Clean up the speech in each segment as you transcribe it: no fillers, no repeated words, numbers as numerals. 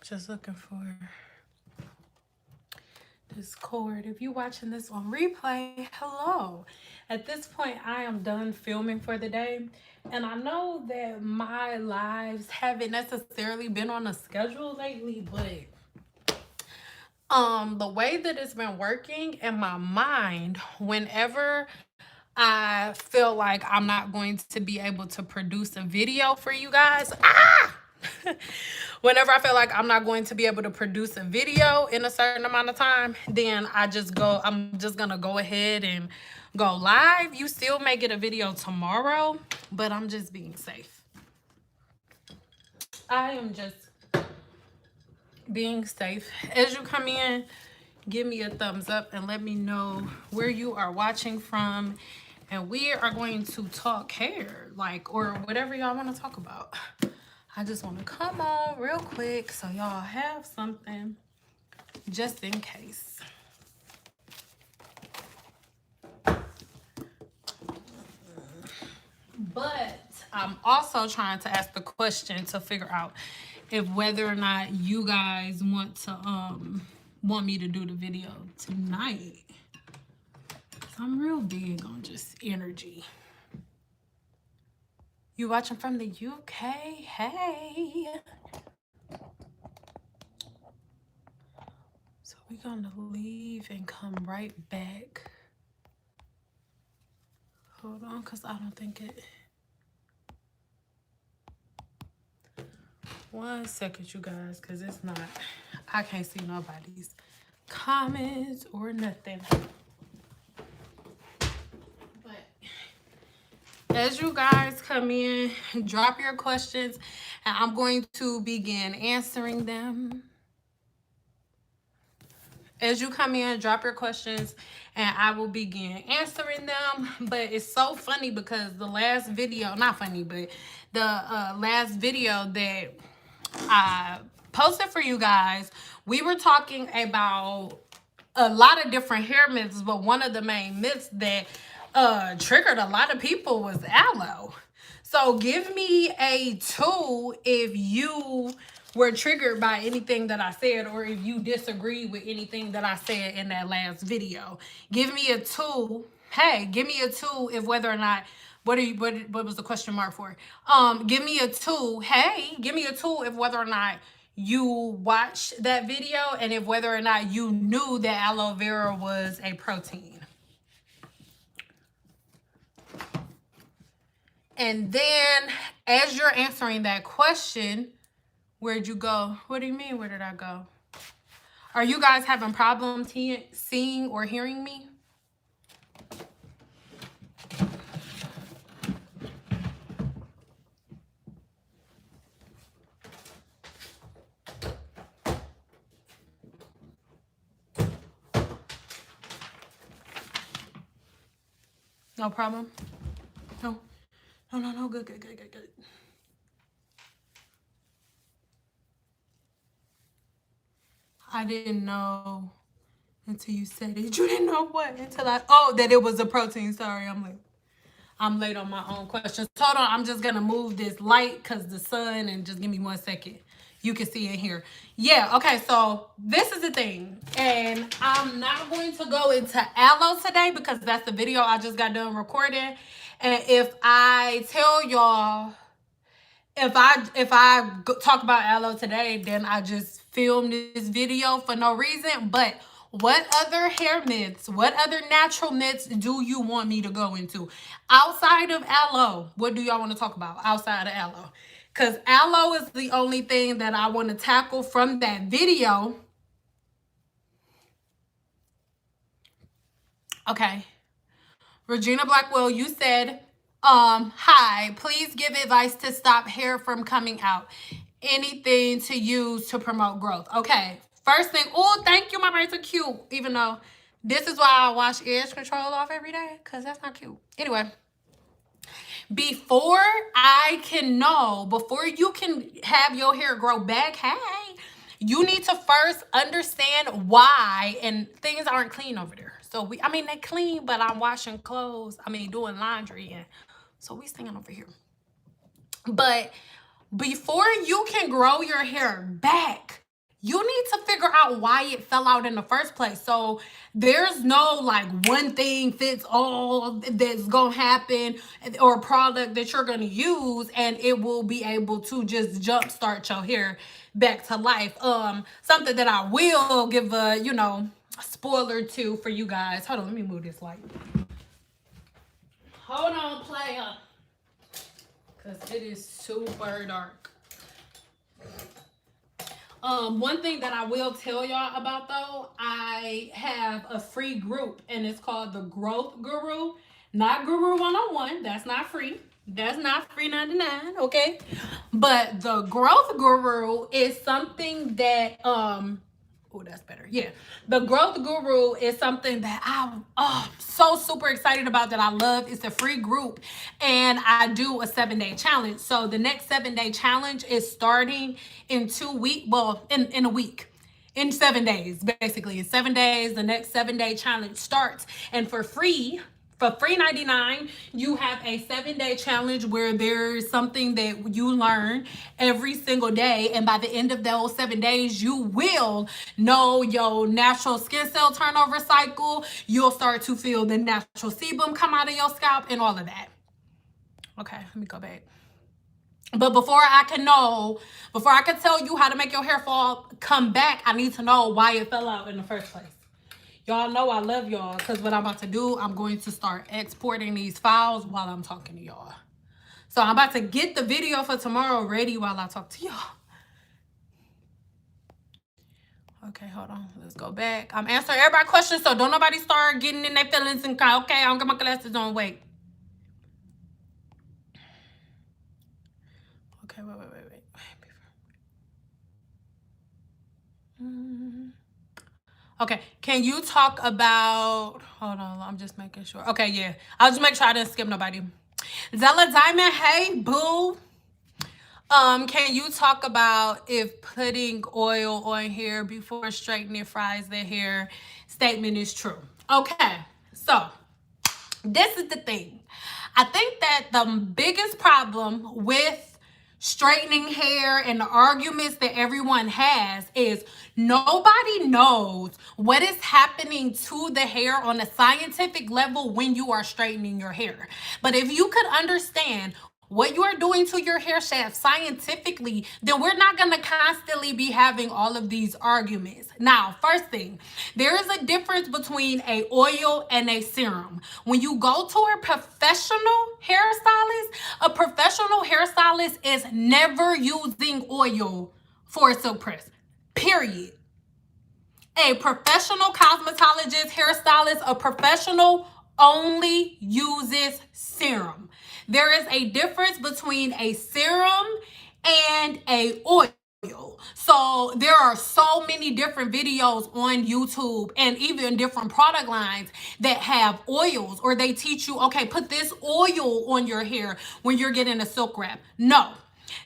Just looking for this cord. If you're watching this on replay, hello. At this point, I am done filming for the day. And I know that my lives haven't necessarily been on a schedule lately, but the way that it's been working in my mind, whenever I feel like I'm not going to be able to produce a video for you guys, whenever I feel like I'm not going to be able to produce a video in a certain amount of time, then I'm just gonna go ahead and go live. You still may get a video tomorrow, but I'm just being safe. I am just being safe. As you come in, give me a thumbs up and let me know where you are watching from. And we are going to talk hair, like, or whatever y'all want to talk about. I just want to come on real quick so y'all have something just in case. But I'm also trying to ask the question to figure out if whether or not you guys want me to do the video tonight. I'm real big on just energy. You watching from the UK? Hey. So we're gonna leave and come right back. Hold on, because I don't think it... One second, you guys, because it's not... I can't see nobody's comments or nothing. As you guys come in, drop your questions, and I'm going to begin answering them. As you come in, drop your questions, and I will begin answering them. But it's so funny because the last video, not funny, but the last video that I posted for you guys, we were talking about a lot of different hair myths, but one of the main myths that triggered a lot of people was aloe. So give me a 2 if you were triggered by anything that I said, or if you disagree with anything that I said in that last video. Give me a 2. Hey, give me a 2 if whether or not, what was the question mark for? Give me a 2. Hey, give me a 2 if whether or not you watched that video and if whether or not you knew that aloe vera was a protein. And then as you're answering that question, where'd you go? What do you mean, where did I go? Are you guys having problems seeing or hearing me? No problem? No. No. Good. I didn't know until you said it. You didn't know what? That it was a protein. Sorry, I'm late on my own questions. Hold on, I'm just gonna move this light because the sun, and just give me 1 second. You can see it here. Yeah, okay, so this is the thing. And I'm not going to go into aloe today because that's the video I just got done recording. And if I tell y'all, if I talk about aloe today, then I just filmed this video for no reason. But what other hair myths, what other natural myths do you want me to go into? Outside of aloe, what do y'all want to talk about outside of aloe? Because aloe is the only thing that I want to tackle from that video. Okay. Regina Blackwell, you said, hi, please give advice to stop hair from coming out. Anything to use to promote growth. Okay. First thing, oh, thank you. My braids are cute. Even though this is why I wash edge control off every day, because that's not cute. Anyway, before you can have your hair grow back, hey, you need to first understand why, and things aren't clean over there. So they clean, but I'm washing clothes. Doing laundry, and so we singing over here. But before you can grow your hair back, you need to figure out why it fell out in the first place. So there's no like one thing fits all that's gonna happen, or a product that you're gonna use and it will be able to just jumpstart your hair back to life. Something that I will give a, you know, spoiler to for you guys. Hold on, let me move this light. Hold on, player, because it is super dark. One thing that I will tell y'all about though, I have a free group and it's called the Growth Guru. Not Guru 101, that's not free. That's not free 99, okay? But the Growth Guru is something that oh, that's better. Yeah. The Growth Guru is something that I'm so super excited about, that I love. It's a free group and I do a 7-day challenge. So the next 7-day challenge is starting in 2 weeks. Well, in a week. In 7 days, basically. In 7 days, the next 7-day challenge starts. And for free 99, you have a 7-day challenge where there's something that you learn every single day. And by the end of those 7 days, you will know your natural skin cell turnover cycle. You'll start to feel the natural sebum come out of your scalp and all of that. Okay, let me go back. But before I can tell you how to make your hair fall come back, I need to know why it fell out in the first place. Y'all know I love y'all, because what I'm about to do, I'm going to start exporting these files while I'm talking to y'all. So I'm about to get the video for tomorrow ready while I talk to y'all. Okay, hold on. Let's go back. I'm answering everybody's questions, so don't nobody start getting in their feelings and cry. Okay, I don't get my glasses on. Wait. Okay, wait. Okay, can you talk about, hold on, I'm just making sure. Okay, yeah, I'll just make sure I didn't skip nobody. Zella Diamond, hey, boo. Can you talk about if putting oil on hair before straightening fries the hair statement is true? Okay, so this is the thing. I think that the biggest problem with straightening hair and the arguments that everyone has is nobody knows what is happening to the hair on a scientific level when you are straightening your hair. But if you could understand what you are doing to your hair shaft scientifically, then we're not going to constantly be having all of these arguments. Now, first thing, there is a difference between a oil and a serum. When you go to a professional hairstylist is never using oil for a silk press, period. A professional cosmetologist, hairstylist, a professional only uses serum. There is a difference between a serum and a oil. So there are so many different videos on YouTube and even different product lines that have oils, or they teach you, okay, put this oil on your hair when you're getting a silk wrap. No.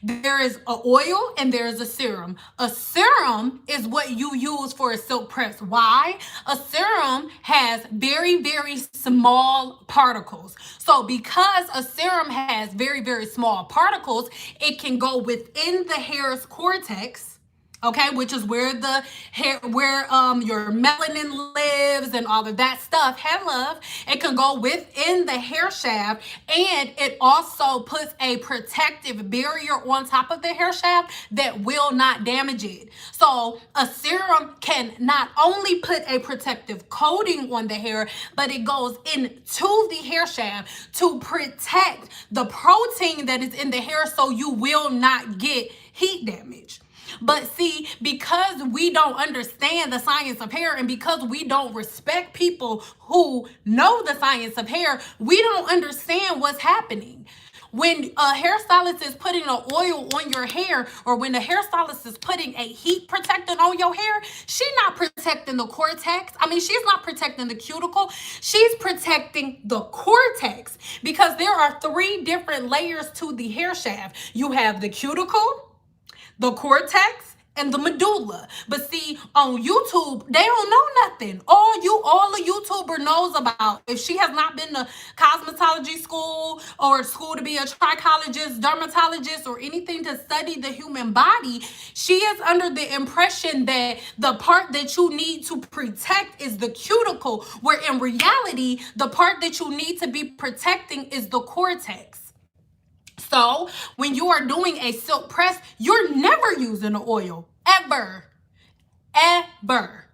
There is an oil and there is a serum. A serum is what you use for a silk press. Why? A serum has very, very small particles. So because a serum has very, very small particles, it can go within the hair's cortex. Okay, which is where the hair, your melanin lives and all of that stuff. Hair love. It can go within the hair shaft, and it also puts a protective barrier on top of the hair shaft that will not damage it. So a serum can not only put a protective coating on the hair, but it goes into the hair shaft to protect the protein that is in the hair, so you will not get heat damage. But see, because we don't understand the science of hair, and because we don't respect people who know the science of hair, we don't understand what's happening. When a hairstylist is putting an oil on your hair, or when the hairstylist is putting a heat protectant on your hair, she's not protecting the cortex. I mean, she's not protecting the cuticle. She's protecting the cortex, because there are 3 different layers to the hair shaft. You have the cuticle, the cortex, and the medulla. But see, on YouTube, they don't know nothing. All a YouTuber knows about, if she has not been to cosmetology school or school to be a trichologist, dermatologist, or anything to study the human body, she is under the impression that the part that you need to protect is the cuticle, where in reality, the part that you need to be protecting is the cortex. So when you are doing a silk press, you're never using the oil, ever, ever,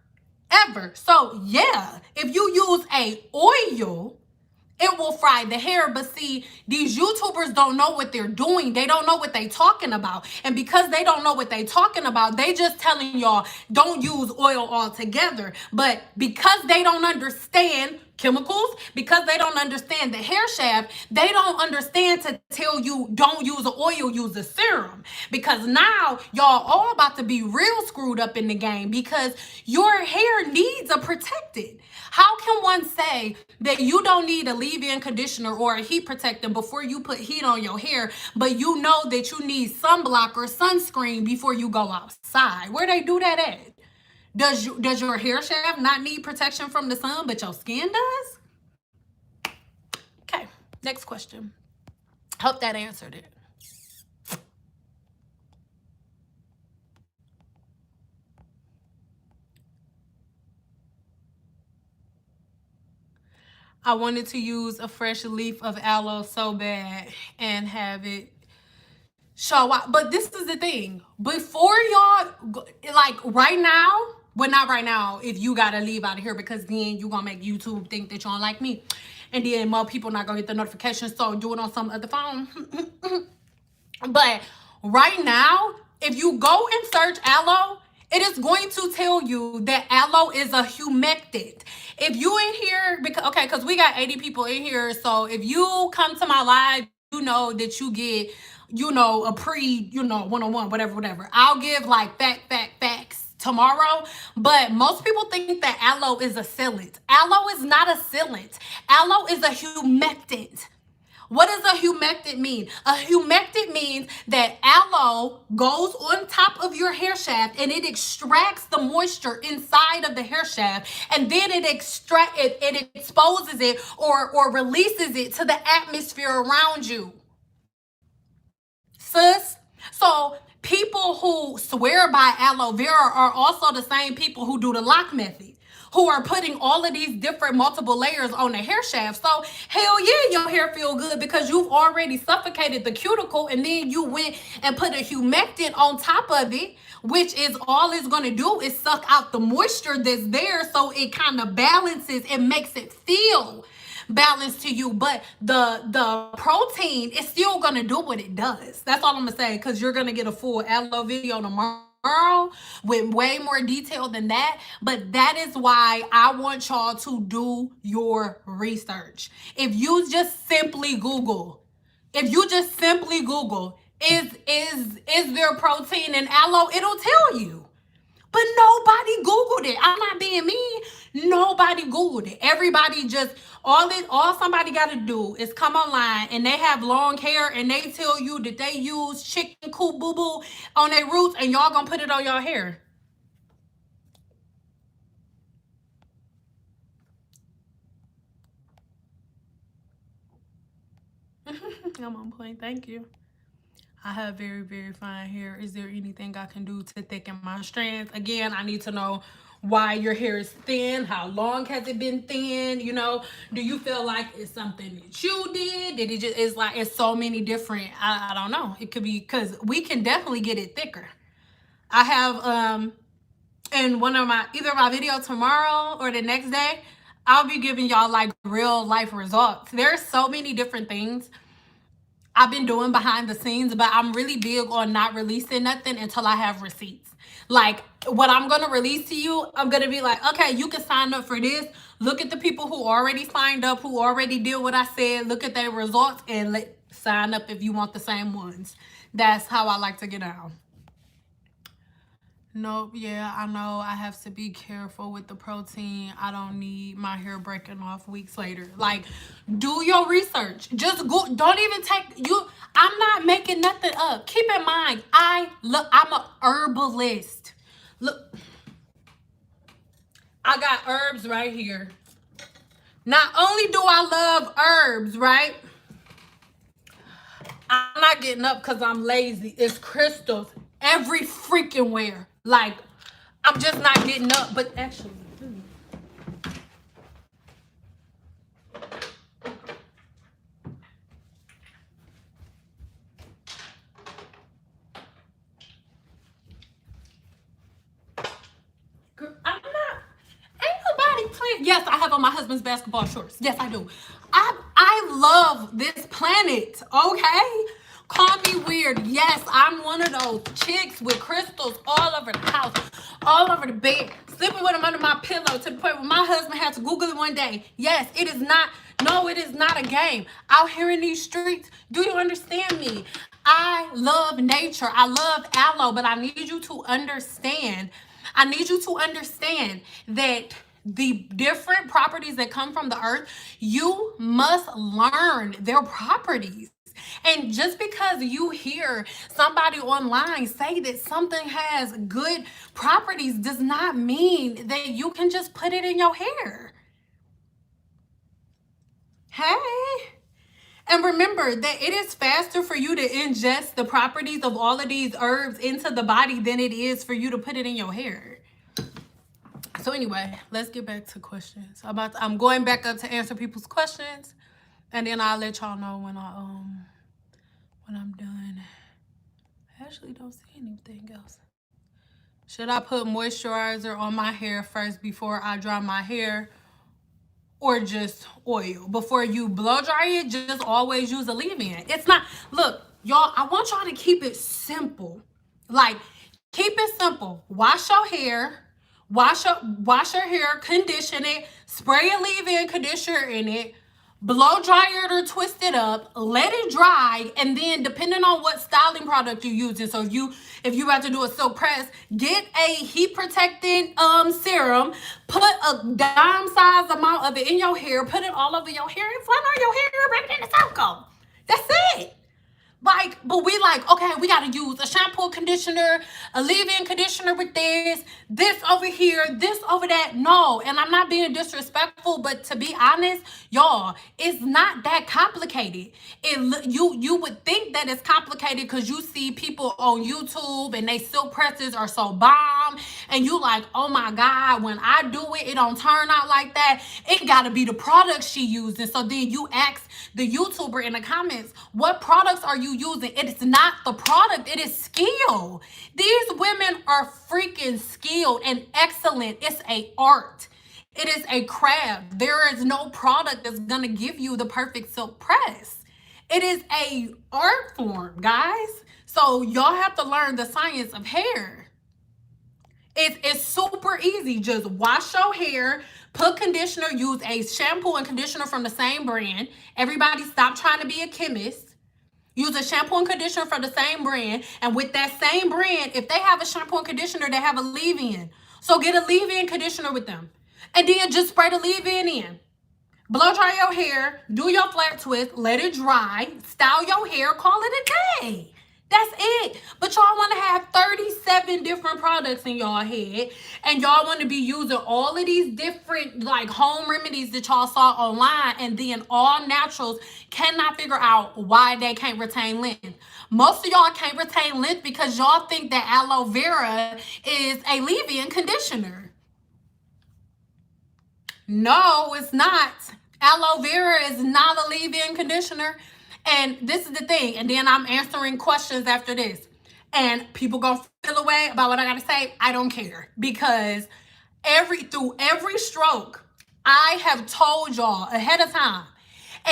ever. So yeah, if you use a oil, it will fry the hair. But see, these YouTubers don't know what they're doing. They don't know what they talking about. And because they don't know what they talking about, they just telling y'all don't use oil altogether. But because they don't understand chemicals, because they don't understand the hair shaft, they don't understand to tell you don't use an oil, use a serum. Because now y'all all about to be real screwed up in the game, because your hair needs a protected. How can one say that you don't need a leave-in conditioner or a heat protectant before you put heat on your hair, but you know that you need sunblock or sunscreen before you go outside? Where they do that at? Does your hair shaft not need protection from the sun, but your skin does? Okay, next question. Hope that answered it. I wanted to use a fresh leaf of aloe so bad and have it show out. But this is the thing. Before y'all, like right now, well, not right now, if you gotta leave out of here, because then you gonna make YouTube think that you don't like me. And then more people not gonna get the notification, so do it on some other phone. But right now, if you go and search aloe, it is going to tell you that aloe is a humectant. If you in here, because we got 80 people in here, so if you come to my live, you know that you get, a pre, one-on-one, whatever. I'll give like facts tomorrow. But most people think that aloe is a sealant. Aloe is not a sealant. Aloe is a humectant. What does a humectant mean? A humectant means that aloe goes on top of your hair shaft and it extracts the moisture inside of the hair shaft, and then it exposes it or releases it to the atmosphere around you. Sis. So people who swear by aloe vera are also the same people who do the lock method, who are putting all of these different multiple layers on the hair shaft. So hell yeah, your hair feel good because you've already suffocated the cuticle, and then you went and put a humectant on top of it, which is all it's going to do is suck out the moisture that's there, so it kind of balances and makes it feel balanced to you. But the protein is still going to do what it does. That's all I'm going to say, because you're going to get a full aloe video tomorrow with way more detail than that. But that is why I want y'all to do your research. If you just simply Google, is there protein in aloe, it'll tell you. But nobody Googled it. I'm not being mean. Nobody Googled it. Everybody just, all somebody got to do is come online, and they have long hair, and they tell you that they use chicken coop boo boo on their roots, and y'all gonna put it on your hair. I'm on point. Thank you. I have very, very fine hair. Is there anything I can do to thicken my strands? Again, I need to know why your hair is thin. How long has it been thin? Do you feel like it's something that you did? Did it just, it's so many different, I don't know. It could be, because we can definitely get it thicker. I have, in one of either my video tomorrow or the next day, I'll be giving y'all like real life results. There's so many different things I've been doing behind the scenes, but I'm really big on not releasing nothing until I have receipts. Like, what I'm going to release to you, I'm going to be like, okay, you can sign up for this. Look at the people who already signed up, who already did what I said. Look at their results and sign up if you want the same ones. That's how I like to get out. Nope, yeah, I know I have to be careful with the protein. I don't need my hair breaking off weeks later. Like, do your research. Just go, don't even take you. I'm not making nothing up. Keep in mind, I'm a herbalist. Look, I got herbs right here. Not only do I love herbs, right? I'm not getting up because I'm lazy. It's crystals every freaking where. Like, I'm just not getting up. But actually, I'm not. Ain't nobody playing. Yes, I have on my husband's basketball shorts. Yes, I do. I love this planet. Okay. Call me weird. Yes, I'm one of those chicks with crystals all over the house, all over the bed, sleeping with them under my pillow to the point where my husband had to Google it one day. Yes, it is not. No, it is not a game. Out here in these streets, do you understand me? I love nature. I love aloe, but I need you to understand. I need you to understand that the different properties that come from the earth, you must learn their properties. And just because you hear somebody online say that something has good properties does not mean that you can just put it in your hair. Hey. And remember that it is faster for you to ingest the properties of all of these herbs into the body than it is for you to put it in your hair. So anyway, let's get back to questions. I'm going back up to answer people's questions, and then I'll let y'all know when I'm done. I actually don't see anything else. Should I put moisturizer on my hair first before I dry my hair, or just oil? Before you blow dry it, just always use a leave-in. It's not, look, y'all, I want y'all to keep it simple. Like, keep it simple. Wash your hair. Wash your hair, condition it, spray a leave-in conditioner in it, blow dry it or twist it up, let it dry, and then depending on what styling product you're using, so if you have to do a silk press, get a heat protecting serum, put a dime size amount of it in your hair, put it all over your hair, and flat on your hair, bring it in the circle. That's it. Like, but we like, okay, we got to use a shampoo conditioner, a leave-in conditioner with this over here, this over that. No, and I'm not being disrespectful, but to be honest, y'all, it's not that complicated. You would think that it's complicated because you see people on YouTube and they silk presses are so bomb, and you like, oh my God, when I do it, it don't turn out like that. It got to be the product she using. So then you ask the YouTuber in the comments, what products are you using? It's not the product, it is skill. These women are freaking skilled and excellent. It's a art. It is a craft. There is no product that's gonna give you the perfect silk press. It is a art form, guys. So y'all have to learn the science of hair. It's super easy. Just wash your hair, put conditioner, use a shampoo and conditioner from the same brand. Everybody stop trying to be a chemist. Use a shampoo and conditioner from the same brand. And with that same brand, if they have a shampoo and conditioner, they have a leave-in. So get a leave-in conditioner with them. And then just spray the leave-in in. Blow dry your hair, do your flat twist, let it dry, style your hair, call it a day. That's it. But y'all want to have 37 different products in y'all head, and y'all want to be using all of these different like home remedies that y'all saw online, and then all naturals cannot figure out why they can't retain length. Most of y'all can't retain length because y'all think that aloe vera is a leave-in conditioner. No, it's not. Aloe vera is not a leave-in conditioner. And this is the thing. And then I'm answering questions after this. And people gonna feel away about what I gotta say. I don't care. Because through every stroke, I have told y'all ahead of time.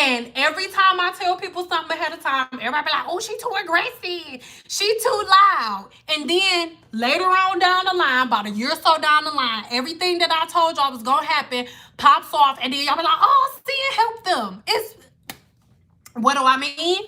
And every time I tell people something ahead of time, everybody be like, oh, she too aggressive. She too loud. And then later on down the line, about a year or so down the line, everything that I told y'all was going to happen pops off. And then y'all be like, oh, see, it helped them. What do I mean?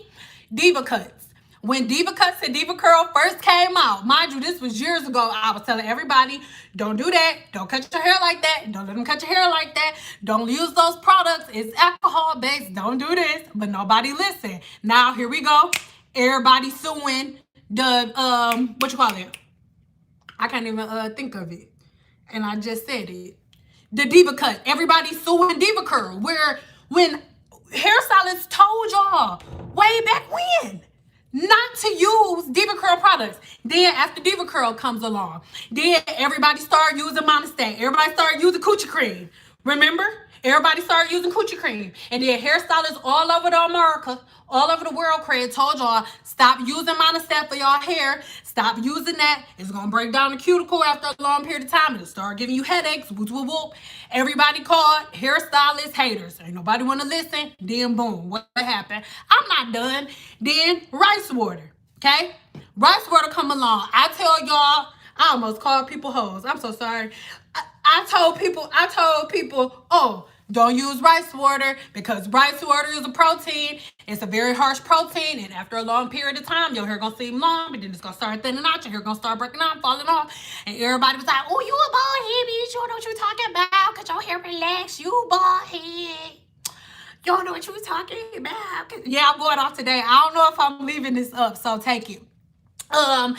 Diva cuts. when Diva Cuts and Diva Curl first came out, mind you, this was years ago, I was telling everybody, don't do that. Don't cut your hair like that. Don't let them cut your hair like that. Don't use those products. It's alcohol based. Don't do this. But nobody listened. Now, here we go. Everybody suing the, what you call it? I can't even think of it. And I just said it. The Diva Cut. Everybody suing Diva Curl. Where when hairstylists told y'all way back when not to use Diva Curl products. Then after Diva Curl comes along, then everybody started using Monistat. Everybody started using coochie cream. Remember? Everybody started using coochie cream. And then hairstylists all over the America, all over the world, Craig, told y'all, stop using Monistat for y'all hair. Stop using that. It's going to break down the cuticle after a long period of time. It'll start giving you headaches. Whoop, whoop, whoop. Everybody called hairstylist haters. Ain't nobody want to listen. Then boom, what happened? I'm not done. Then rice water, okay? Rice water come along. I tell y'all, I almost called people hoes. I'm so sorry. I told people, oh, don't use rice water because rice water is a protein. It's a very harsh protein. And after a long period of time, your hair gonna seem long, but then it's gonna start thinning out. Your hair gonna start breaking out, falling off. And everybody was like, oh, you a bald head, bitch. You don't know what you're talking about because your hair relaxed. You bald head. You don't know what you're talking about. Yeah, I'm going off today. I don't know if I'm leaving this up, so take it. Oh,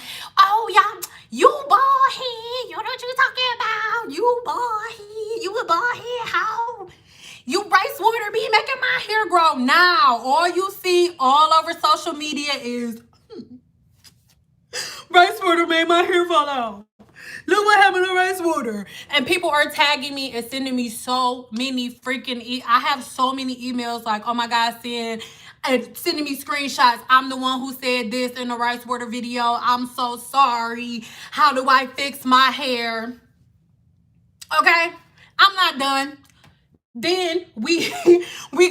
y'all, you bald head. You know what you talking about. You bald head. You a bald head. How? You rice water be making my hair grow. Now, all you see all over social media is rice water made my hair fall out. Look what happened to rice water. And people are tagging me and sending me so many freaking I have so many emails like, oh my God, sending me screenshots. I'm the one who said this in the rice water video. I'm so sorry. How do I fix my hair? Okay, I'm not done. Then we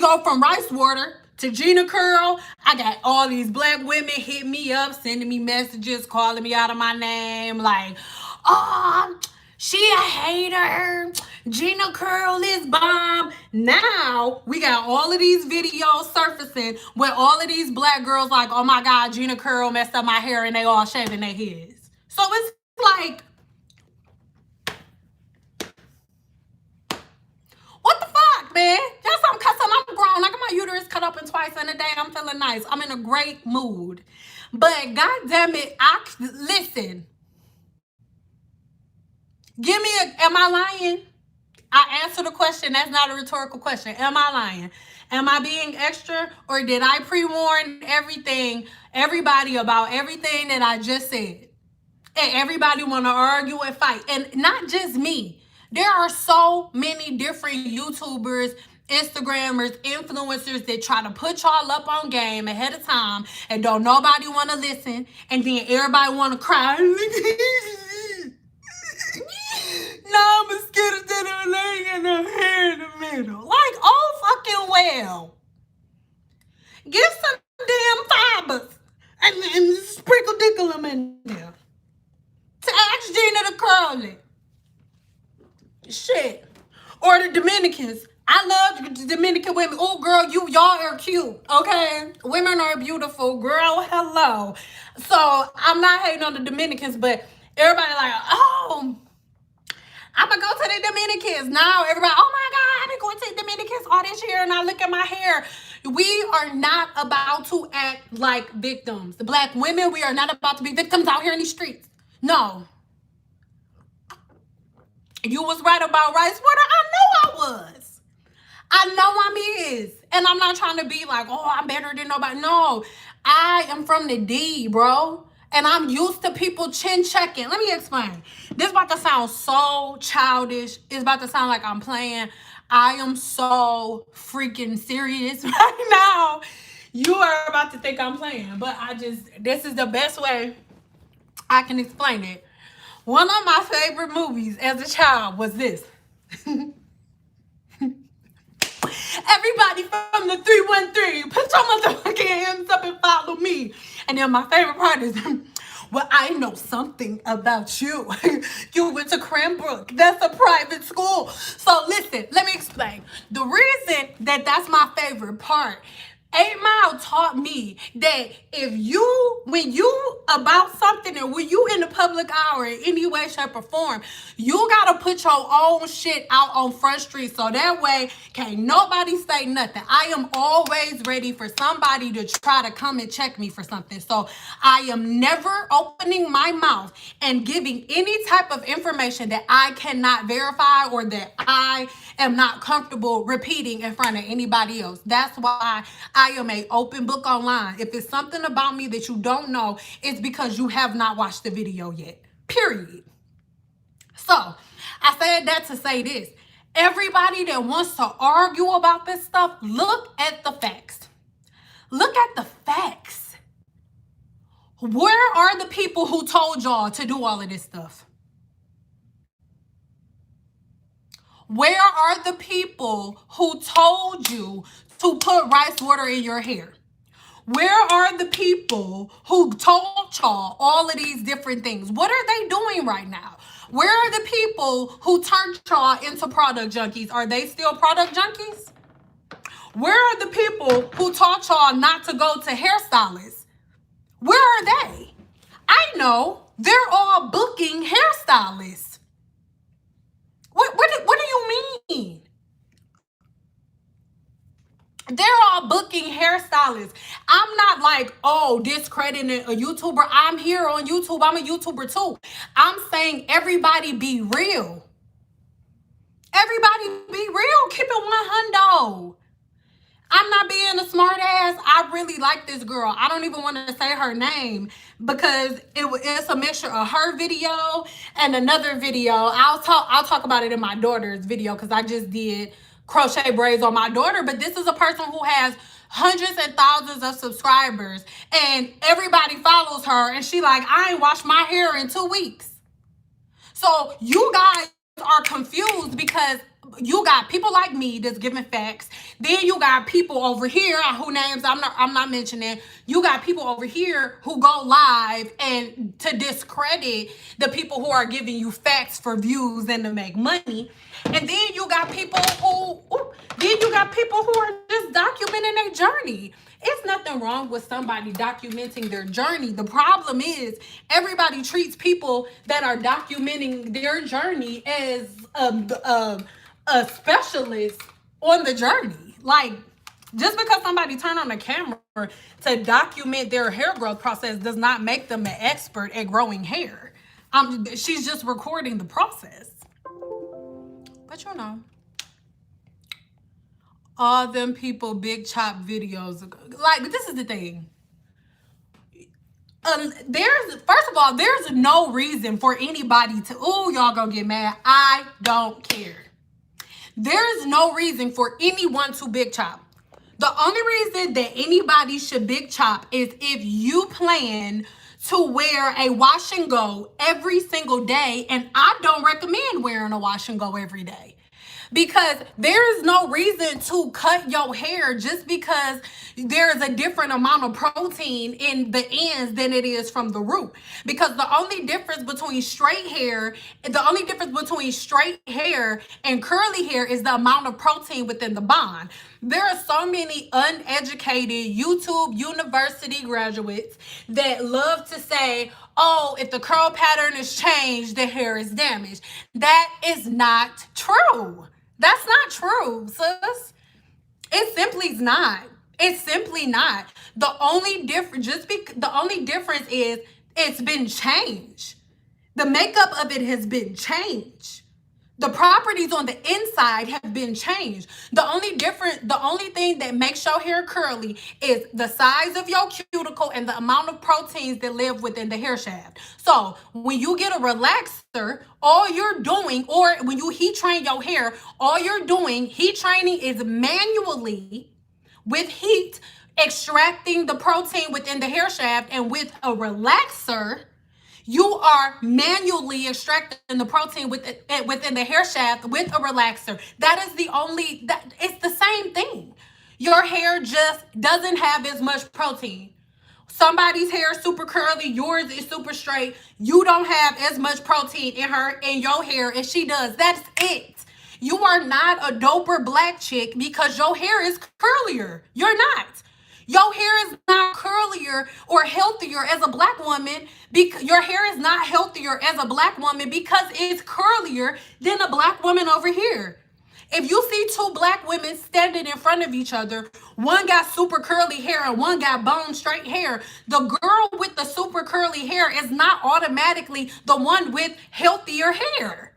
go from rice water to Gina Curl. I got all these black women hit me up, sending me messages, calling me out of my name, like, oh, she a hater. Gina Curl is bomb. Now we got all of these videos surfacing with all of these black girls like, oh my God, Gina Curl messed up my hair and they all shaving their heads. So it's like, what the fuck, man? Yes, I'm cussing. I'm grown. I got my uterus cut open twice in a day. I'm feeling nice. I'm in a great mood. But God damn it, listen. Give me am I lying? I answer the question. That's not a rhetorical question. Am I lying? Am I being extra? Or did I pre-warn everybody about everything that I just said? And everybody want to argue and fight. And not just me. There are so many different YouTubers, Instagrammers, influencers that try to put y'all up on game ahead of time and don't nobody want to listen. And then everybody want to cry. No, I'm scared of that laying in her hair in the middle. Like, oh, fucking well. Get some damn fibers and sprinkle them in there. To ask Gina to curl it. Shit. Or the Dominicans. I love the Dominican women. Oh, girl, y'all are cute, okay? Women are beautiful. Girl, hello. So, I'm not hating on the Dominicans, but everybody like, oh, I'm going to go to the Dominicans. Now, everybody, oh, my God, I've been going to the Dominicans all this year, and I look at my hair. We are not about to act like victims. The black women, we are not about to be victims out here in these streets. No. You was right about rice water. I know I was. I know I'm is. And I'm not trying to be like, oh, I'm better than nobody. No, I am from the D, bro. And I'm used to people chin checking. Let me explain. This is about to sound so childish. It's about to sound like I'm playing. I am so freaking serious right now. You are about to think I'm playing. But this is the best way I can explain it. One of my favorite movies as a child was this. Everybody from the 313, put your motherfucking hands up and follow me. And then my favorite part is, well, I know something about you. You went to Cranbrook. That's a private school. So listen, let me explain. The reason that that's my favorite part, 8 Mile taught me that when you about something and when you in the public hour in any way, shape, or form, you gotta put your own shit out on Front Street so that way can't nobody say nothing. I am always ready for somebody to try to come and check me for something. So I am never opening my mouth and giving any type of information that I cannot verify or that I am not comfortable repeating in front of anybody else. That's why I am an open book online. If it's something about me that you don't know, it's because you have not watched the video yet. Period. So I said that to say this. Everybody that wants to argue about this stuff, look at the facts. Look at the facts. Where are the people who told y'all to do all of this stuff? Where are the people who told you to put rice water in your hair? Where are the people who told y'all all of these different things? What are they doing right now? Where are the people who turned y'all into product junkies? Are they still product junkies? Where are the people who taught y'all not to go to hairstylists? Where are they? I know they're all booking hairstylists. What do you mean? They're all booking hairstylists. I'm not like, oh, discrediting a YouTuber. I'm here on YouTube. I'm a YouTuber too. I'm saying everybody be real. Everybody be real. Keep it 100. I'm not being a smart ass. I really like this girl. I don't even want to say her name because it's a mixture of her video and another video. I'll talk about it in my daughter's video because I just did crochet braids on my daughter. But this is a person who has hundreds and thousands of subscribers and everybody follows her and she like, I ain't washed my hair in 2 weeks. So you guys are confused because you got people like me that's giving facts. Then you got people over here who names I'm not mentioning. You got people over here who go live and to discredit the people who are giving you facts for views and to make money. And then you got people who are just documenting their journey. It's nothing wrong with somebody documenting their journey. The problem is everybody treats people that are documenting their journey as a specialist on the journey. Like, just because somebody turned on the camera to document their hair growth process does not make them an expert at growing hair. She's just recording the process. But you know, all them people big chop videos. Like, this is the thing. First of all, there's no reason for anybody to, oh, y'all gonna get mad. I don't care. There is no reason for anyone to big chop. The only reason that anybody should big chop is if you plan to wear a wash and go every single day. And I don't recommend wearing a wash and go every day. Because there is no reason to cut your hair just because there is a different amount of protein in the ends than it is from the root. Because the only difference between straight hair and curly hair is the amount of protein within the bond. There are so many uneducated YouTube university graduates that love to say, oh, if the curl pattern is changed, the hair is damaged. That is not true. That's not true, sis. It simply is not. It's simply not. The only difference is it's been changed. The makeup of it has been changed. The properties on the inside have been changed. The only thing that makes your hair curly is the size of your cuticle and the amount of proteins that live within the hair shaft. So when you get a relaxer, all you're doing, or when you heat train your hair, all you're doing, heat training is manually with heat extracting the protein within the hair shaft, and with a relaxer, you are manually extracting the protein within the hair shaft with a relaxer. It's the same thing. Your hair just doesn't have as much protein. Somebody's hair is super curly, yours is super straight. You don't have as much protein in your hair as she does. That's it. You are not a doper black chick because your hair is curlier. You're not. Your hair is not curlier or healthier as a black woman. Your hair is not healthier as a black woman because it's curlier than a black woman over here. If you see two black women standing in front of each other, one got super curly hair and one got bone straight hair, the girl with the super curly hair is not automatically the one with healthier hair.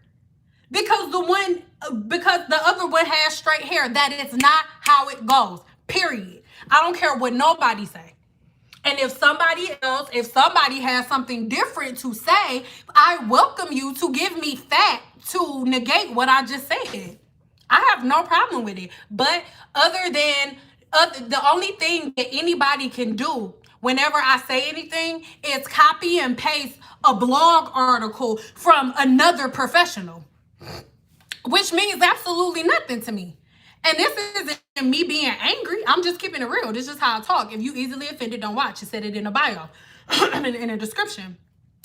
Because the other one has straight hair. That is not how it goes. Period. I don't care what nobody say. And if somebody has something different to say, I welcome you to give me fact to negate what I just said. I have no problem with it. But the only thing that anybody can do whenever I say anything is copy and paste a blog article from another professional, which means absolutely nothing to me. And this isn't me being angry. I'm just keeping it real. This is how I talk. If you easily offended, don't watch. It said it in the bio, in the description.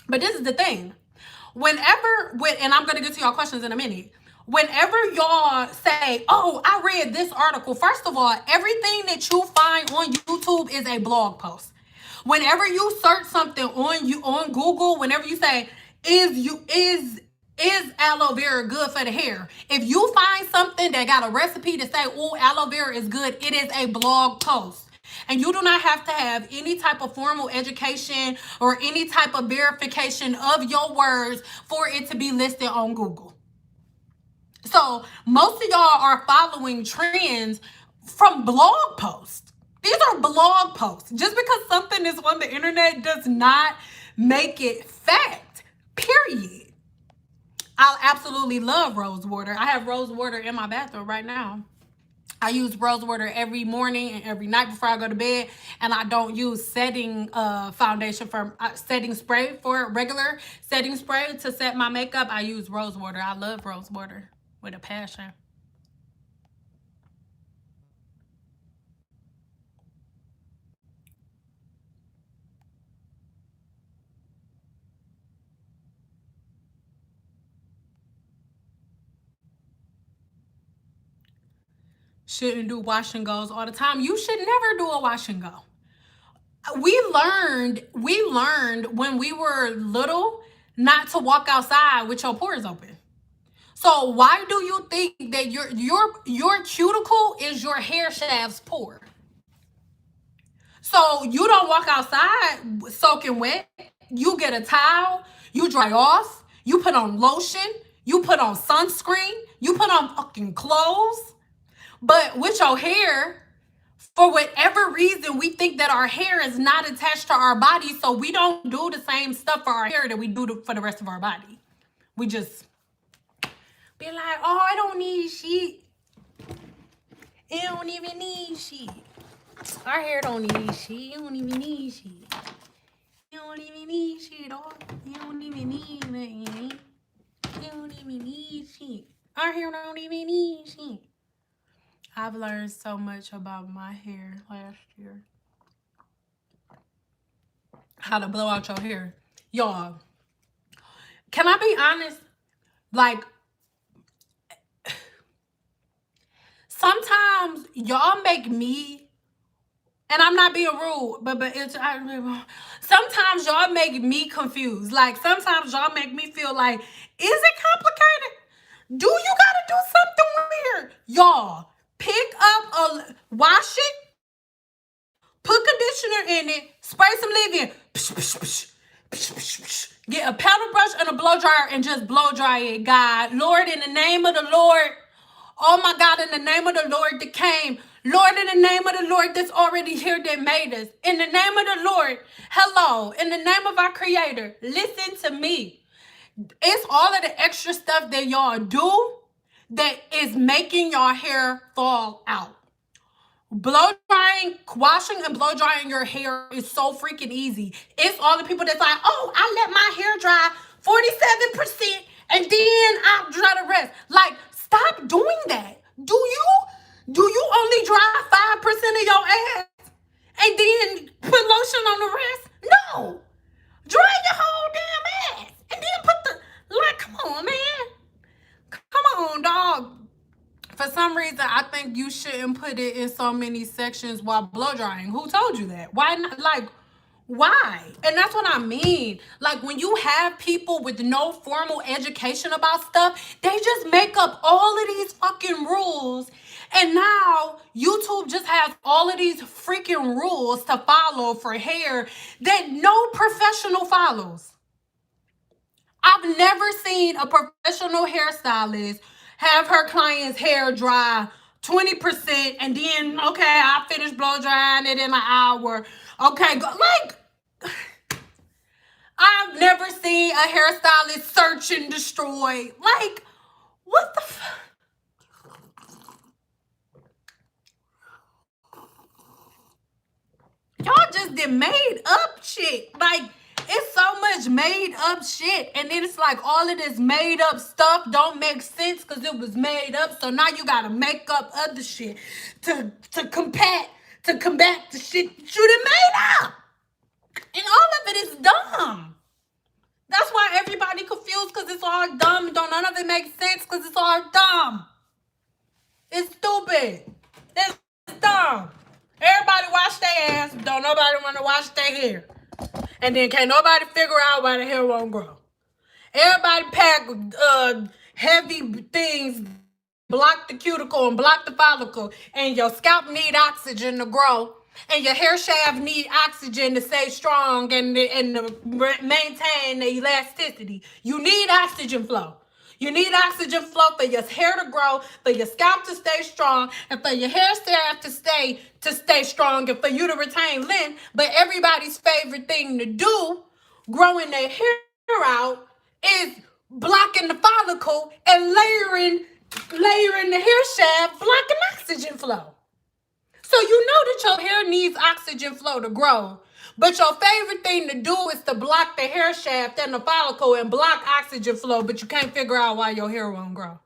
But this is the thing. And I'm going to get to y'all questions in a minute. Whenever y'all say, oh, I read this article, first of all, everything that you find on YouTube is a blog post. Whenever you search something on Google, whenever you say, is aloe vera good for the hair? If you find something that got a recipe to say, oh, aloe vera is good, it is a blog post. And you do not have to have any type of formal education or any type of verification of your words for it to be listed on Google. So most of y'all are following trends from blog posts. These are blog posts. Just because something is on the internet does not make it fact, period. I absolutely love rose water. I have rose water in my bathroom right now. I use rose water every morning and every night before I go to bed, and I don't use setting foundation for setting spray for regular setting spray to set my makeup. I use rose water. I love rose water with a passion. Shouldn't do wash and goes all the time. You should never do a wash and go. We learned when we were little not to walk outside with your pores open. So why do you think that your cuticle is your hair shaft's pore? So you don't walk outside soaking wet. You get a towel, you dry off, you put on lotion, you put on sunscreen, you put on fucking clothes. But with your hair, for whatever reason, we think that our hair is not attached to our body, so we don't do the same stuff for our hair that we do for the rest of our body. We just be like, oh, I don't need shit. It don't even need shit. Our hair don't need shit. You don't even need shit. You don't even need shit, dog. You don't even need nothing. You don't even need shit. Our hair don't even need shit. I've learned so much about my hair last year. How to blow out your hair. Y'all, can I be honest? Like, sometimes y'all make me, and I'm not being rude, but sometimes y'all make me confused. Like, sometimes y'all make me feel like, is it complicated? Do you gotta do something weird? Y'all, pick up wash it, put conditioner in it, spray some leave-in, get a paddle brush and a blow dryer and just blow dry it, God. Lord, in the name of the Lord, oh my God, in the name of the Lord that came, Lord, in the name of the Lord that's already here that made us, in the name of the Lord, hello, in the name of our Creator, listen to me. It's all of the extra stuff that y'all do that is making your hair fall out. Blow drying, washing and blow drying your hair is so freaking easy. It's all the people that's like, oh, I let my hair dry 47% and then I'll dry the rest. Like, stop doing that. Do you only dry 5% of your ass and then put lotion on the rest? No. Dry your whole damn ass and then put come on, man. Come on, dog. For some reason, I think you shouldn't put it in so many sections while blow drying? Who told you that? Why not? Like, why? And that's what I mean. Like, when you have people with no formal education about stuff, they just make up all of these fucking rules. And now YouTube just has all of these freaking rules to follow for hair that no professional follows. I've never seen a professional hairstylist have her client's hair dry 20% and then, okay, I'll finish blow drying it in an hour. Okay, go. Like, I've never seen a hairstylist search and destroy. Like, what the fuck? Y'all just did made up shit. Like, it's so much made up shit. And then it's like all of this made up stuff don't make sense because it was made up. So now you gotta make up other shit to combat the shit that you done made up. And all of it is dumb. That's why everybody confused, because it's all dumb. None of it makes sense because it's all dumb. It's stupid. It's dumb. Everybody wash their ass. Don't nobody want to wash their hair. And then can't nobody figure out why the hair won't grow. Everybody pack heavy things, block the cuticle and block the follicle. And your scalp need oxygen to grow. And your hair shaft need oxygen to stay strong and to maintain the elasticity. You need oxygen flow. You need oxygen flow for your hair to grow, for your scalp to stay strong, and for your hair shaft to stay strong, and for you to retain length. But everybody's favorite thing to do, growing their hair out, is blocking the follicle and layering the hair shaft, blocking oxygen flow. So you know that your hair needs oxygen flow to grow. But your favorite thing to do is to block the hair shaft and the follicle and block oxygen flow, but you can't figure out why your hair won't grow.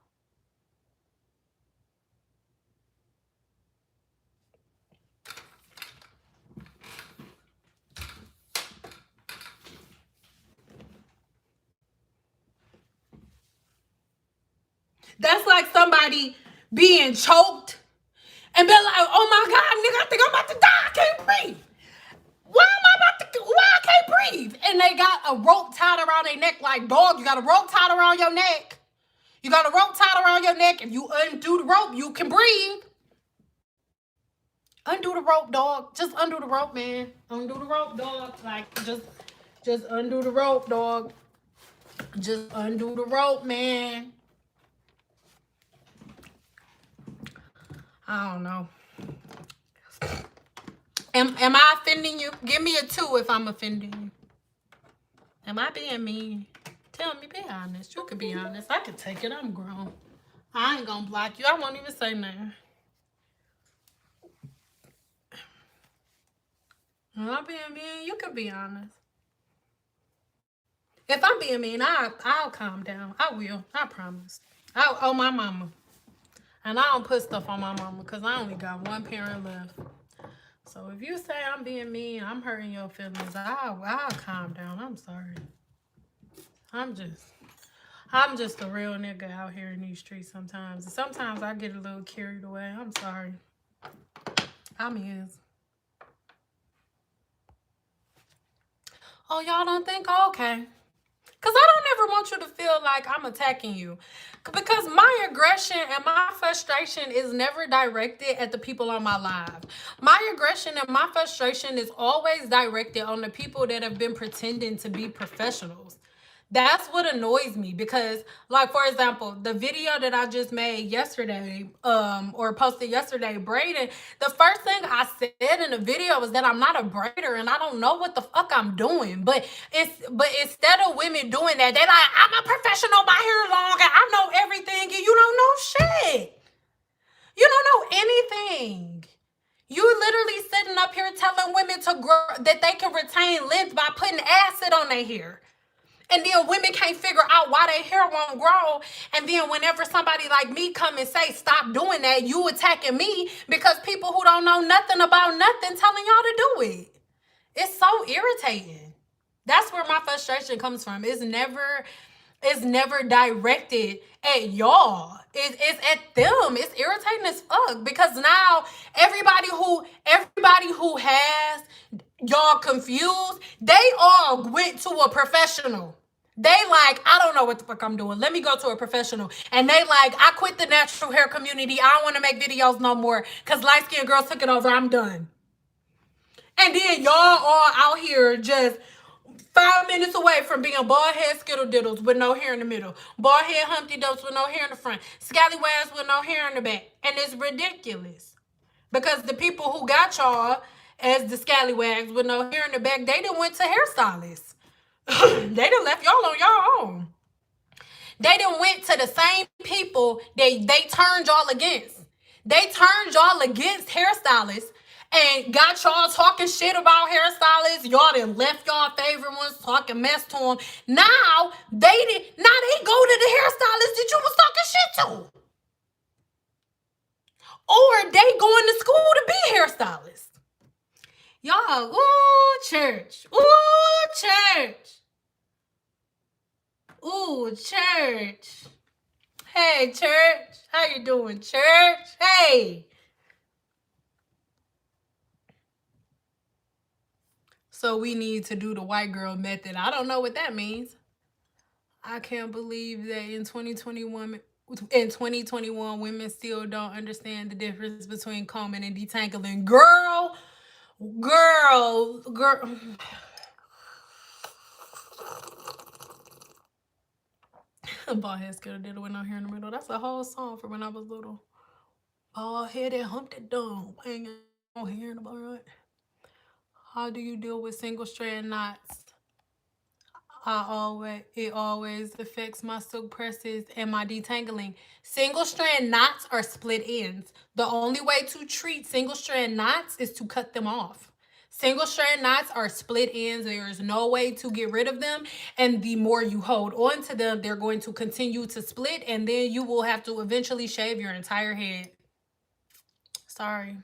That's like somebody being choked and be like, oh my God, nigga, I think I'm about to die. I can't breathe. Why I can't breathe? And they got a rope tied around their neck like, dog, you got a rope tied around your neck. You got a rope tied around your neck. If you undo the rope, you can breathe. Undo the rope, dog. Just undo the rope, man. Undo the rope, dog. Like, just undo the rope, dog. Just undo the rope, man. I don't know. Am I offending you? Give me a 2 if I'm offending you. Am I being mean? Tell me, be honest. You could be honest. I could take it. I'm grown. I ain't gonna block you. I won't even say nothing. Am I being mean? You could be honest. If I'm being mean, I'll calm down. I will. I promise. Oh, my mama. And I don't put stuff on my mama because I only got one parent left. So if you say I'm being mean, I'm hurting your feelings, I'll calm down. I'm sorry. I'm just a real nigga out here in these streets sometimes. And sometimes I get a little carried away. I'm sorry. I'm his. Oh, y'all don't think? Oh, okay. Because I don't ever want you to feel like I'm attacking you. Because my aggression and my frustration is never directed at the people on my live. My aggression and my frustration is always directed on the people that have been pretending to be professionals. That's what annoys me because, like, for example, the video that I just made yesterday, or posted yesterday, braiding, the first thing I said in the video was that I'm not a braider and I don't know what the fuck I'm doing. But instead of women doing that, they're like, I'm a professional, my hair long, and I know everything, and you don't know shit. You don't know anything. You literally sitting up here telling women to grow, that they can retain length by putting acid on their hair. And then women can't figure out why their hair won't grow. And then whenever somebody like me come and say, stop doing that, you attacking me because people who don't know nothing about nothing telling y'all to do it. It's so irritating. That's where my frustration comes from. It's never It's never directed at y'all. It's at them. It's irritating as fuck because now everybody who has y'all confused, they all went to a professional. They like, I don't know what the fuck I'm doing. Let me go to a professional. And they like, I quit the natural hair community. I don't want to make videos no more because light skinned girls took it over. I'm done. And then y'all all out here just 5 minutes away from being bald head skittle diddles with no hair in the middle, bald head Humpty Dumps with no hair in the front, scallywags with no hair in the back. And it's ridiculous because the people who got y'all as the scallywags with no hair in the back, they done went to hairstylists. They done left y'all on your own. They done went to the same people they turned y'all against. They turned y'all against hairstylists and got y'all talking shit about hairstylists. Y'all done left y'all favorite ones talking mess to them. Now they go to the hairstylist that you was talking shit to. Or they going to school to be hairstylists. Y'all, ooh, church. Ooh, church. Ooh, church. Hey, church. How you doing, church? Hey. So we need to do the white girl method. I don't know what that means. I can't believe that in 2021 women still don't understand the difference between combing and detangling. Girl. Bald head scared diddle with no hair in the middle. That's a whole song from when I was little. Bald headed Humpty Dump, ain't no hair in the butt. How do you deal with single strand knots? It always affects my silk presses and my detangling. Single strand knots are split ends. The only way to treat single strand knots is to cut them off. Single strand knots are split ends. There is no way to get rid of them. And the more you hold on to them, they're going to continue to split. And then you will have to eventually shave your entire head. Sorry.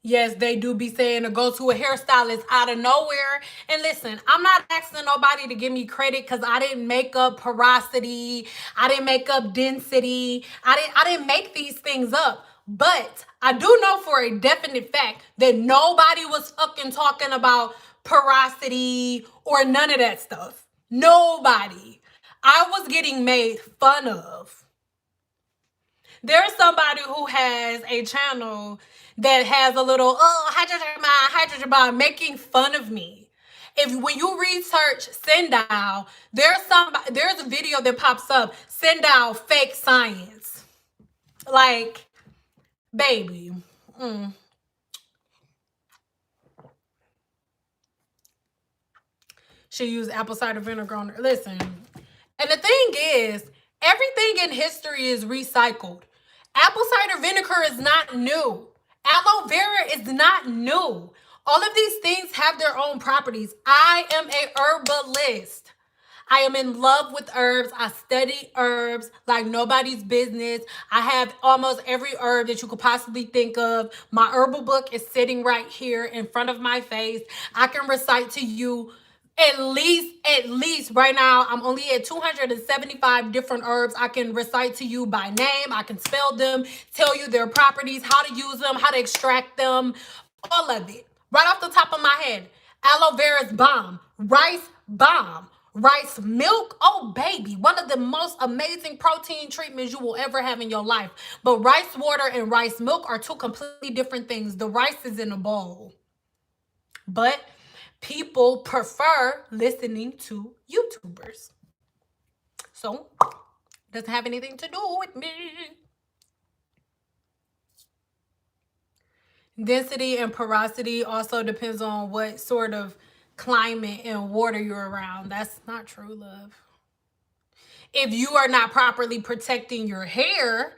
Yes, they do be saying to go to a hairstylist out of nowhere. And listen, I'm not asking nobody to give me credit because I didn't make up porosity. I didn't make up density. I didn't make these things up. But I do know for a definite fact that nobody was fucking talking about porosity or none of that stuff. Nobody. I was getting made fun of. There's somebody who has a channel that has a little hydrogen bond making fun of me. When you research Cyn Doll, there's a video that pops up, Cyn Doll fake science. Like, baby. She used apple cider vinegar on her. Listen. And the thing is, everything in history is recycled. Apple cider vinegar is not new. Aloe vera is not new. All of these things have their own properties. I am a herbalist. I am in love with herbs. I study herbs like nobody's business. I have almost every herb that you could possibly think of. My herbal book is sitting right here in front of my face. I can recite to you at least right now, I'm only at 275 different herbs I can recite to you by name. I can spell them, tell you their properties, how to use them, how to extract them, all of it. Right off the top of my head. Aloe vera's bomb. Rice bomb. Rice milk, oh baby, one of the most amazing protein treatments you will ever have in your life. But rice water and rice milk are two completely different things. The rice is in a bowl. But people prefer listening to YouTubers. So, doesn't have anything to do with me. Density and porosity also depends on what sort of climate and water you're around. That's not true, love. If you are not properly protecting your hair,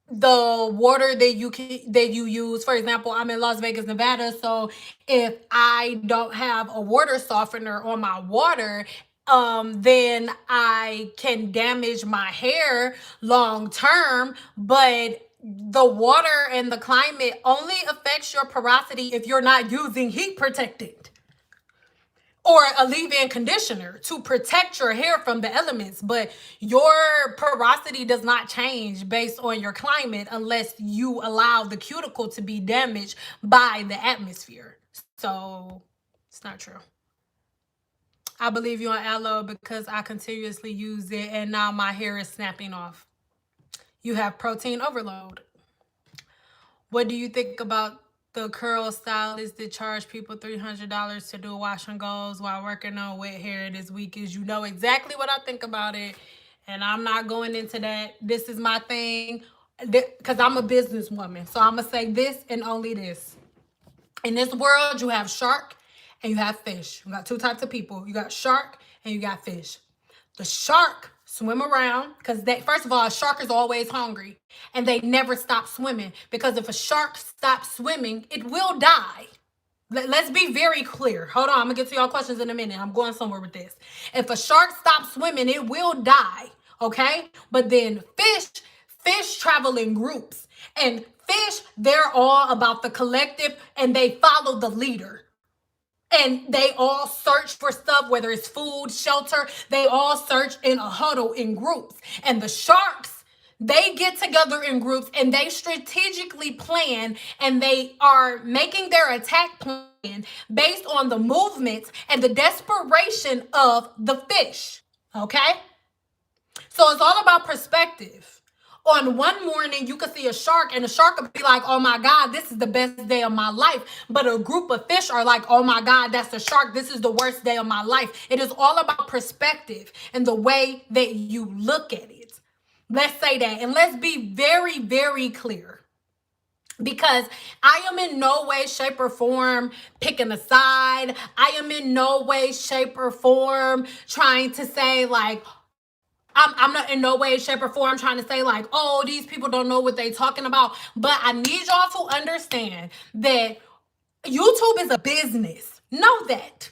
the water that you use, for example, I'm in Las Vegas, Nevada, so if I don't have a water softener on my water, then I can damage my hair long term. But the water and the climate only affects your porosity if you're not using heat protectant or a leave-in conditioner to protect your hair from the elements. But your porosity does not change based on your climate unless you allow the cuticle to be damaged by the atmosphere. So it's not true. I believe you on aloe because I continuously use it and now my hair is snapping off. You have protein overload. What do you think about the curl stylists that charge people $300 to do wash and goes while working on wet hair this week? Is you know exactly what I think about it, and I'm not going into that. This is my thing because I'm a businesswoman. So I'm going to say this and only this. In this world, you have shark and you have fish. You got two types of people. You got shark and you got fish. The shark swim around because they, first of all, a shark is always hungry and they never stop swimming, because if a shark stops swimming, it will die. Let's be very clear. Hold on, I'm gonna get to y'all questions in a minute. I'm going somewhere with this. If a shark stops swimming, it will die. Okay, but then fish travel in groups, and fish, they're all about the collective and they follow the leader. And they all search for stuff, whether it's food, shelter. They all search in a huddle in groups. And the sharks, they get together in groups and they strategically plan, and they are making their attack plan based on the movements and the desperation of the fish. Okay? So it's all about perspective. On one morning, you could see a shark and the shark could be like, oh my God, this is the best day of my life. But a group of fish are like, oh my God, that's a shark. This is the worst day of my life. It is all about perspective and the way that you look at it. Let's say that. And let's be very, very clear. Because I am in no way, shape, or form picking a side. I am in no way, shape, or form trying to say like, I'm not in no way, shape, or form trying to say like, oh, these people don't know what they talking about. But I need y'all to understand that YouTube is a business. Know that.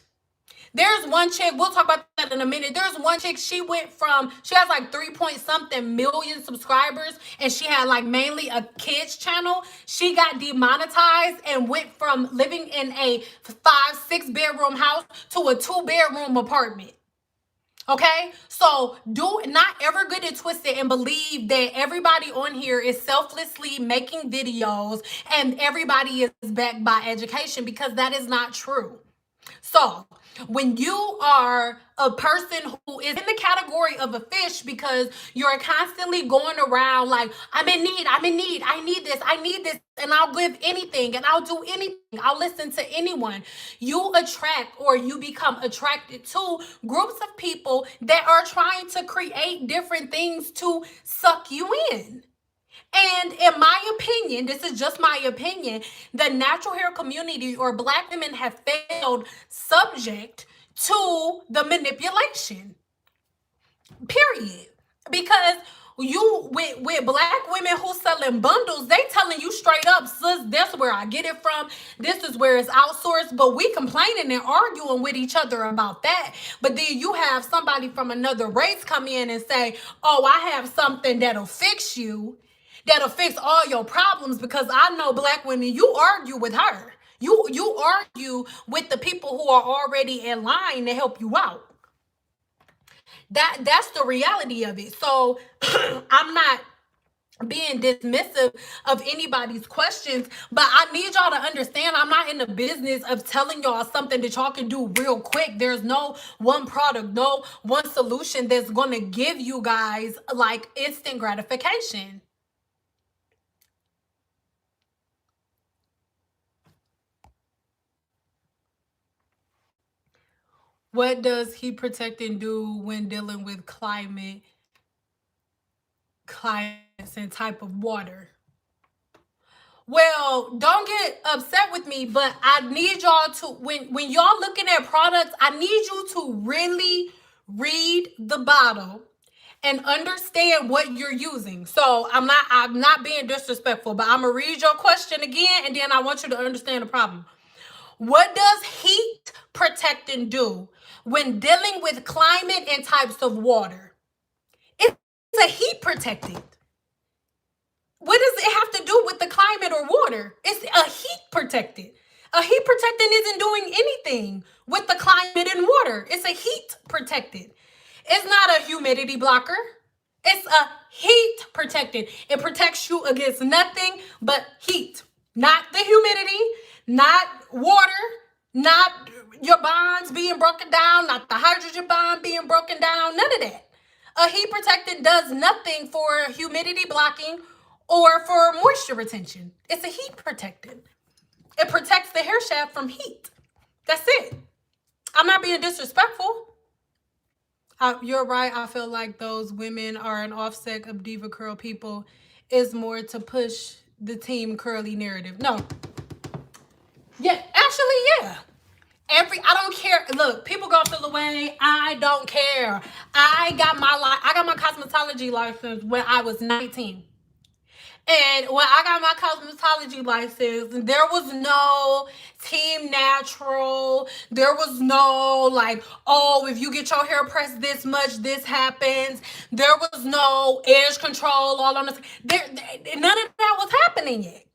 There's one chick, we'll talk about that in a minute. There's one chick, she has like 3-point-something million subscribers, and she had like mainly a kids channel. She got demonetized and went from living in a 5-6 bedroom house to a 2-bedroom apartment. Okay, so do not ever get it twisted and believe that everybody on here is selflessly making videos and everybody is backed by education, because that is not true. So when you are a person who is in the category of a fish because you're constantly going around like, I'm in need, I need this, and I'll give anything and I'll do anything, I'll listen to anyone, you attract, or you become attracted to, groups of people that are trying to create different things to suck you in. And in my opinion, this is just my opinion, the natural hair community or Black women have failed subject to the manipulation. Period. Because you with Black women who selling bundles, they telling you straight up, sis, that's where I get it from. This is where it's outsourced. But we complaining and arguing with each other about that. But then you have somebody from another race come in and say, oh, I have something that'll fix you. That'll fix all your problems, because I know Black women, you argue with her. You argue with the people who are already in line to help you out. That's the reality of it. So I'm not being dismissive of anybody's questions, but I need y'all to understand, I'm not in the business of telling y'all something that y'all can do real quick. There's no one product, no one solution that's going to give you guys like instant gratification. What does heat protecting do when dealing with climates and type of water? Well, don't get upset with me, but I need y'all to, when y'all looking at products, I need you to really read the bottle and understand what you're using. So I'm not being disrespectful, but I'm gonna read your question again, and then I want you to understand the problem. What does heat protecting do when dealing with climate and types of water? It's a heat protectant. What does it have water. It's a heat protectant. A heat protectant isn't doing anything with the climate and water. It's a heat protectant. It's not a humidity blocker. It's a heat protectant. It protects you against nothing but heat. Not the humidity, not water, not your bonds being broken down, not the hydrogen bond being broken down, none of that. A heat protectant does nothing for humidity blocking or for moisture retention. It's a heat protectant. It protects the hair shaft from heat. That's it. I'm not being disrespectful. You're right. I feel like those women are an offset of Diva Curl people. Is more to push the Team Curly narrative. No. Yeah, actually, yeah. I don't care. Look, people go feel away. I don't care. I got my cosmetology license when I was 19. And when I got my cosmetology license, there was no Team Natural. There was no like, oh, if you get your hair pressed this much, this happens. There was no edge control all on this. None of that was happening yet.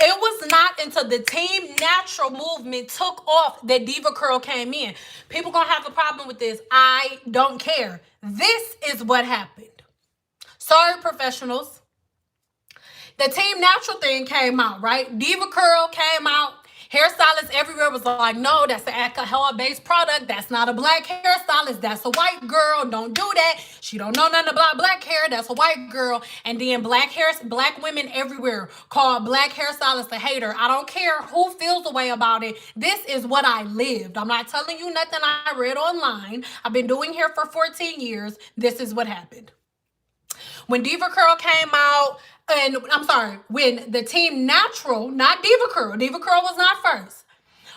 It was not until the Team Natural movement took off that Diva Curl came in. People gonna have a problem with this. I don't care. This is what happened. Sorry, professionals. The Team Natural thing came out, right? Diva Curl came out. Hairstylists everywhere was like, no, that's an alcohol-based product. That's not a black hairstylist. That's a white girl. Don't do that. She don't know nothing about black hair. That's a white girl. And then black women everywhere call black hairstylists a hater. I don't care who feels the way about it. This is what I lived. I'm not telling you nothing I read online. I've been doing hair for 14 years. This is what happened. When Diva Curl came out, and I'm sorry, when the Team Natural, not Diva Curl was not first.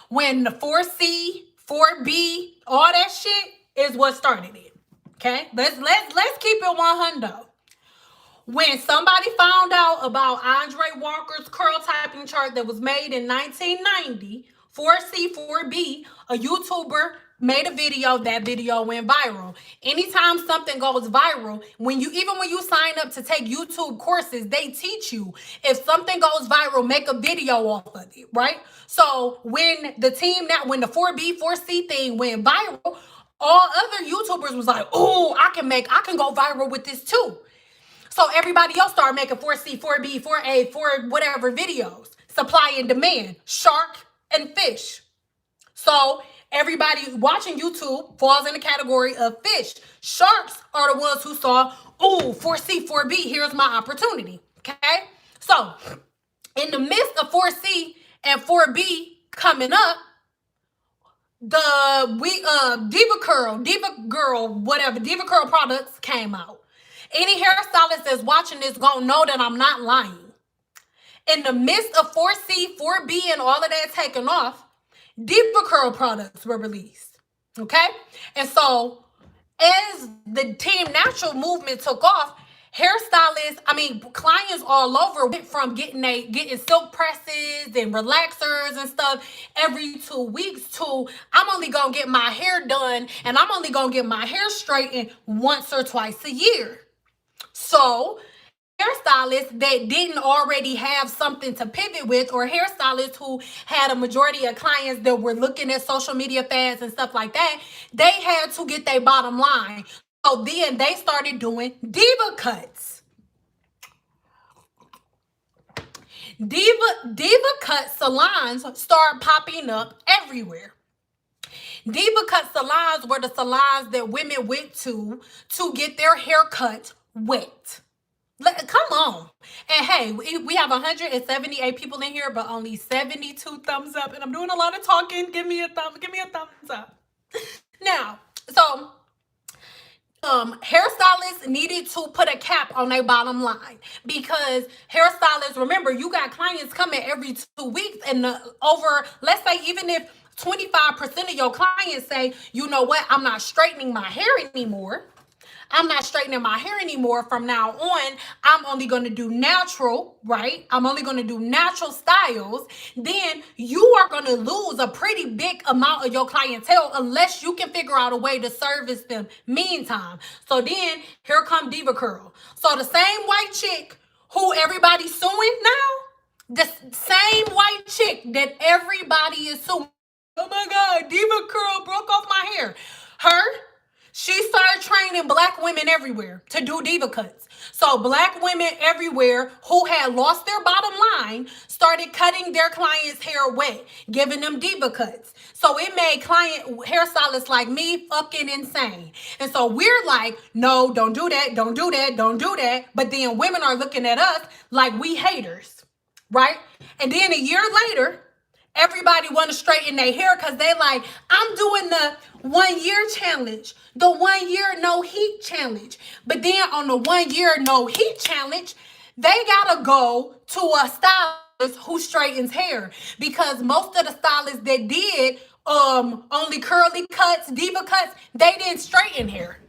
When the 4C, 4B, all that shit is what started it. Okay, let's keep it 100. When somebody found out about Andre Walker's curl typing chart that was made in 1990, 4C, 4B, a YouTuber made a video. That video went viral. Anytime something goes viral, even when you sign up to take YouTube courses, they teach you if something goes viral, make a video off of it, right? So when the 4B, 4C thing went viral, all other YouTubers was like, oh, I can go viral with this too. So everybody else started making 4C, 4B, 4A, 4 whatever videos. Supply and demand, shark and fish. So everybody watching YouTube falls in the category of fish. Sharks are the ones who saw, oh, 4C, 4B, here's my opportunity. Okay? So in the midst of 4C and 4B coming up, Diva Curl products came out. Any hairstylist that's watching this gonna know that I'm not lying. In the midst of 4C, 4B, and all of that taking off, Diva Curl products were released. Okay? And so as the Team Natural movement took off, clients all over went from getting silk presses and relaxers and stuff every 2 weeks to I'm only gonna get my hair done and I'm only gonna get my hair straightened once or twice a year. So hairstylists that didn't already have something to pivot with, or hairstylists who had a majority of clients that were looking at social media fads and stuff like that, they had to get their bottom line. So then they started doing diva cuts. Diva cut salons start popping up everywhere. Diva cut salons were the salons that women went to get their hair cut wet. Come on. And hey, we have 178 people in here, but only 72 thumbs up. And I'm doing a lot of talking. Give me a thumbs up. Now, so hairstylists needed to put a cap on their bottom line, because hairstylists, remember, you got clients coming every 2 weeks, and let's say even if 25% of your clients say, you know what, I'm not straightening my hair anymore. From now on. I'm only going to do natural, right? I'm only going to do natural styles. Then you are going to lose a pretty big amount of your clientele unless you can figure out a way to service them meantime. So then here come Diva Curl. So the same white chick who everybody's suing now, The same white chick that everybody is so, oh my God, Diva Curl broke off my hair. Her, she started training black women everywhere to do diva cuts. So black women everywhere who had lost their bottom line started cutting their clients' hair wet, giving them diva cuts. So it made client hairstylists like me fucking insane. And so we're like, no, don't do that, don't do that, don't do that. But then women are looking at us like we haters, right? And then a year later, everybody want to straighten their hair because they like, I'm doing the 1 year challenge, the 1 year no heat challenge. But then on the 1 year no heat challenge, they gotta go to a stylist who straightens hair, because most of the stylists that did only curly cuts, diva cuts, they didn't straighten hair.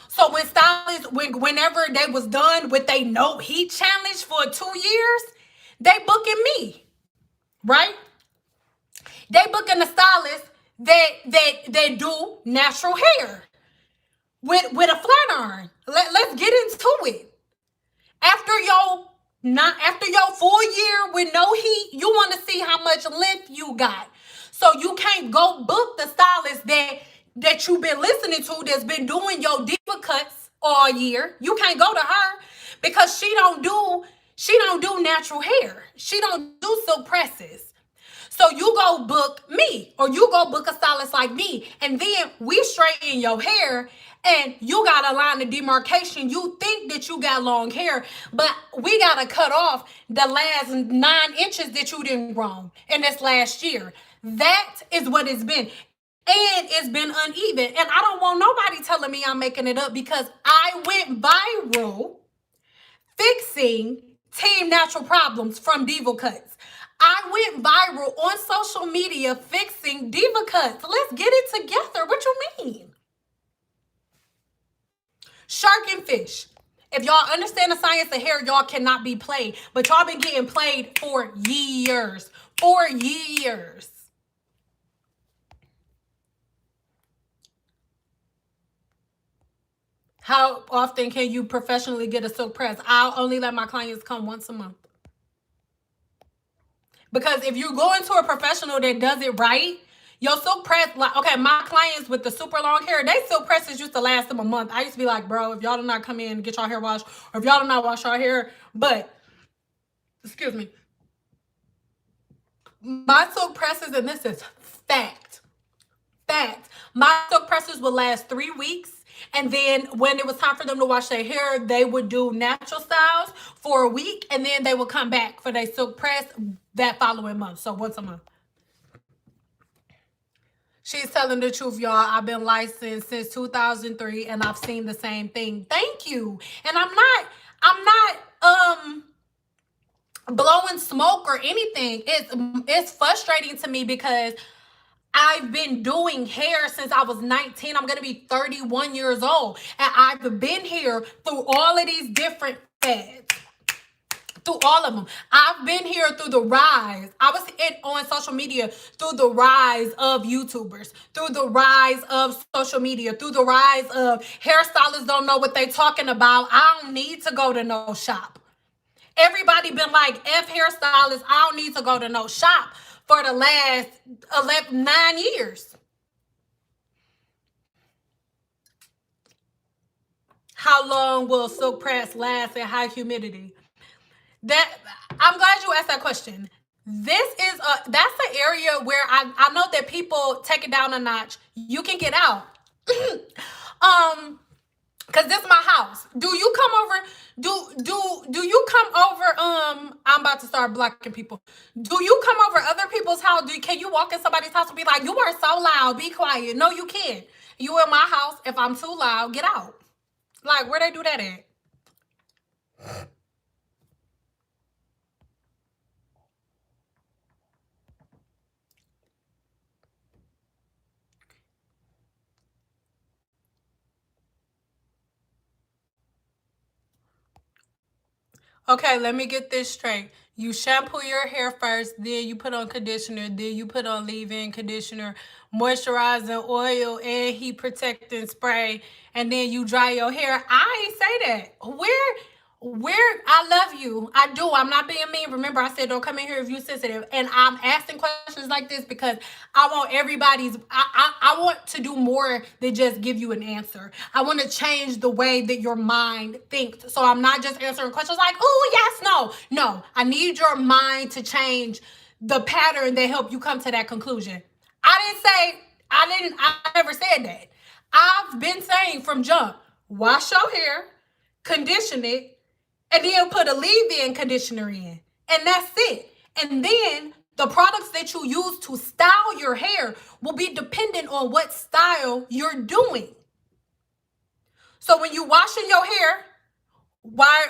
So when stylists, whenever they was done with a no heat challenge for 2 years, they booking me, right? They booking the stylist that do natural hair with a flat iron. Let's get into it. After your full year with no heat, you want to see how much length you got. So you can't go book the stylist that you've been listening to that's been doing your diva cuts all year. You can't go to her because she don't do natural hair. She don't do silk presses. So you go book me, or you go book a stylist like me, and then we straighten your hair, and you got a line of demarcation. You think that you got long hair, but we got to cut off the last 9 inches that you didn't grow in this last year. That is what it's been. And it's been uneven. And I don't want nobody telling me I'm making it up, because I went viral fixing Team Natural Problems from Diva Cuts. I went viral on social media fixing diva cuts. Let's get it together. What you mean? Shark and fish. If y'all understand the science of hair, y'all cannot be played. But y'all been getting played for years. For years. How often can you professionally get a silk press? I'll only let my clients come once a month. Because if you go into a professional that does it right, your silk press, like, okay, my clients with the super long hair, they silk presses used to last them a month. I used to be like, bro, if y'all do not come in and get y'all hair washed, or if y'all do not wash y'all hair, but, excuse me, my silk presses, and this is fact, my silk presses would last 3 weeks. And then when it was time for them to wash their hair, they would do natural styles for a week, and then they would come back for their silk press that following month. So once a month. She's telling the truth, y'all. I've been licensed since 2003, and I've seen the same thing. Thank you. And I'm not blowing smoke or anything. It's frustrating to me because I've been doing hair since I was 19. I'm going to be 31 years old. And I've been here through all of these different fads. Through all of them. I've been here through the rise. I was on social media through the rise of YouTubers, through the rise of social media, through the rise of hairstylists don't know what they're talking about. I don't need to go to no shop. Everybody been like, F hairstylists, I don't need to go to no shop for the last 9 years. How long will silk press last at high humidity? That, I'm glad you asked that question. That's the area where I know that people take it down a notch. You can get out. Cause this is my house. Do you come over? Do you come over? I'm about to start blocking people. Do you come over other people's house? Can you walk in somebody's house and be like, you are so loud, be quiet? No, you can't. You in my house. If I'm too loud, get out. Like, where they do that at? Okay, let me get this straight. You shampoo your hair first, then you put on conditioner, then you put on leave-in conditioner, moisturizing oil, and heat protecting spray, and then you dry your hair. I ain't say that. I love you. I do. I'm not being mean. Remember, I said don't come in here if you're sensitive. And I'm asking questions like this because I want I want to do more than just give you an answer. I want to change the way that your mind thinks. So I'm not just answering questions like, oh, yes, no. No, I need your mind to change the pattern that help you come to that conclusion. I never said that. I've been saying from jump, wash your hair, condition it, and then put a leave-in conditioner in. And that's it. And then the products that you use to style your hair will be dependent on what style you're doing. So when you washing your hair, why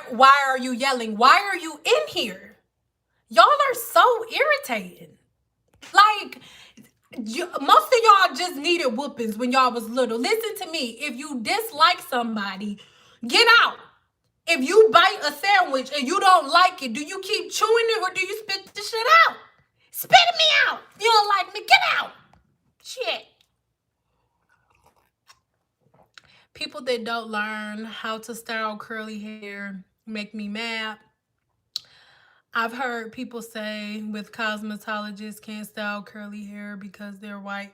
are you yelling? Why are you in here? Y'all are so irritating. Like, most of y'all just needed whoopings when y'all was little. Listen to me. If you dislike somebody, get out. If you bite a sandwich and you don't like it, do you keep chewing it or do you spit the shit out? Spit me out. If you don't like me, get out. Shit. People that don't learn how to style curly hair make me mad. I've heard people say with cosmetologists can't style curly hair because they're white.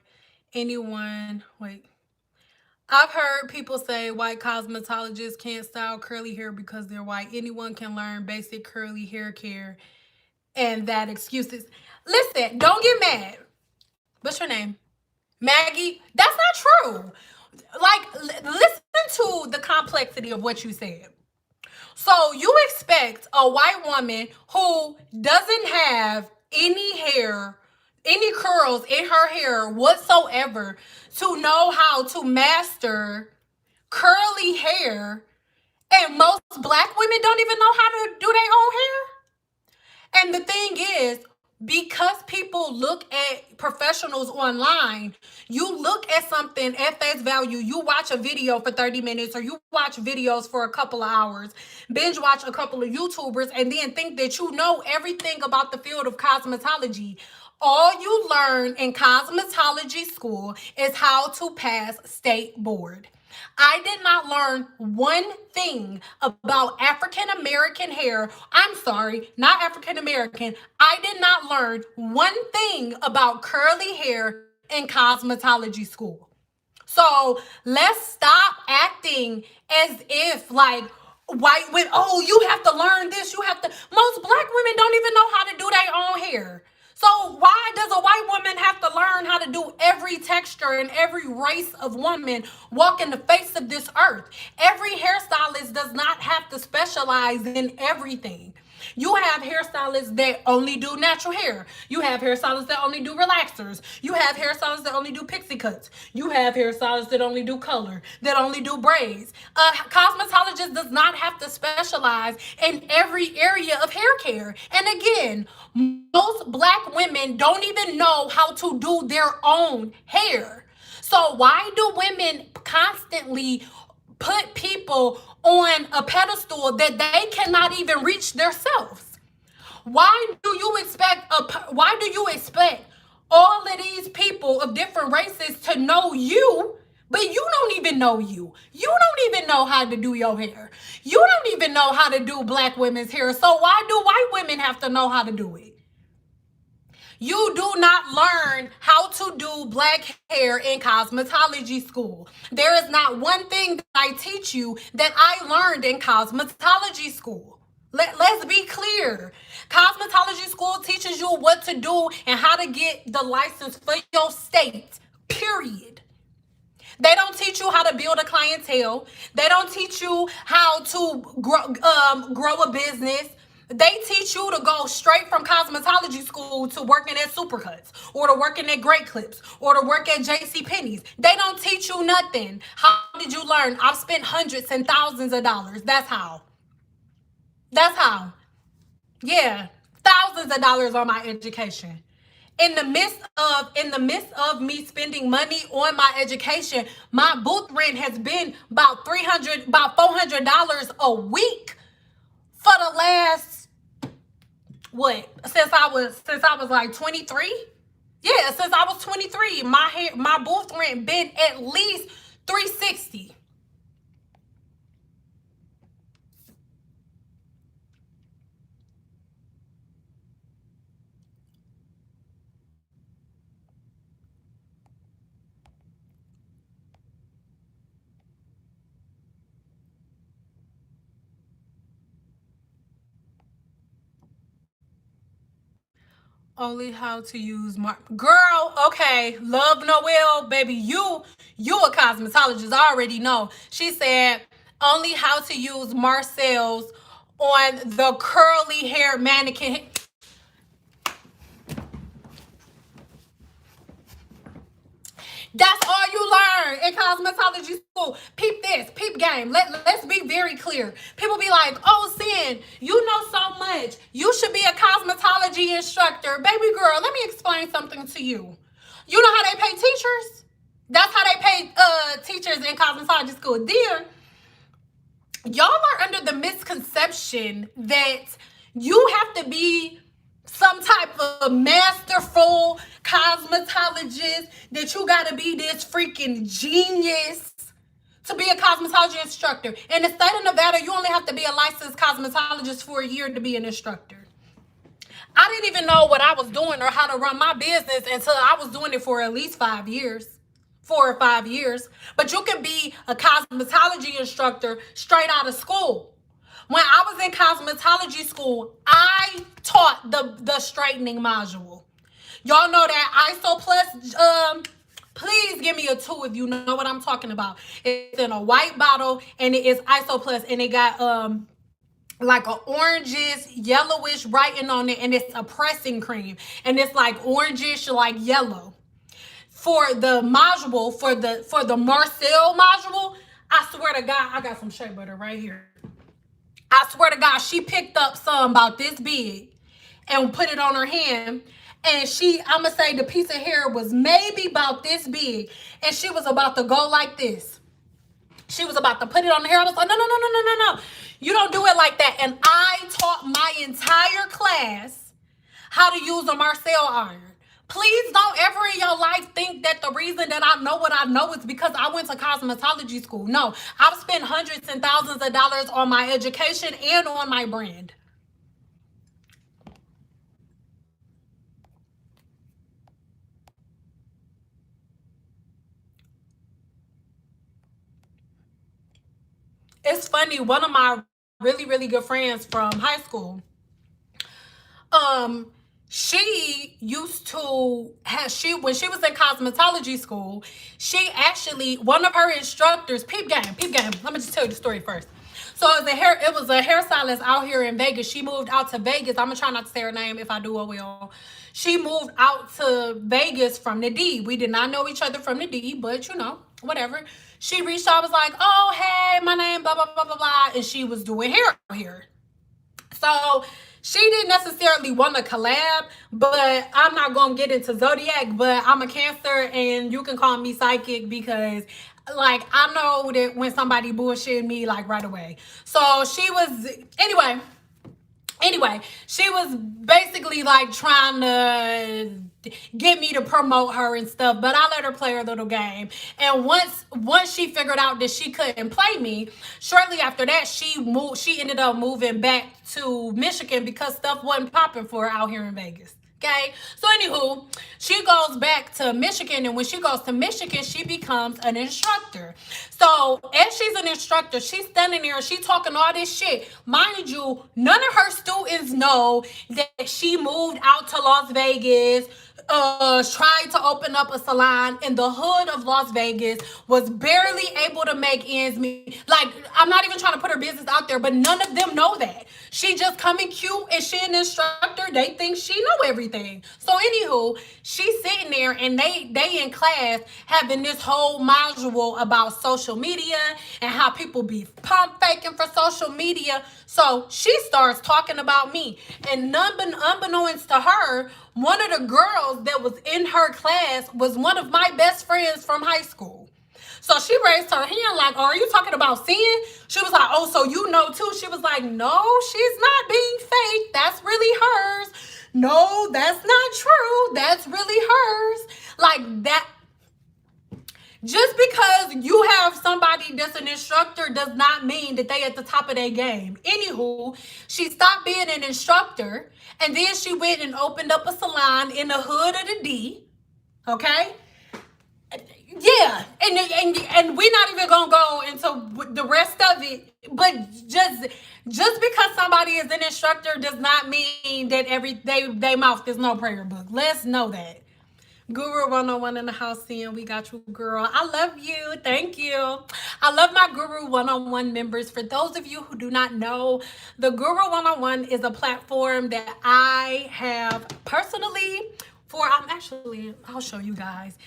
I've heard people say white cosmetologists can't style curly hair because they're white. Anyone can learn basic curly hair care, and that excuses. Listen, don't get mad. What's your name? Maggie? That's not true. Like, listen to the complexity of what you said. So you expect a white woman who doesn't have any hair, any curls in her hair whatsoever to know how to master curly hair, and most black women don't even know how to do their own hair? And the thing is, because people look at professionals online, you look at something at face value, you watch a video for 30 minutes or you watch videos for a couple of hours, binge watch a couple of YouTubers, and then think that you know everything about the field of cosmetology. All you learn in cosmetology school is how to pass state board. I did not learn one thing about African American hair. I'm sorry, not African American. I did not learn one thing about curly hair in cosmetology school. So let's stop acting as if like white women, oh, you have to learn this. Most black women don't even know how to do their own hair. So why does a white woman have to learn how to do every texture and every race of woman walking the face of this earth? Every hairstylist does not have to specialize in everything. You have hairstylists that only do natural hair. You have hairstylists that only do relaxers. You have hairstylists that only do pixie cuts. You have hairstylists that only do color, that only do braids. A cosmetologist does not have to specialize in every area of hair care. And again, most black women don't even know how to do their own hair. So why do women constantly put people on a pedestal that they cannot even reach themselves? Why do you expect all of these people of different races to know you, but you don't even know you? You don't even know how to do your hair. You don't even know how to do black women's hair. So why do white women have to know how to do it? You do not learn how to do black hair in cosmetology school. There is not one thing that I teach you that I learned in cosmetology school. Let's be clear. Cosmetology school teaches you what to do and how to get the license for your state, period. They don't teach you how to build a clientele. They don't teach you how to grow a business. They teach you to go straight from cosmetology school to working at Supercuts or to working at Great Clips or to work at JCPenney's. They don't teach you nothing. How did you learn? I've spent hundreds and thousands of dollars. That's how. Yeah, thousands of dollars on my education. In the midst of me spending money on my education, my booth rent has been about $400 a week for the last since I was like 23. Yeah, since I was 23, my booth rent been at least $360. Only how to use girl, okay, Love Noel, baby, you a cosmetologist. I already know. She said only how to use Marcel's on the curly hair mannequin. That's all you learn in cosmetology school. Peep this, peep game. Let's be very clear. People be like, oh, Cyn, you know so much. You should be a cosmetology instructor. Baby girl, let me explain something to you. You know how they pay teachers? That's how they pay teachers in cosmetology school. Dear, y'all are under the misconception that you have to be some type of masterful cosmetologist, that you got to be this freaking genius to be a cosmetology instructor. In the state of Nevada, you only have to be a licensed cosmetologist for a year to be an instructor. I didn't even know what I was doing or how to run my business until I was doing it for at least 5 years. 4 or 5 years. But you can be a cosmetology instructor straight out of school. When I was in cosmetology school, I taught the straightening module. Y'all know that ISO Plus, please give me a 2 if you know what I'm talking about. It's in a white bottle and it is ISO Plus, and it got like a orangish yellowish writing on it, and it's a pressing cream, and it's like orangish like yellow. For the module, for the Marcel module, I swear to God, I got some shea butter right here. I swear to God, she picked up some about this big and put it on her hand. And I'ma say the piece of hair was maybe about this big. And she was about to go like this. She was about to put it on the hair. I was like, no, no, no, no, no, no, no. You don't do it like that. And I taught my entire class how to use a Marcel iron. Please don't ever in your life think that the reason that I know what I know is because I went to cosmetology school. No, I've spent hundreds and thousands of dollars on my education and on my brand. It's funny, one of my really, really good friends from high school, she used to have, when she was in cosmetology school, she actually, one of her instructors, peep game, let me just tell you the story first. So it was a hairstylist out here in Vegas. She moved out to Vegas. I'm gonna try not to say her name. If I do, I will. She moved out to Vegas from the D. We did not know each other from the D, but you know, whatever. She reached out, was like, oh, hey, my name, blah, blah, blah, blah, blah. And she was doing hair out here. So she didn't necessarily want to collab, but I'm not going to get into Zodiac, but I'm a Cancer, and you can call me psychic because, like, I know that when somebody bullshit me, like, right away. So she was, anyway, she was basically like trying to get me to promote her and stuff, but I let her play her little game. And once she figured out that she couldn't play me, shortly after that, she ended up moving back to Michigan because stuff wasn't popping for her out here in Vegas. Okay, so anywho, she goes back to Michigan, and when she goes to Michigan, she becomes an instructor. So as she's an instructor, she's standing there and she's talking all this shit. Mind you, none of her students know that she moved out to Las Vegas, tried to open up a salon in the hood of Las Vegas, was barely able to make ends meet. Like, I'm not even trying to put her business out there, but none of them know that. She just coming cute and she an instructor. They think she know everything. So anywho, she's sitting there and they in class having this whole module about social media and how people be pump faking for social media. So she starts talking about me, and unbeknownst to her, one of the girls that was in her class was one of my best friends from high school. So she raised her hand like, oh, are you talking about Cyn? She was like, oh, so you know too? She was like, no, she's not being fake. That's really hers. No, that's not true. That's really hers. Like that. Just because you have somebody that's an instructor does not mean that they at the top of their game. Anywho, she stopped being an instructor, and then she went and opened up a salon in the hood of the D. Okay? Yeah, and we're not even gonna go into the rest of it. But just because somebody is an instructor does not mean that they mouth is no prayer book. Let's know that. Guru 101 in the house, Cyn. We got you, girl. I love you. Thank you. I love my Guru 101 members. For those of you who do not know, the Guru 101 is a platform that I have personally I'll show you guys.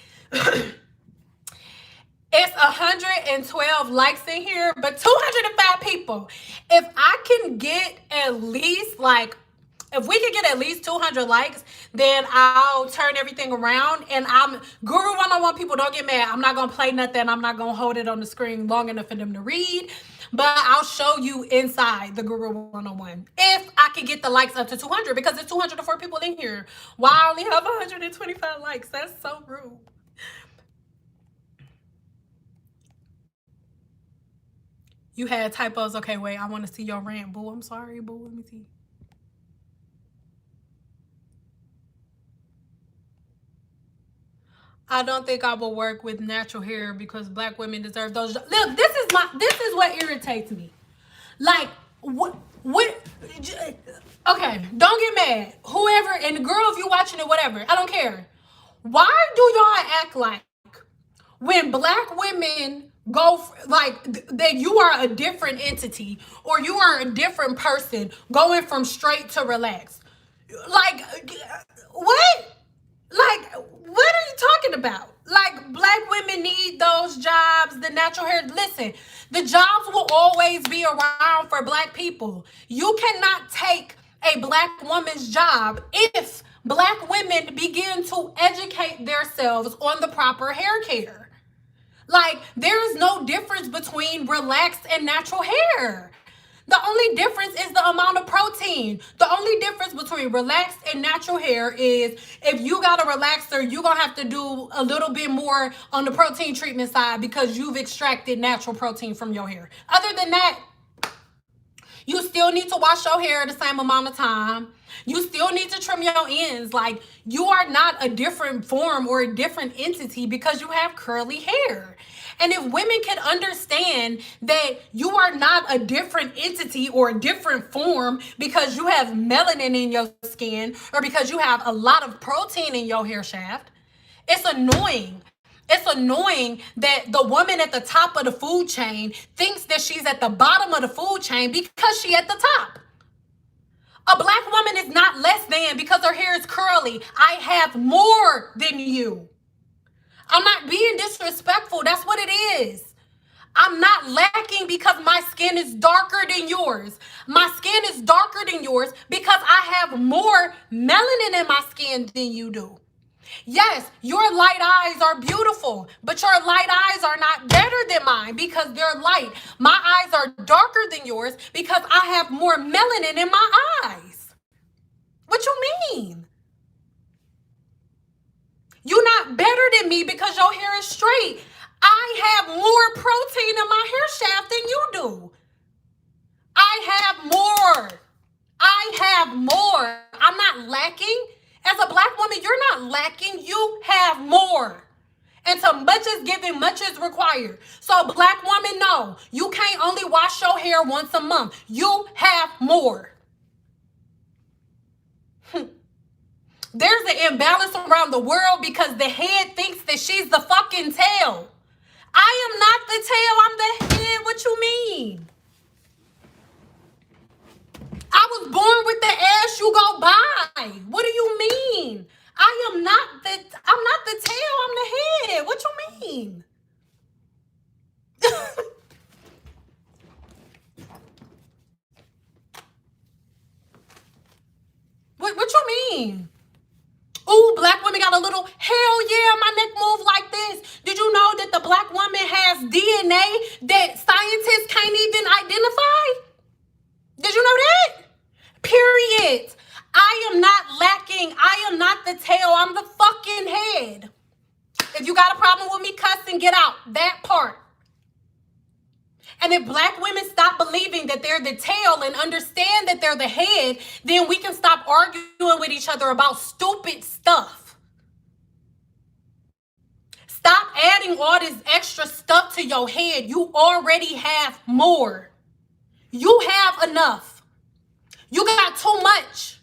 It's 112 likes in here, but 205 people. If I can get at least if we can get at least 200 likes, then I'll turn everything around. And I'm Guru 101 people, don't get mad. I'm not going to play nothing. I'm not going to hold it on the screen long enough for them to read. But I'll show you inside the Guru 101 if I can get the likes up to 200, because there's 204 people in here. Why I only have 125 likes? That's so rude. You had typos. Okay, wait. I want to see your rant, boo. I'm sorry, boo. Let me see. I don't think I will work with natural hair because black women deserve those. Look, this is what irritates me. Like, what? Okay, don't get mad. Whoever, and the girl, if you're watching it, whatever, I don't care. Why do y'all act like when black women go that you are a different entity or you are a different person going from straight to relaxed? Like, what? Like, what are you talking about? Like, black women need those jobs, the natural hair. Listen, the jobs will always be around for black people. You cannot take a black woman's job if black women begin to educate themselves on the proper hair care. Like, there is no difference between relaxed and natural hair. The only difference is the amount of protein. The only difference between relaxed and natural hair is if you got a relaxer, you're going to have to do a little bit more on the protein treatment side because you've extracted natural protein from your hair. Other than that, you still need to wash your hair the same amount of time. You still need to trim your ends. Like, you are not a different form or a different entity because you have curly hair. And if women can understand that you are not a different entity or a different form because you have melanin in your skin or because you have a lot of protein in your hair shaft, it's annoying. It's annoying that the woman at the top of the food chain thinks that she's at the bottom of the food chain because she's at the top. A black woman is not less than because her hair is curly. I have more than you. I'm not being disrespectful. That's what it is. I'm not lacking because my skin is darker than yours. My skin is darker than yours because I have more melanin in my skin than you do. Yes, your light eyes are beautiful, but your light eyes are not better than mine because they're light. My eyes are darker than yours because I have more melanin in my eyes. What you mean? You're not better than me because your hair is straight. I have more protein in my hair shaft than you do. I have more. I have more. I'm not lacking. As a black woman, you're not lacking. You have more. And so much is given, much is required. So black woman, no. You can't only wash your hair once a month. You have more. There's an imbalance around the world because the head thinks that she's the fucking tail. I am not the tail, I'm the head. What you mean? I was born with the ass you go by. What do you mean? I'm not the tail, I'm the head. What you mean? What you mean? Ooh, black women got a little, hell yeah, my neck move like this. Did you know that the black woman has DNA that scientists can't even identify? Did you know that? Period. I am not lacking. I am not the tail. I'm the fucking head. If you got a problem with me cussing, get out. That part. And if black women stop believing that they're the tail and understand that they're the head, then we can stop arguing with each other about stupid stuff. Stop adding all this extra stuff to your head. You already have more. You have enough. You got too much.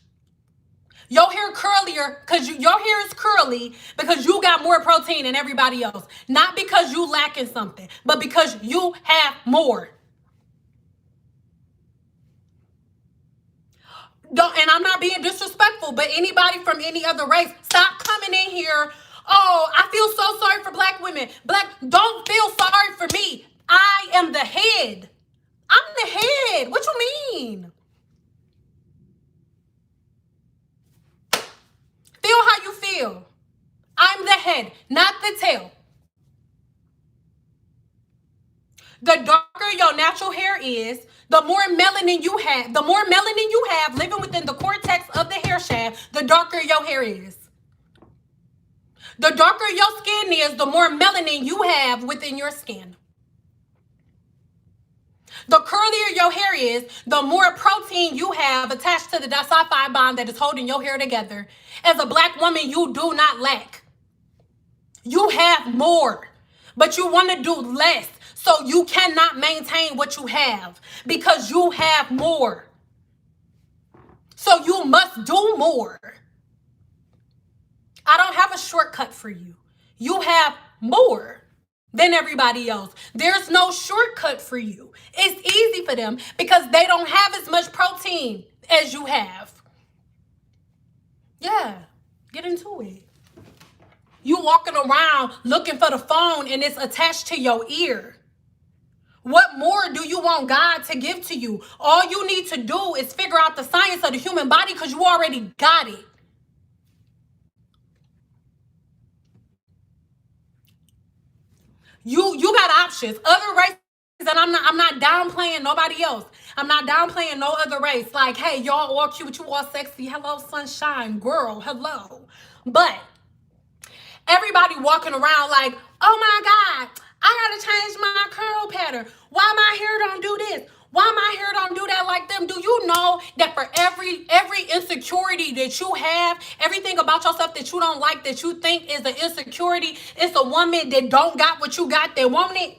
Your hair curlier because your hair is curly because you got more protein than everybody else. Not because you lacking something, but because you have more. And I'm not being disrespectful, but anybody from any other race, stop coming in here. Oh, I feel so sorry for black women. Don't feel sorry for me. I am the head. I'm the head. What you mean? Feel how you feel. I'm the head, not the tail. The darker your natural hair is, the more melanin you have living within the cortex of the hair shaft, the darker your hair is. The darker your skin is, the more melanin you have within your skin. The curlier your hair is, the more protein you have attached to the disulfide bond that is holding your hair together. As a black woman, you do not lack. You have more, but you want to do less. So you cannot maintain what you have because you have more. So you must do more. I don't have a shortcut for you. You have more than everybody else. There's no shortcut for you. It's easy for them because they don't have as much protein as you have. Yeah, get into it. You walking around looking for the phone and it's attached to your ear. What more do you want God to give to you? All you need to do is figure out the science of the human body because you already got it. You got options. Other races, and I'm not downplaying nobody else. I'm not downplaying no other race. Like, hey, y'all all cute, you all sexy. Hello, sunshine, girl, hello. But everybody walking around like, oh my God, I gotta change my curl pattern. Why my hair don't do this? Why my hair don't do that like them? Do you know that for every insecurity that you have, everything about yourself that you don't like, that you think is an insecurity, it's a woman that don't got what you got that want it?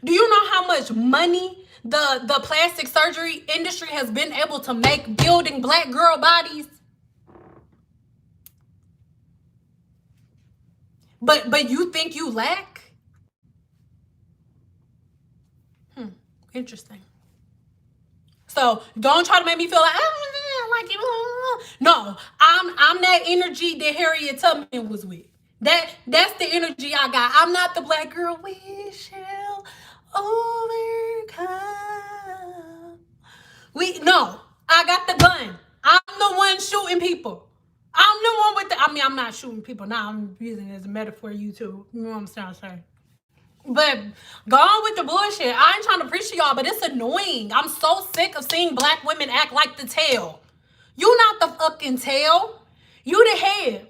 Do you know how much money the plastic surgery industry has been able to make building black girl bodies? But you think you lack? Interesting. So don't try to make me feel like, oh, like it. No, I'm that energy that Harriet Tubman was with. That's the energy I got. I'm not the black girl. We shall overcome. No, I got the gun. I'm the one shooting people. I'm the one with the. I mean, I'm not shooting people now. I'm using it as a metaphor. You too. You know what I'm saying? But go on with the bullshit. I ain't trying to preach to y'all, but it's annoying. I'm so sick of seeing black women act like the tail. You not the fucking tail. You the head.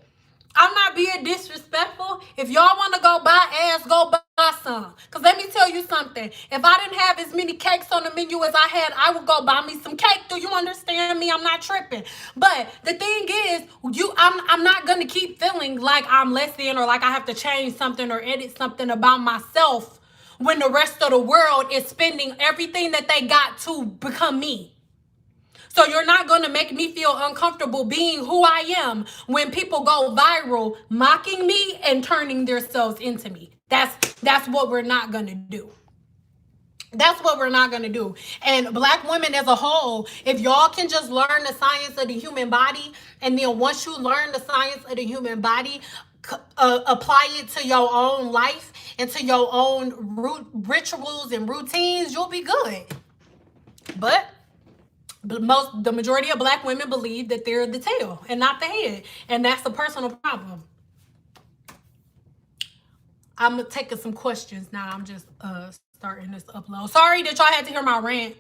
I'm not being disrespectful. If y'all want to go buy ass, go buy some. Because let me tell you something. If I didn't have as many cakes on the menu as I had, I would go buy me some cake. Do you understand me? I'm not tripping. But the thing is, I'm not going to keep feeling like I'm less than or like I have to change something or edit something about myself when the rest of the world is spending everything that they got to become me. So you're not going to make me feel uncomfortable being who I am when people go viral mocking me and turning themselves into me. That's what we're not going to do. That's what we're not going to do. And black women as a whole, if y'all can just learn the science of the human body, and then once you learn the science of the human body, apply it to your own life and to your own rituals and routines, you'll be good. But the majority of black women believe that they're the tail and not the head, and that's a personal problem. I'm taking some questions now. I'm just starting this upload. Sorry that y'all had to hear my rant.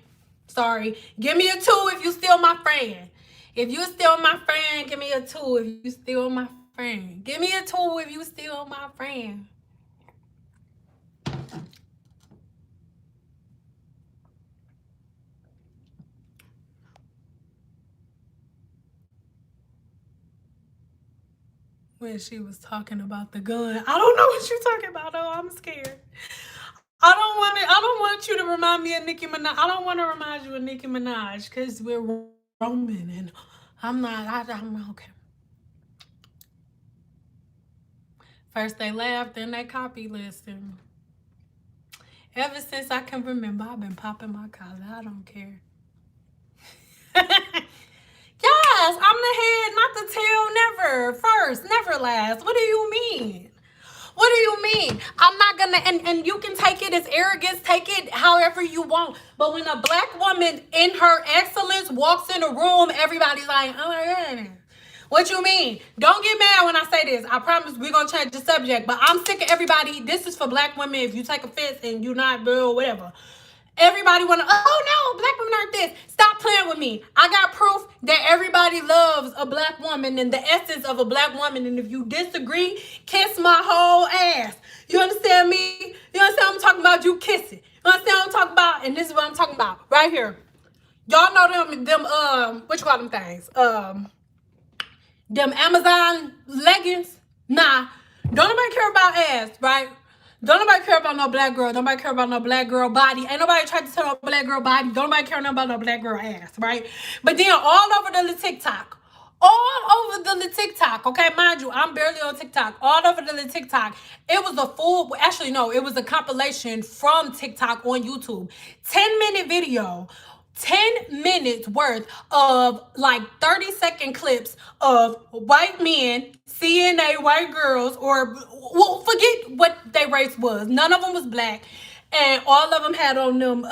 Sorry. Give me a 2 if you still my friend. If you still my friend, give me a 2 if you still my friend. Give me a 2 if you still my friend. when she was talking about the gun. I don't know what you're talking about, though. I'm scared. I don't want you to remind me of Nicki Minaj. I don't want to remind you of Nicki Minaj because we're Roman and I'm not. I'm okay. First they laugh, then they copy listen. Ever since I can remember, I've been popping my collar. I don't care. Yes, I'm the head, not the tail. Never first, never last. What do you mean? What do you mean? I'm not gonna, and you can take it as arrogance, take it however you want. But when a black woman in her excellence walks in a room, everybody's like, oh my God. What you mean? Don't get mad when I say this. I promise we're gonna change the subject. But I'm sick of everybody. This is for black women. If you take offense and you're not real, whatever. Everybody wanna, oh no, black women aren't this. Stop playing with me. I got proof that everybody loves a black woman and the essence of a black woman. And if you disagree, kiss my whole ass. You understand me? You understand what I'm talking about? You kiss it. You understand what I'm talking about? And this is what I'm talking about right here. Y'all know them what you call them things? Them Amazon leggings. Nah, don't nobody care about ass, right? Don't nobody care about no black girl. Don't nobody care about no black girl body. Ain't nobody trying to tell no black girl body. Don't nobody care about no black girl ass, right? But then all over the little TikTok. All over the little TikTok, okay? Mind you, I'm barely on TikTok. All over the little TikTok. It was a full, actually, no, it was a compilation from TikTok on YouTube. 10-minute video. 10 minutes worth of like 30-second clips of white men, CNA white girls, or well, forget what their race was. None of them was black. And all of them had on them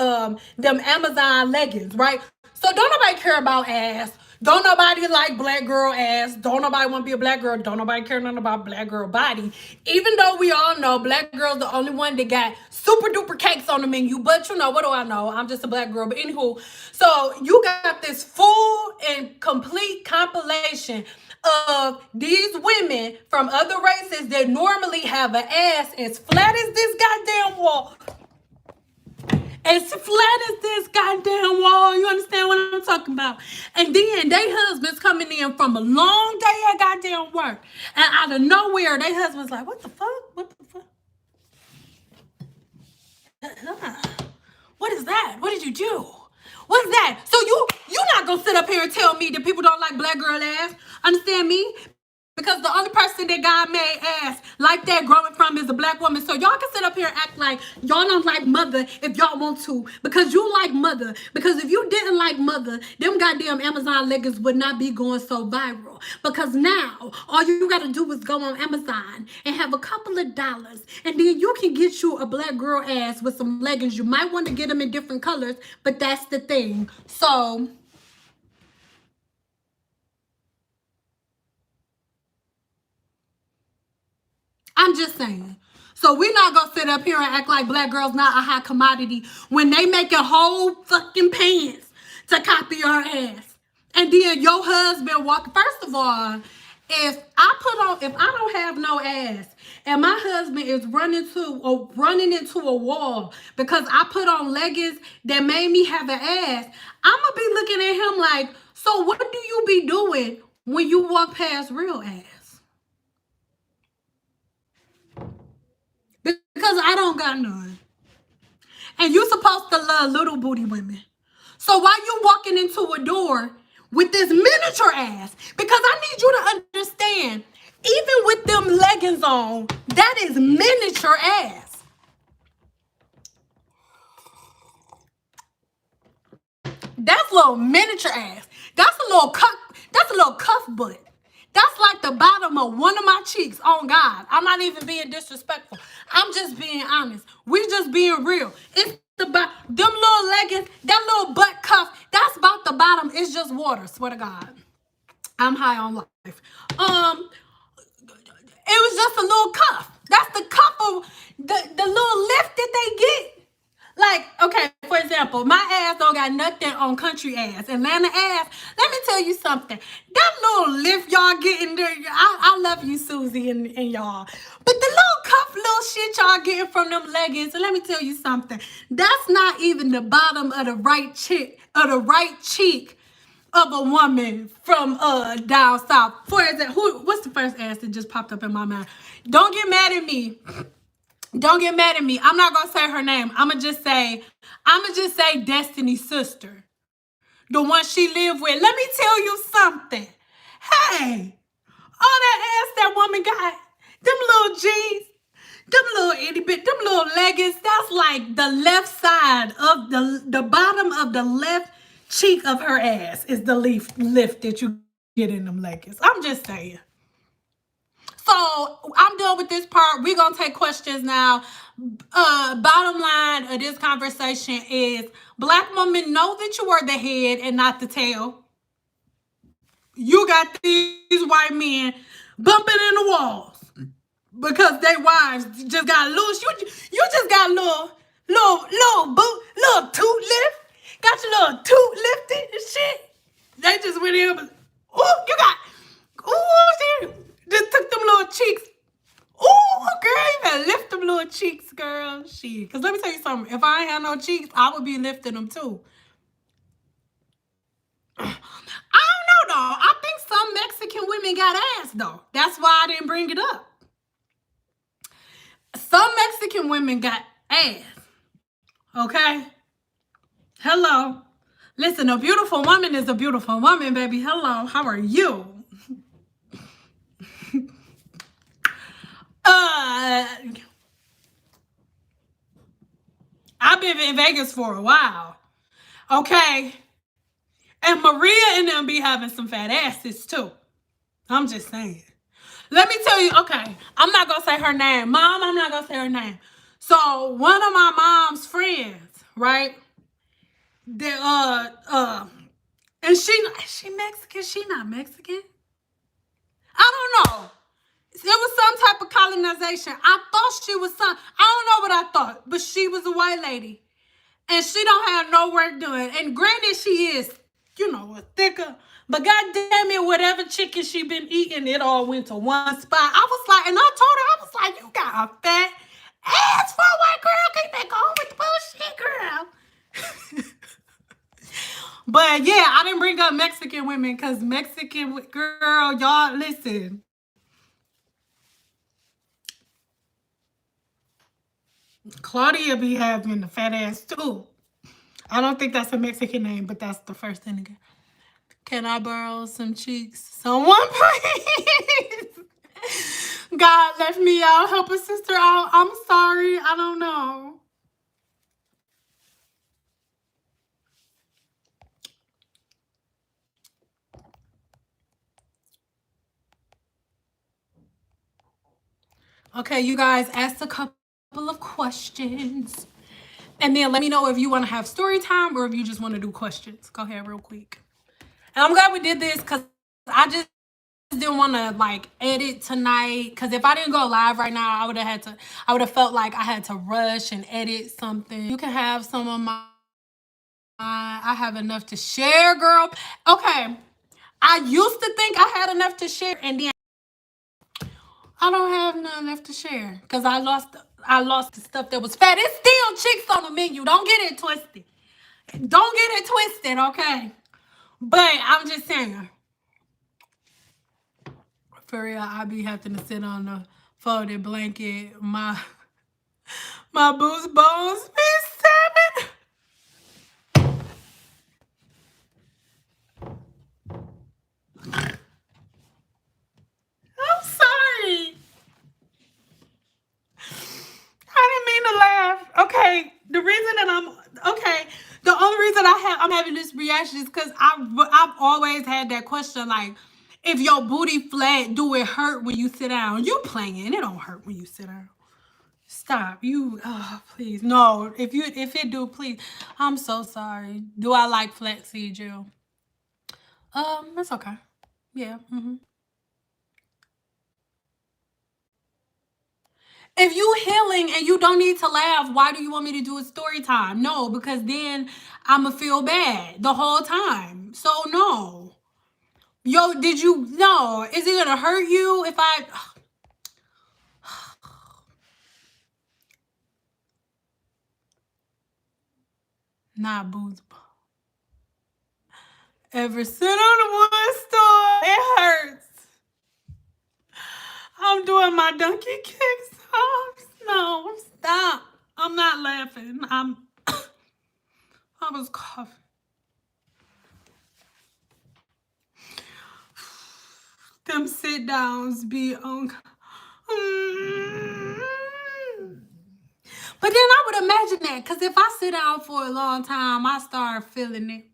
Amazon leggings, right? So don't nobody care about ass. Don't nobody like black girl ass. Don't nobody want to be a black girl. Don't nobody care nothing about black girl body. Even though we all know black girl's the only one that got super duper cakes on the menu. But you know, what do I know? I'm just a black girl. But anywho, so you got this full and complete compilation of these women from other races that normally have an ass as flat as this goddamn wall. As flat as this goddamn wall. You understand what I'm talking about? And then they husbands coming in from a long day at goddamn work. And out of nowhere, they husbands like, what the fuck? What the fuck? What is that? What did you do? What's that? So you not gonna sit up here and tell me that people don't like black girl ass? Understand me? Because the only person that God made ass like that growing from is a black woman. So y'all can sit up here and act like y'all don't like mother if y'all want to. Because you like mother. Because if you didn't like mother, them goddamn Amazon leggings would not be going so viral. Because now, all you got to do is go on Amazon and have a couple of dollars. And then you can get you a black girl ass with some leggings. You might want to get them in different colors. But that's the thing. So I'm just saying. So we're not going to sit up here and act like black girls not a high commodity when they making whole fucking pants to copy our ass. And then your husband walk. First of all, if I don't have no ass and my husband is running into a wall because I put on leggings that made me have an ass, I'm going to be looking at him like, so what do you be doing when you walk past real ass? Because I don't got none. And you supposed to love little booty women. So why you walking into a door with this miniature ass? Because I need you to understand, even with them leggings on, that is miniature ass. That's a little miniature ass. That's a little cuff butt. That's like the bottom of one of my cheeks. On God. I'm not even being disrespectful. I'm just being honest. We just being real. It's them little leggings, that little butt cuff, that's about the bottom. It's just water. Swear to God. I'm high on life. It was just a little cuff. That's the cuff of the little lift that they get. Like, okay, for example, my ass don't got nothing on country ass. Atlanta ass, let me tell you something. That little lift y'all getting there, I love you, Susie, and y'all. But the little cuff, little shit y'all getting from them leggings, and let me tell you something. That's not even the bottom of the right cheek, of a woman from down south. For example, what's the first ass that just popped up in my mind? Don't get mad at me. Don't get mad at me. I'm not gonna say her name. I'ma just say Destiny's sister. The one she lived with. Let me tell you something. Hey, all that ass that woman got, them little jeans, them little itty bit, them little leggings, that's like the left side of the bottom of the left cheek of her ass is the lift that you get in them leggings. I'm just saying. So I'm done with this part. We're gonna take questions now. Bottom line of this conversation is Black women know that you are the head and not the tail. You got these white men bumping in the walls because their wives just got loose. You just got little toot lift. Got your little toot lifted and shit. They just went in. Oh, you got. Oh, shit. Just took them little cheeks. Oh, girl, you better lift them little cheeks, girl. Shit. Because let me tell you something. If I ain't had no cheeks, I would be lifting them too. I don't know, though. I think some Mexican women got ass, though. That's why I didn't bring it up. Some Mexican women got ass. Okay? Hello. Listen, a beautiful woman is a beautiful woman, baby. Hello. How are you? I've been in Vegas for a while. Okay? And Maria and them be having some fat asses, too. I'm just saying. Let me tell you, okay, I'm not going to say her name. Mom, I'm not going to say her name. So, one of my mom's friends, right? And she Mexican? She not Mexican? I don't know. It was some type of colonization. I thought she was some, I don't know what I thought, but she was a white lady. And she don't have no work doing. And granted, she is, thicker. But goddamn it, whatever chicken she been eating, it all went to one spot. I was like, and I told her, I was like, you got a fat ass for a white girl. Can't go on with the bullshit, girl. But yeah, I didn't bring up Mexican women because Mexican girl, y'all, listen. Claudia be having the fat ass too. I don't think that's a Mexican name, but that's the first thing again. Can I borrow some cheeks? Someone please. God left me out. Help a sister out. I'm sorry. I don't know. Okay, you guys asked a couple of questions. And then let me know if you want to have story time or if you just want to do questions. Go ahead real quick. And I'm glad we did this because I just didn't want to edit tonight. Because if I didn't go live right now, I would have felt like I had to rush and edit something. You can have some of my, I have enough to share, girl. Okay. I used to think I had enough to share, and then I don't have none left to share because I lost the stuff that was fat. It's still chicks on the menu. Don't get it twisted. Don't get it twisted, okay? But I'm just saying. For real, I be having to sit on the folded blanket. My boots bones be seven. I'm sorry. I didn't mean to laugh. Okay, the only reason I'm having this reaction is because I've always had that question, like, if your booty flat, do it hurt when you sit down? You playing? It don't hurt when you sit down. Stop. Please. No, if it do, please. I'm so sorry. Do I like flaxseed gel? It's okay. Yeah. If you healing and you don't need to laugh, why do you want me to do a story time? No, because then I'ma feel bad the whole time. So no. Yo, no, is it gonna hurt you if I Nah, boots. ever sit on a wood store? It hurts. I'm doing my donkey kicks. Oh, no, stop. I'm not laughing. I was coughing. Them sit downs be on. But then I would imagine that, because if I sit down for a long time, I start feeling it.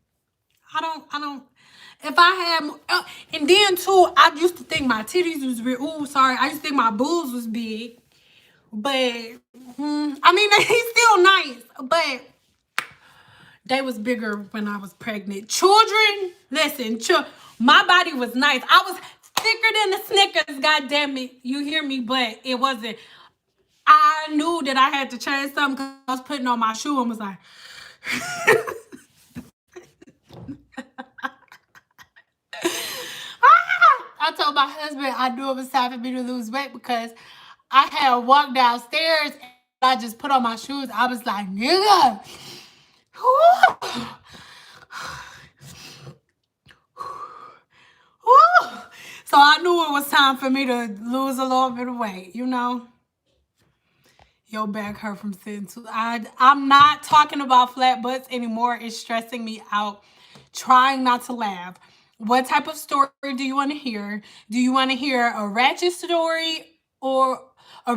I don't. If I had, and then too, I used to think my titties was real. Ooh, sorry. I used to think my boobs was big. But, I mean, he's still nice. But they was bigger when I was pregnant. Children, listen, my body was nice. I was thicker than the Snickers, God damn it. You hear me? But it wasn't. I knew that I had to change something because I was putting on my shoe and was like... I told my husband I knew it was time for me to lose weight because I had walked downstairs and I just put on my shoes. I was like, nigga. So I knew it was time for me to lose a little bit of weight, you know. Your back hurt from sitting too. I'm not talking about flat butts anymore. It's stressing me out. Trying not to laugh. What type of story do you want to hear? Do you want to hear a ratchet story, or a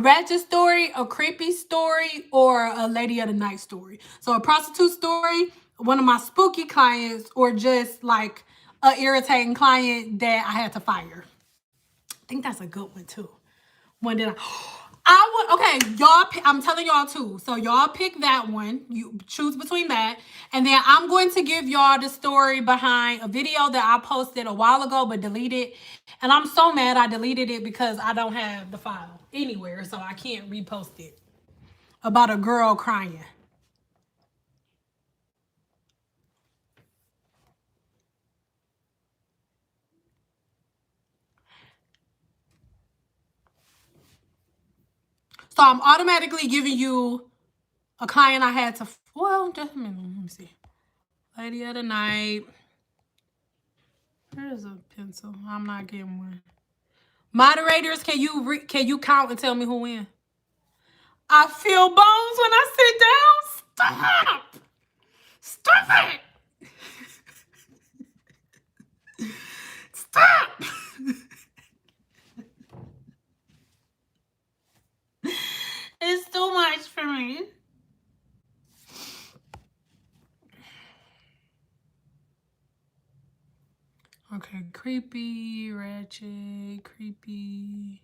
creepy story, or a lady of the night story? So a prostitute story, one of my spooky clients, or just like a irritating client that I had to fire. I think that's a good one too. When did okay, y'all, I'm telling y'all too. So y'all pick that one. You choose between that. And then I'm going to give y'all the story behind a video that I posted a while ago but deleted. And I'm so mad I deleted it because I don't have the file anywhere. So I can't repost it. About a girl crying. So I'm automatically giving you a client I had to... Well, just a minute. Let me see. Lady of the night. There's a pencil. I'm not getting one. Moderators, can you count and tell me who wins? I feel bones when I sit down. Stop. Stop it. Stop. It's too much for me. Okay, creepy, ratchet, creepy.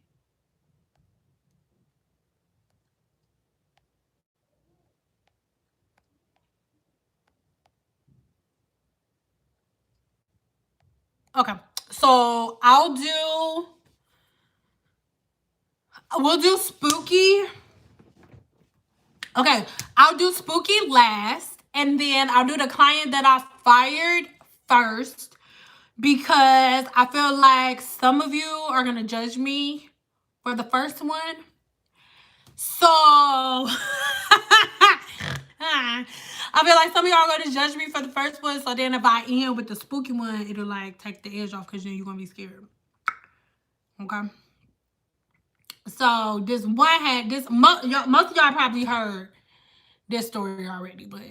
Okay, so we'll do spooky. Okay, I'll do spooky last, and then I'll do the client that I fired first, because I feel like some of you are going to judge me for the first one. So, I feel like some of y'all are going to judge me for the first one. So then if I end with the spooky one, it'll like take the edge off because then you're going to be scared. Okay. So this one had this, most of y'all probably heard this story already, but...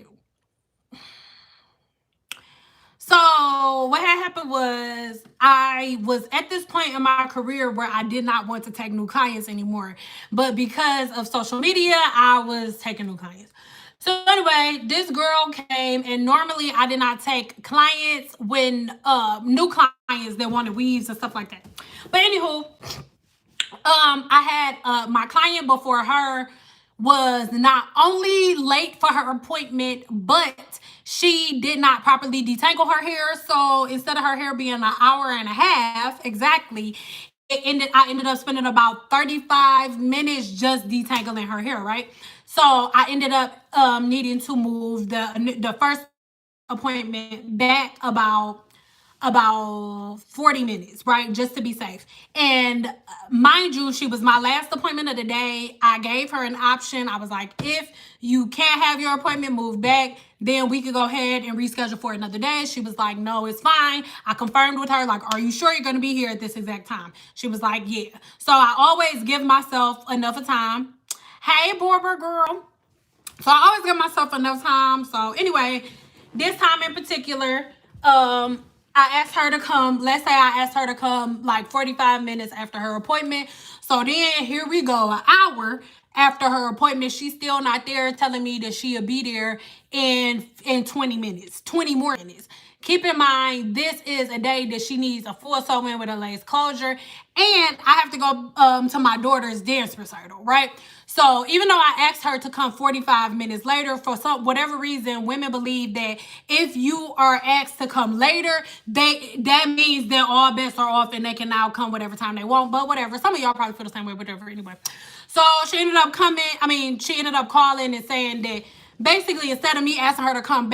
So what had happened was I was at this point in my career where I did not want to take new clients anymore. But because of social media, I was taking new clients. So anyway, this girl came, and normally I did not take clients when new clients that wanted weaves and stuff like that. But anywho, I had my client before her was not only late for her appointment, but she did not properly detangle her hair. So instead of her hair being an hour and a half exactly, I ended up spending about 35 minutes just detangling her hair, right? So I ended up needing to move the first appointment back about 40 minutes, right? Just to be safe. And mind you, she was my last appointment of the day. I gave her an option. I was like, if you can't have your appointment moved back, then we could go ahead and reschedule for another day. She was like, no, it's fine. I confirmed with her, like, are you sure you're going to be here at this exact time? She was like, yeah. So I always give myself enough of time. Hey, Barber girl. So I always give myself enough time. So anyway, this time in particular, I asked her to come. Let's say I asked her to come like 45 minutes after her appointment. So then here we go, an hour after her appointment. She's still not there, telling me that she'll be there in 20 minutes, 20 more minutes. Keep in mind, this is a day that she needs a full sew-in with a lace closure. And I have to go to my daughter's dance recital, right? So even though I asked her to come 45 minutes later, for whatever reason, women believe that if you are asked to come later, that means that all bets are off and they can now come whatever time they want. But whatever. Some of y'all probably feel the same way, whatever, anyway. So she ended up she ended up calling and saying that basically instead of me asking her to come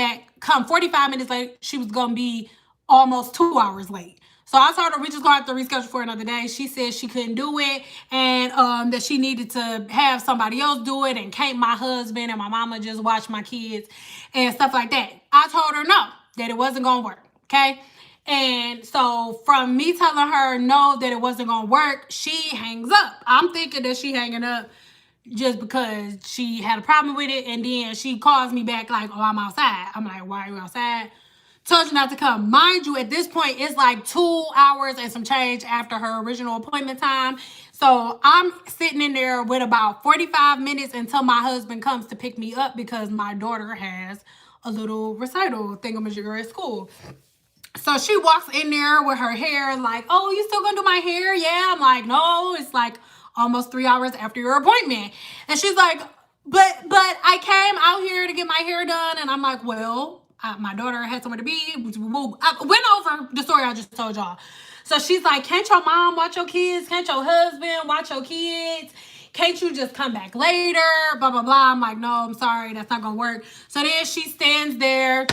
45 minutes late, she was going to be almost 2 hours late. So I told her we just going to have to reschedule for another day. She said she couldn't do it and that she needed to have somebody else do it and can't my husband and my mama just watch my kids and stuff like that. I told her no, that it wasn't going to work, okay? And so from me telling her no, that it wasn't going to work, she hangs up. I'm thinking that she hanging up just because she had a problem with it. And then she calls me back like, oh, I'm outside. I'm like, why are you outside? Told you not to come. Mind you, at this point, it's like 2 hours and some change after her original appointment time. So I'm sitting in there with about 45 minutes until my husband comes to pick me up because my daughter has a little recital thingamajigger at school. So she walks in there with her hair like, oh, you still gonna do my hair? Yeah. I'm like, no, it's like almost 3 hours after your appointment. And she's like, but I came out here to get my hair done. And I'm like, well, my daughter had somewhere to be. I went over the story I just told y'all. So she's like, can't your mom watch your kids? Can't your husband watch your kids? Can't you just come back later? Blah, blah, blah. I'm like, no, I'm sorry. That's not going to work. So then she stands there.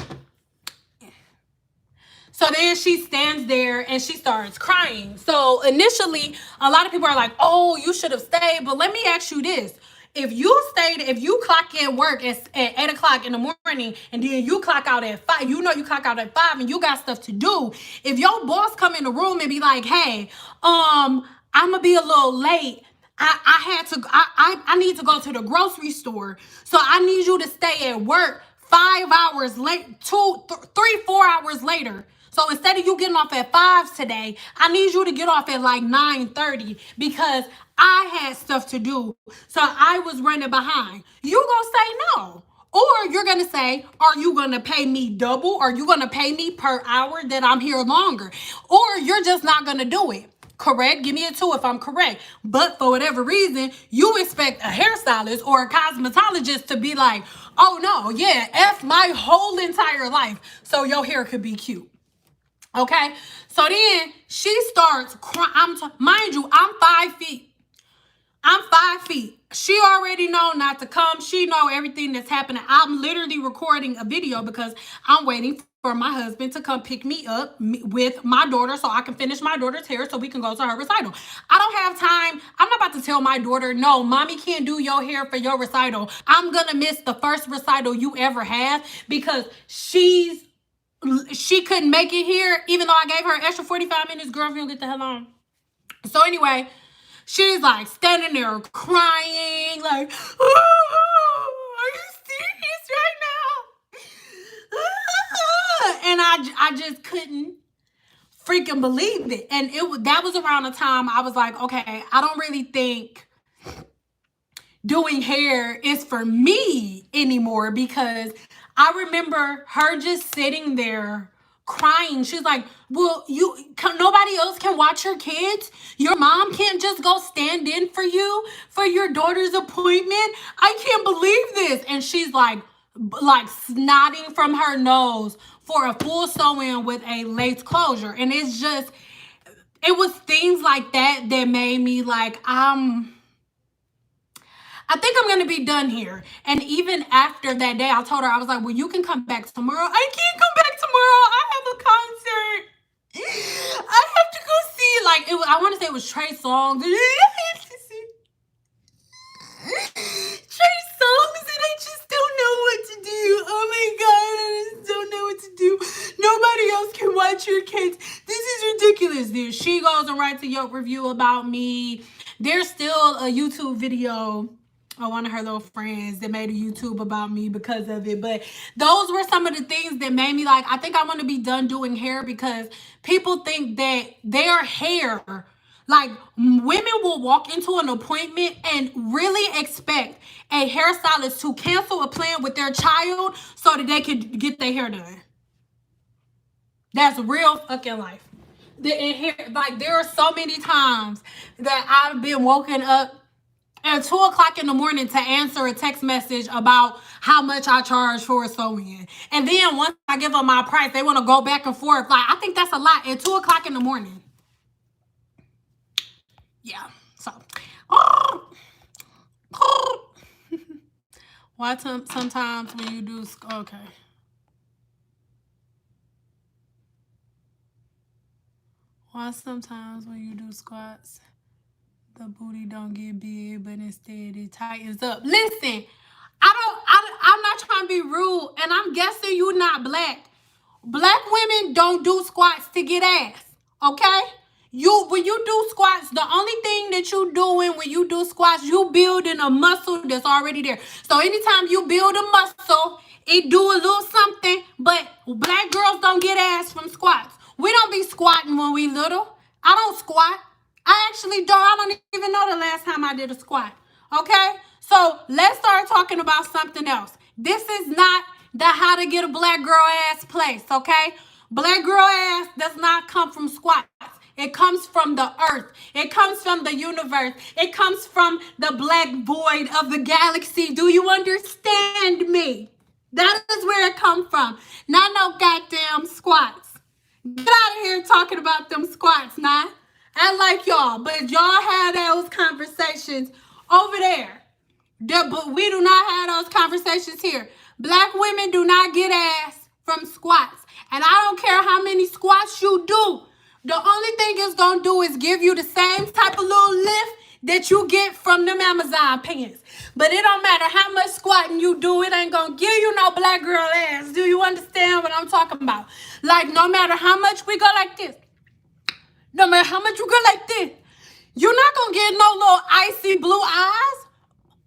And she starts crying. So initially, a lot of people are like, oh, you should have stayed. But let me ask you this. If you clock in work at 8 o'clock in the morning and then you clock out at 5, you clock out at 5 and you got stuff to do. If your boss come in the room and be like, hey, I'm going to be a little late. I need to go to the grocery store. So I need you to stay at work 5 hours late, 2, 3, 4 hours later. So instead of you getting off at 5 today, I need you to get off at like 9:30 because I had stuff to do. So I was running behind. You gonna say no. Or you're gonna say, are you gonna pay me double? Are you gonna pay me per hour that I'm here longer? Or you're just not gonna do it. Correct? Give me a 2 if I'm correct. But for whatever reason, you expect a hairstylist or a cosmetologist to be like, oh no, yeah, F my whole entire life so your hair could be cute. Okay? So then she starts crying. Mind you, I'm 5 feet. I'm 5 feet. She already know not to come. She know everything that's happening. I'm literally recording a video because I'm waiting for my husband to come pick me up with my daughter so I can finish my daughter's hair so we can go to her recital. I don't have time. I'm not about to tell my daughter, no, mommy can't do your hair for your recital. I'm going to miss the first recital you ever have because she couldn't make it here even though I gave her an extra 45 minutes. Girl, if you don't get the hell on. So anyway, she's like standing there crying like, oh, are you serious right now? And I just couldn't freaking believe it. And that was around the time I was like, okay, I don't really think doing hair is for me anymore because I remember her just sitting there crying. She's like, well, nobody else can watch your kids? Your mom can't just go stand in for you for your daughter's appointment? I can't believe this. And she's like snotting from her nose for a full sew-in with a lace closure. And it was things like that that made me like, I think I'm going to be done here. And even after that day, I told her, I was like, well, you can come back tomorrow. I can't come back tomorrow. I have a concert. I have to go see, I want to say it was Trey Songz. Trey Songz, and I just don't know what to do. Oh my God. watch your kids. This is ridiculous. There she goes and writes a Yelp review about me. There's still a YouTube video of one of her little friends that made a YouTube about me because of it. But those were some of the things that made me like, I think I want to be done doing hair, because people think that their hair, like, women will walk into an appointment and really expect a hairstylist to cancel a plan with their child so that they can get their hair done. That's real fucking life. Like, there are so many times that I've been woken up at 2 o'clock in the morning to answer a text message about how much I charge for a sew-in. And then once I give them my price, they want to go back and forth. Like, I think that's a lot at 2 o'clock in the morning. Yeah, so. Why sometimes when you do, okay. Why sometimes when you do squats, the booty don't get big, but instead it tightens up? Listen, I'm not trying to be rude, and I'm guessing you're not black. Black women don't do squats to get ass, okay? When you do squats, the only thing that you doing when you do squats, you building a muscle that's already there. So anytime you build a muscle, it do a little something, but black girls don't get ass from squats. We don't be squatting when we little. I don't squat. I don't even know the last time I did a squat, okay? So let's start talking about something else. This is not the how to get a black girl ass place, okay? Black girl ass does not come from squats. It comes from the earth. It comes from the universe. It comes from the black void of the galaxy. Do you understand me? That is where it comes from. Not no goddamn squats. Get out of here talking about them squats, nah. I like y'all, but y'all have those conversations over there. But we do not have those conversations here. Black women do not get ass from squats. And I don't care how many squats you do. The only thing it's going to do is give you the same type of little lift that you get from them Amazon pants. But it don't matter how much squatting you do, it ain't going to give you no black girl ass. Do you understand what I'm talking about? Like, no matter how much we go like this, no matter how much you go like this, you're not going to get no little icy blue eyes.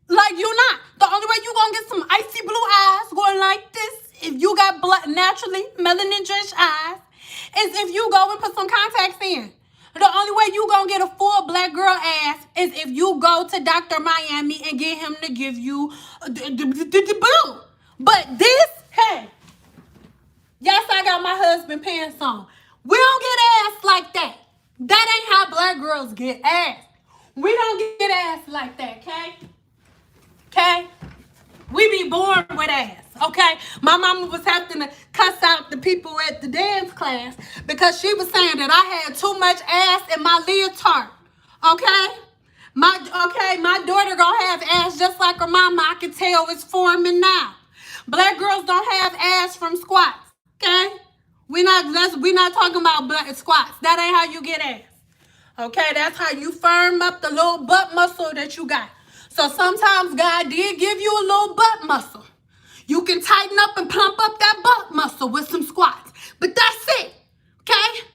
Like, you're not. The only way you're going to get some icy blue eyes going like this, if you got naturally melanin-drenched eyes, is if you go and put some contacts in. The only way you gonna get a full black girl ass is if you go to Dr. Miami and get him to give you the boo. But this, hey, yes, I got my husband pants on. We don't get ass like that. That ain't how black girls get ass. We don't get ass like that, okay? Okay? We be born with ass, okay? My mama was having to cuss out the people at the dance class because she was saying that I had too much ass in my leotard, okay? My daughter gonna have ass just like her mama. I can tell it's forming now. Black girls don't have ass from squats, okay? We not talking about black squats. That ain't how you get ass, okay? That's how you firm up the little butt muscle that you got. So sometimes God did give you a little butt muscle. You can tighten up and plump up that butt muscle with some squats. But that's it, okay?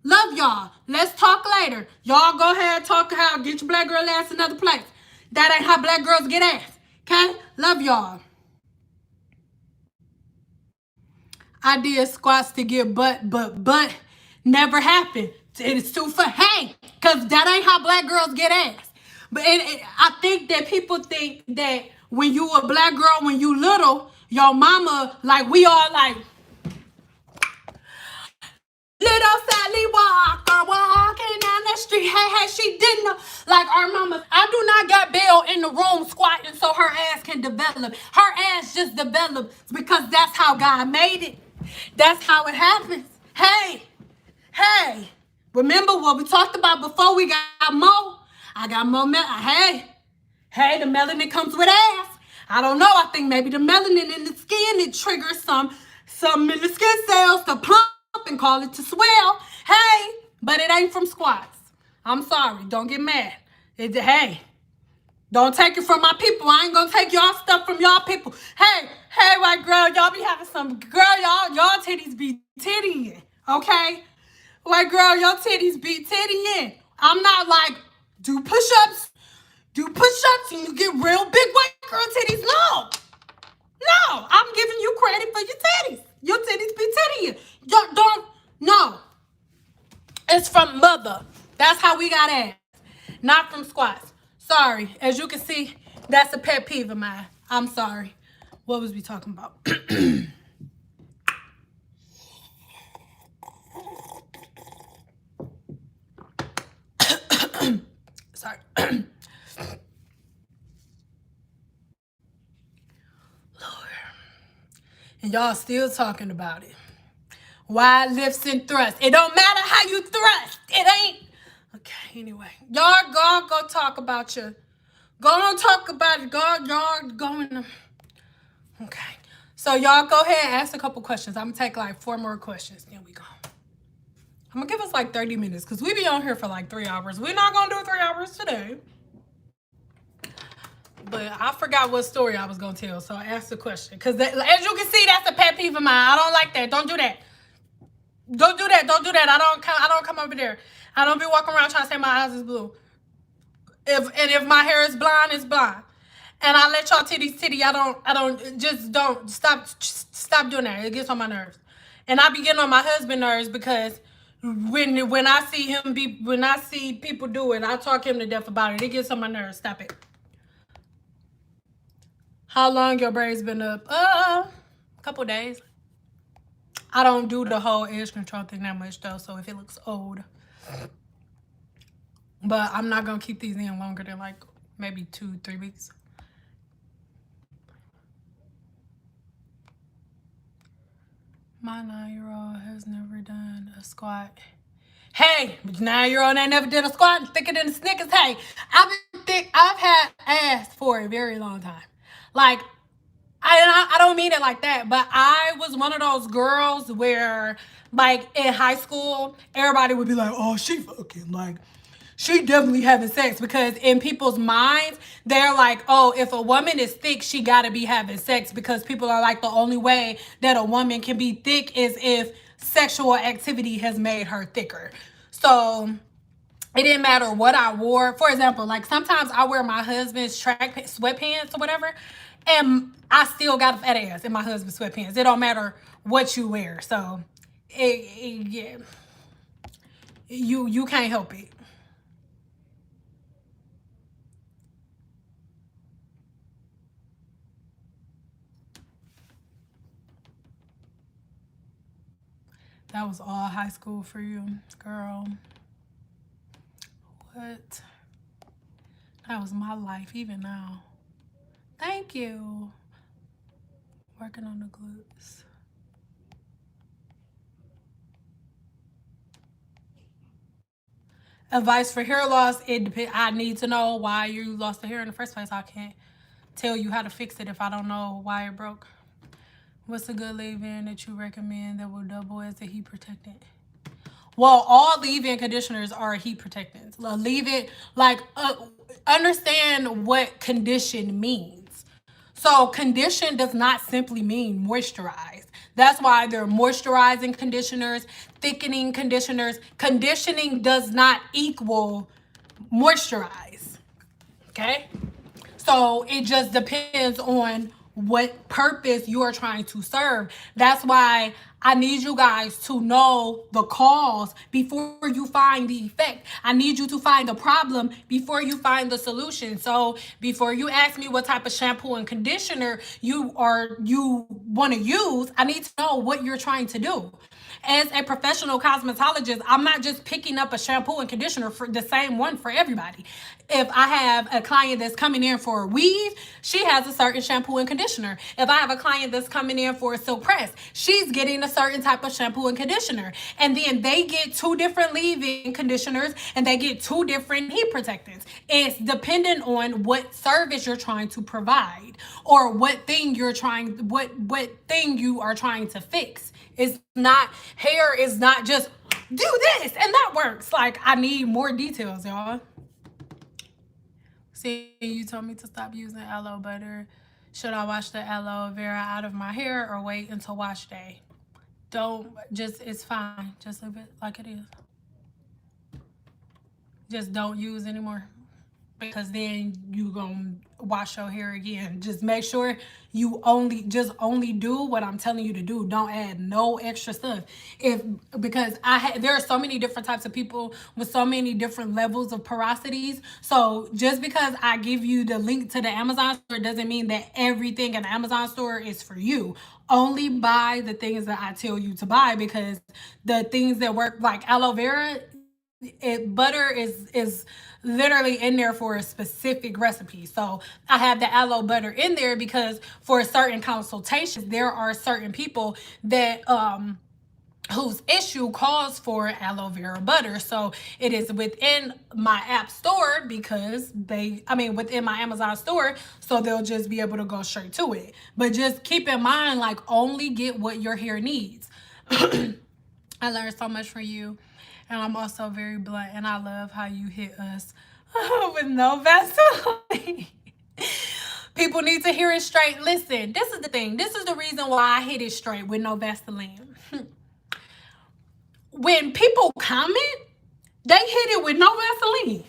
Love y'all. Let's talk later. Y'all go ahead, talk how get your black girl ass another place. That ain't how black girls get ass, okay? Love y'all. I did squats to get butt never happened. It's too fun. Hey, because that ain't how black girls get ass. But I think that people think that when you a black girl, when you little, your mama, like we all like, little Sally Walker walking down the street. Hey, she didn't know. Like our mama, I do not got Belle in the room squatting so her ass can develop. Her ass just develops because that's how God made it. That's how it happens. Hey, remember what we talked about before we got more? I got more hey, the melanin comes with ass. I don't know. I think maybe the melanin in the skin, it triggers some in the skin cells to plump and call it to swell. Hey, but it ain't from squats. I'm sorry. Don't get mad. Hey, don't take it from my people. I ain't gonna take y'all stuff from y'all people. Hey, white girl, y'all be having some, girl, y'all titties be tittying. Okay? Like, girl, your titties be tittying. I'm not like, do push-ups. Do push-ups and you get real big white girl titties. No. No. I'm giving you credit for your titties. Your titties be tittying. Don't. No. It's from mother. That's how we got ass. Not from squats. Sorry. As you can see, that's a pet peeve of mine. I'm sorry. What was we talking about? Sorry. Lord. And y'all still talking about it. Why lifts and thrusts? It don't matter how you thrust. It ain't. Okay, anyway. Y'all go talk about your. Go on talk about it. Y'all going. Okay. So y'all go ahead and ask a couple questions. I'm going to take like 4 more questions. Then we go. I'm going to give us like 30 minutes because we be on here for like 3 hours. We're not going to do 3 hours today. But I forgot what story I was going to tell. So I asked the question. Because as you can see, that's a pet peeve of mine. I don't like that. Don't do that. Don't do that. Don't do that. I don't come over there. I don't be walking around trying to say my eyes is blue. If my hair is blonde, it's blonde. And I let y'all titties titty. I don't stop doing that. It gets on my nerves. And I be getting on my husband's nerves because when I see people do it, I talk him to death about it. It gets on my nerves. Stop it. How long your braids been up? A couple days. I don't do the whole edge control thing that much though, so if it looks old. But I'm not gonna keep these in longer than like maybe 2-3 weeks. My 9-year-old has never done a squat. Hey, 9-year-old ain't never did a squat, thicker than a Snickers. Hey, I've had ass for a very long time. Like, I don't mean it like that, but I was one of those girls where, like, in high school, everybody would be like, oh, she fucking, like, she definitely having sex, because in people's minds, they're like, oh, if a woman is thick, she gotta be having sex, because people are like, the only way that a woman can be thick is if sexual activity has made her thicker. So it didn't matter what I wore. For example, like sometimes I wear my husband's track sweatpants or whatever, and I still got a fat ass in my husband's sweatpants. It don't matter what you wear. So yeah, you can't help it. That was all high school for you, girl. What? That was my life, even now. Thank you. Working on the glutes. Advice for hair loss, it depends. I need to know why you lost the hair in the first place. I can't tell you how to fix it if I don't know why it broke. What's a good leave-in that you recommend that will double as a heat protectant? Well, all leave-in conditioners are heat protectants. Leave-in, like, understand what condition means. So condition does not simply mean moisturize. That's why there are moisturizing conditioners, thickening conditioners. Conditioning does not equal moisturize, okay? So it just depends on what purpose you are trying to serve. That's why I need you guys to know the cause before you find the effect. I need you to find the problem before you find the solution. So before you ask me what type of shampoo and conditioner you want to use, I need to know what you're trying to do. As a professional cosmetologist, I'm not just picking up a shampoo and conditioner for the same one for everybody. If I have a client that's coming in for a weave, she has a certain shampoo and conditioner. If I have a client that's coming in for a silk press, she's getting a certain type of shampoo and conditioner. And then they get 2 different leave-in conditioners and they get 2 different heat protectants. It's dependent on what service you're trying to provide or what thing you are trying to fix. It's not, hair is not just do this and that works. Like, I need more details, y'all. See, you told me to stop using aloe butter. Should I wash the aloe vera out of my hair or wait until wash day? Don't just, it's fine. Just leave it like it is. Just don't use anymore, because then you gonna wash your hair again. Just make sure you only do what I'm telling you to do. Don't add no extra stuff. Because there are so many different types of people with so many different levels of porosities. So just because I give you the link to the Amazon store doesn't mean that everything in the Amazon store is for you. Only buy the things that I tell you to buy, because the things that work, like aloe vera, butter is literally in there for a specific recipe. So I have the aloe butter in there because for certain consultations there are certain people that whose issue calls for aloe vera butter. So it is within my app store, because within my Amazon store, so they'll just be able to go straight to it. But just keep in mind, like, only get what your hair needs. I learned so much from you. And I'm also very blunt, and I love how you hit us with no Vaseline. People need to hear it straight. Listen, this is the thing. This is the reason why I hit it straight with no Vaseline. When people comment, they hit it with no Vaseline.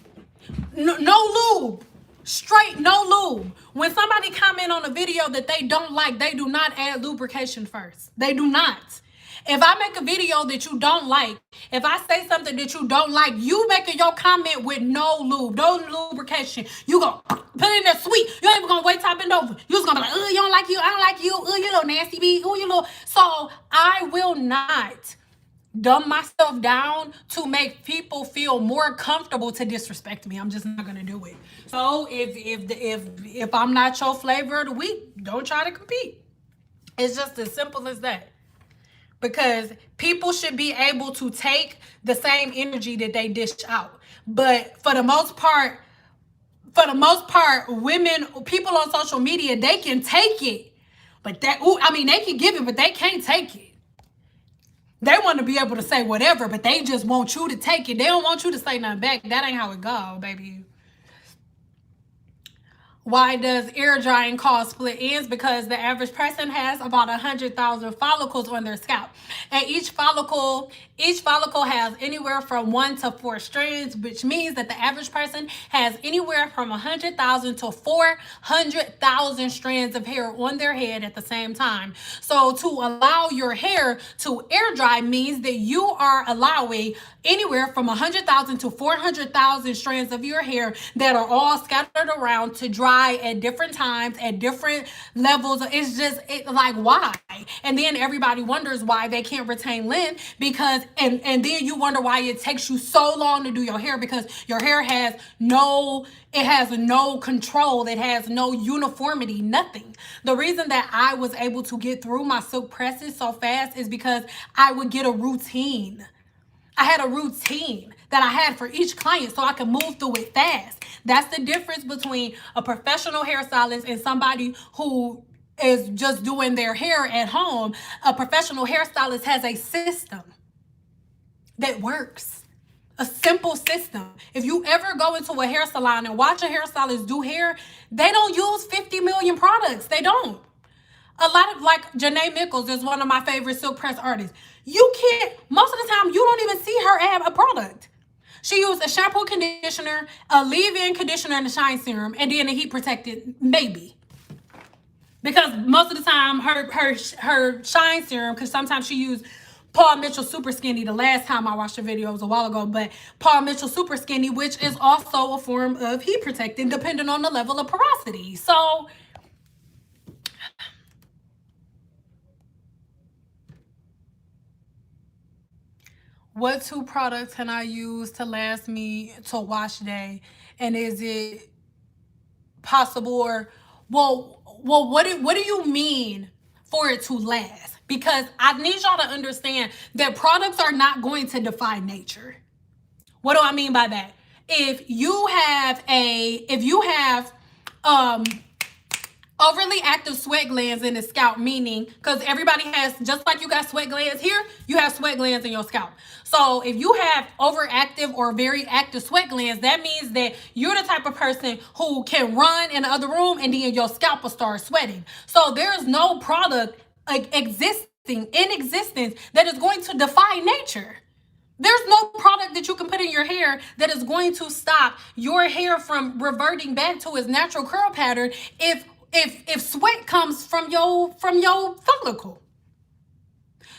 No lube. Straight no lube. When somebody comment on a video that they don't like, they do not add lubrication first. They do not. If I make a video that you don't like, if I say something that you don't like, you making your comment with no lube, no lubrication, you go put it in there sweet. You ain't even gonna wait top and over. You just gonna be like, oh, you don't like you, I don't like you, oh, you little nasty bee, oh, you little. So I will not dumb myself down to make people feel more comfortable to disrespect me. I'm just not gonna do it. So if I'm not your flavor of the week, don't try to compete. It's just as simple as that. Because people should be able to take the same energy that they dish out. But for the most part, women, people on social media, they can take it. But they can give it, but they can't take it. They want to be able to say whatever, but they just want you to take it. They don't want you to say nothing back. That ain't how it go, baby. Why does air drying cause split ends? Because the average person has about 100,000 follicles on their scalp. And each follicle has anywhere from 1 to 4 strands, which means that the average person has anywhere from 100,000 to 400,000 strands of hair on their head at the same time. So to allow your hair to air dry means that you are allowing anywhere from 100,000 to 400,000 strands of your hair that are all scattered around to dry at different times, at different levels. It's just like, why? And then everybody wonders why they can't retain length, because and then you wonder why it takes you so long to do your hair, because your hair has no control, it has no uniformity, nothing. The reason that I was able to get through my silk presses so fast is because I would get a routine. I had a routine that I had for each client so I could move through it fast. That's the difference between a professional hairstylist and somebody who is just doing their hair at home. A professional hairstylist has a system that works. A simple system. If you ever go into a hair salon and watch a hairstylist do hair, they don't use 50 million products. They don't. A lot of, like, Janae Mickles is one of my favorite silk press artists. You can't, most of the time, you don't even see her add a product. She used a shampoo, conditioner, a leave-in conditioner, and a shine serum, and then a heat protected, maybe. Because most of the time, her shine serum, because sometimes she used Paul Mitchell Super Skinny. The last time I watched the video was a while ago, but Paul Mitchell Super Skinny, which is also a form of heat protecting, depending on the level of porosity. So what 2 products can I use to last me to wash day? And is it possible, or what do you mean for it to last? Because I need y'all to understand that products are not going to define nature. What do I mean by that? If you have overly active sweat glands in the scalp, meaning, because everybody has, just like you got sweat glands here, you have sweat glands in your scalp. So if you have overactive or very active sweat glands, that means that you're the type of person who can run in the other room and then your scalp will start sweating. So there's no product existing in existence that is going to defy nature. There's no product that you can put in your hair that is going to stop your hair from reverting back to its natural curl pattern if sweat comes from your follicle.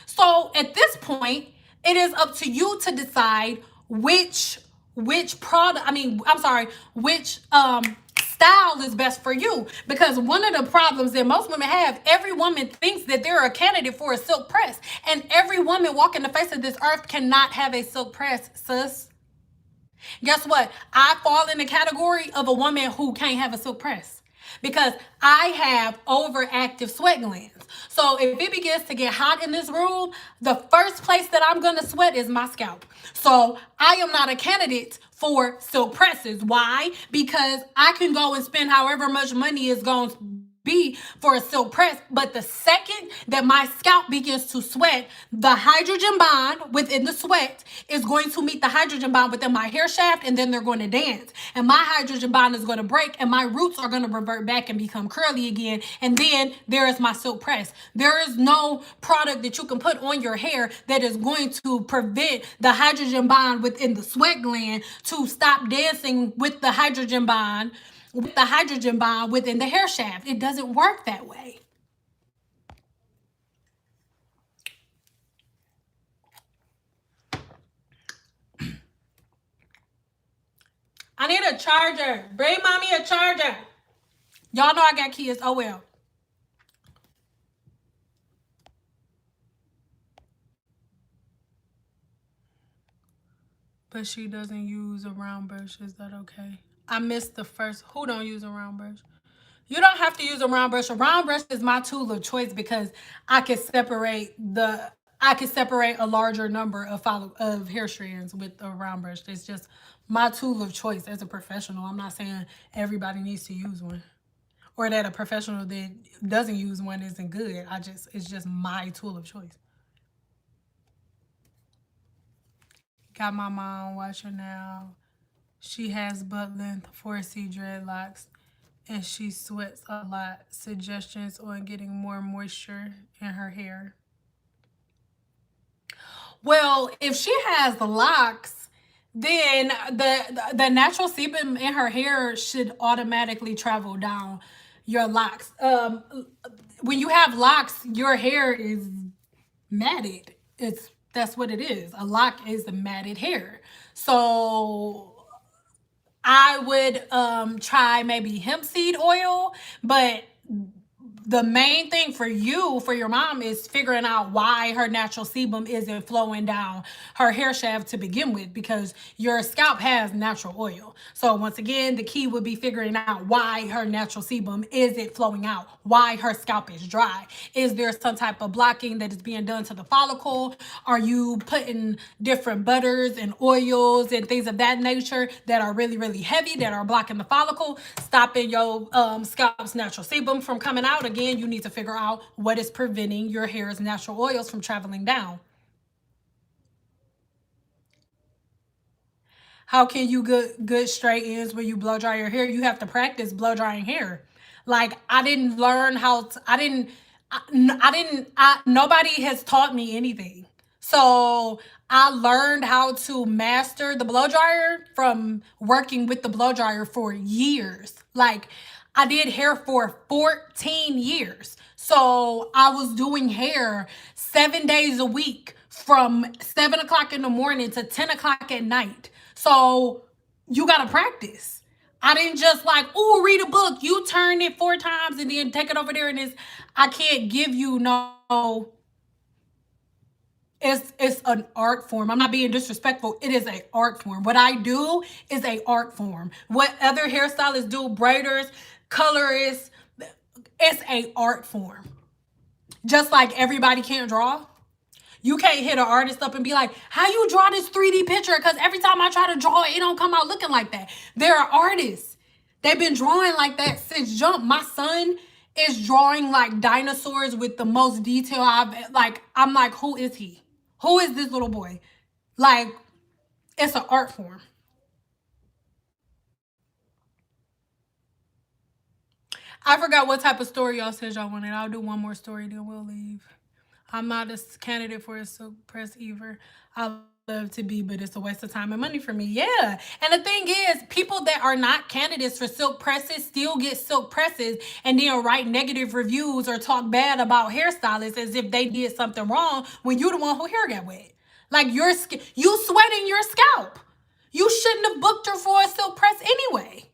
So at this point, it is up to you to decide which product, which style is best for you. Because one of the problems that most women have, every woman thinks that they're a candidate for a silk press. And every woman walking the face of this earth cannot have a silk press, sis. Guess what? I fall in the category of a woman who can't have a silk press because I have overactive sweat glands. So if it begins to get hot in this room, the first place that I'm going to sweat is my scalp. So I am not a candidate for silk presses. Why? Because I can go and spend however much money is going to be for a silk press, but the second that my scalp begins to sweat, the hydrogen bond within the sweat is going to meet the hydrogen bond within my hair shaft, and then they're going to dance, and my hydrogen bond is going to break, and my roots are going to revert back and become curly again, and then there is my silk press. There is no product that you can put on your hair that is going to prevent the hydrogen bond within the sweat gland to stop dancing with the hydrogen bond within the hair shaft. It doesn't work that way. I need a charger. Bring mommy a charger. Y'all know I got kids. Oh well. But she doesn't use a round brush. Is that okay? I missed the first. Who don't use a round brush? You don't have to use a round brush. A round brush is my tool of choice because I can separate a larger number of hair strands with a round brush. It's just my tool of choice as a professional. I'm not saying everybody needs to use one, or that a professional that doesn't use one isn't good. It's just my tool of choice. Got my mom watching now. She has butt length 4C dreadlocks and she sweats a lot. Suggestions on getting more moisture in her hair. Well, if she has the locks, then the natural sebum in her hair should automatically travel down your locks. When you have locks, your hair is matted. That's what it is. A lock is the matted hair. So I would try maybe hemp seed oil, but the main thing for your mom, is figuring out why her natural sebum isn't flowing down her hair shaft to begin with, because your scalp has natural oil. So once again, the key would be figuring out why her natural sebum isn't flowing out, why her scalp is dry. Is there some type of blocking that is being done to the follicle? Are you putting different butters and oils and things of that nature that are really, really heavy, that are blocking the follicle, stopping your scalp's natural sebum from coming out? Again, you need to figure out what is preventing your hair's natural oils from traveling down. How can you get good straight ends when you blow dry your hair? You have to practice blow drying hair. Like, I didn't learn how to, nobody has taught me anything. So I learned how to master the blow dryer from working with the blow dryer for years. Like, I did hair for 14 years. So I was doing hair 7 days a week from 7 o'clock in the morning to 10 o'clock at night. So you got to practice. I didn't just like, oh, read a book. You turn it 4 times and then take it over there. And I can't give you no, it's an art form. I'm not being disrespectful. It is an art form. What I do is an art form. What other hairstylists do, braiders, colorists, it's an art form. Just like everybody can't draw. You can't hit an artist up and be like, how you draw this 3D picture? Because every time I try to draw it, it don't come out looking like that. There are artists. They've been drawing like that since jump. My son is drawing like dinosaurs with the most detail I'm like, who is he? Who is this little boy? Like, it's an art form. I forgot what type of story y'all said y'all wanted. I'll do one more story, then we'll leave. I'm not a candidate for a silk press either. I love to be, but it's a waste of time and money for me. Yeah. And the thing is, people that are not candidates for silk presses still get silk presses and then write negative reviews or talk bad about hairstylists as if they did something wrong when you're the one who hair got wet. Like you sweating your scalp. You shouldn't have booked her for a silk press anyway.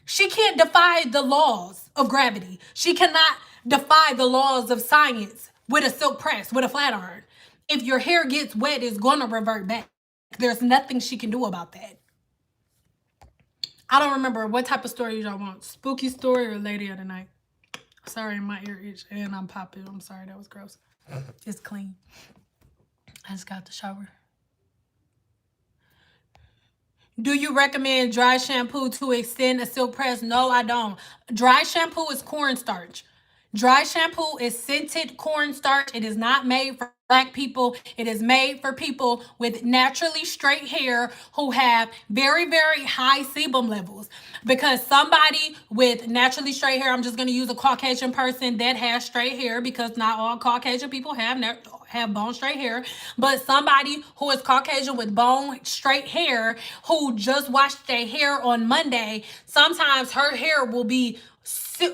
She can't defy the laws of gravity. She cannot defy the laws of science with a silk press, with a flat iron. If your hair gets wet, it's going to revert back. There's nothing she can do about that. I don't remember what type of story y'all want. Spooky story or lady of the night? Sorry, my ear itch and I'm popping. I'm sorry, that was gross. It's clean. I just got the shower. Do you recommend dry shampoo to extend a silk press? No, I don't. Dry shampoo is cornstarch. Dry shampoo is scented cornstarch. It is not made for Black people. It is made for people with naturally straight hair who have very, very high sebum levels. Because somebody with naturally straight hair, I'm just going to use a Caucasian person that has straight hair because not all Caucasian people have bone straight hair, but somebody who is Caucasian with bone straight hair who just washed their hair on Monday, sometimes her hair will be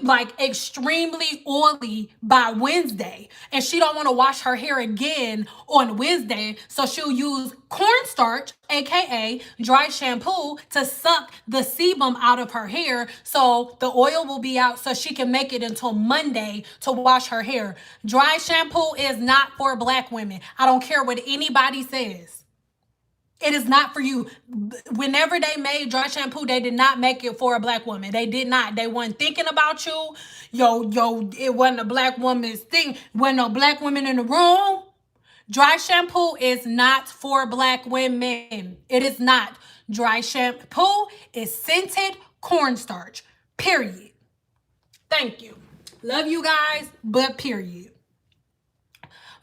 like extremely oily by Wednesday, and she don't want to wash her hair again on Wednesday, so she'll use cornstarch, aka dry shampoo, to suck the sebum out of her hair so the oil will be out so she can make it until Monday to wash her hair. Dry shampoo is not for Black women. I don't care what anybody says. It is not for you. Whenever they made dry shampoo, they did not make it for a Black woman. They did not. They weren't thinking about you. It wasn't a Black woman's thing. Wasn't no Black women in the room. Dry shampoo is not for Black women. It is not. Dry shampoo is scented cornstarch. Period. Thank you. Love you guys, but period.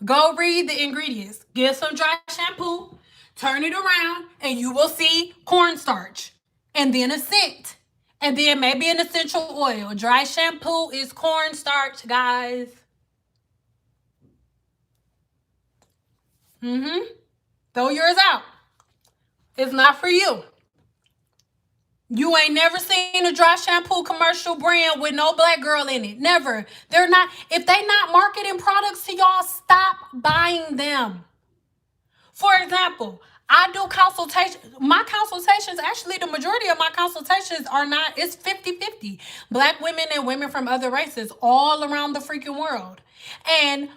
Go read the ingredients. Get some dry shampoo. Turn it around and you will see cornstarch and then a scent and then maybe an essential oil. Dry shampoo is cornstarch, guys. Throw yours out. It's not for you. You ain't never seen a dry shampoo commercial brand with no Black girl in it. Never. They're not. If they not marketing products to y'all, stop buying them. For example, I do consultations. My consultations, actually, the majority of my consultations are not, it's 50-50. Black women and women from other races all around the freaking world. And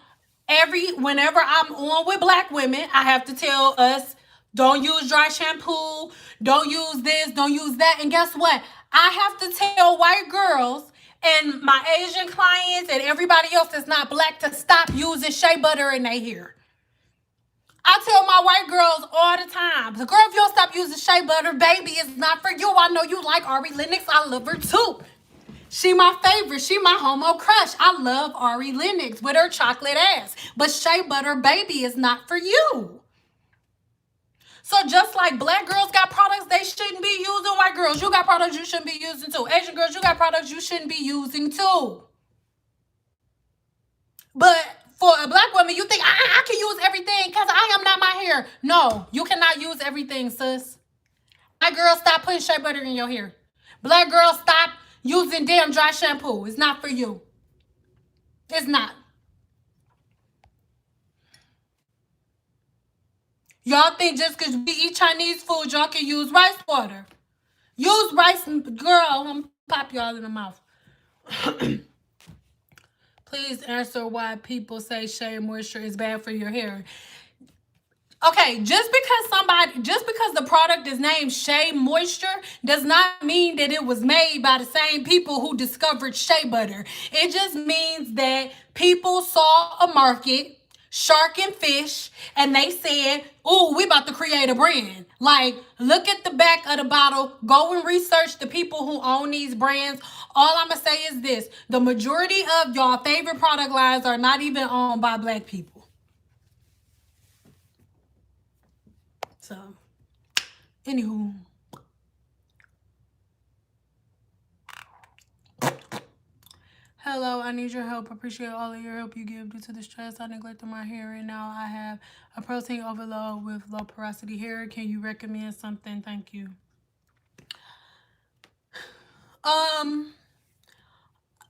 whenever I'm on with Black women, I have to tell us, don't use dry shampoo, don't use this, don't use that. And guess what? I have to tell white girls and my Asian clients and everybody else that's not Black to stop using shea butter in their hair. I tell my white girls all the time, the girl, if you don't stop using shea butter, baby, it's not for you. I know you like Ari Lennox. I love her too. She my favorite. She my homo crush. I love Ari Lennox with her chocolate ass. But shea butter, baby, is not for you. So just like Black girls got products they shouldn't be using, white girls, you got products you shouldn't be using too. Asian girls, you got products you shouldn't be using too. But for a Black woman, you think, I can use everything because I am not my hair. No, you cannot use everything, sis. Black girl, stop putting shea butter in your hair. Black girl, stop using damn dry shampoo. It's not for you. It's not. Y'all think just because we eat Chinese food, y'all can use rice water. Use rice, girl, I'm going to pop y'all in the mouth. Please answer why people say shea moisture is bad for your hair. Okay, just because the product is named Shea Moisture does not mean that it was made by the same people who discovered shea butter. It just means that people saw a market, shark and fish, and they said, "Ooh, we about to create a brand." Like, look at the back of the bottle. Go and research the people who own these brands. All I'm going to say is this. The majority of y'all favorite product lines are not even owned by Black people. So, anywho. Hello. Hello, I need your help. Appreciate all of your help you give. Due to the stress, I neglected my hair, and now I have a protein overload with low porosity hair. Can you recommend something? Thank you.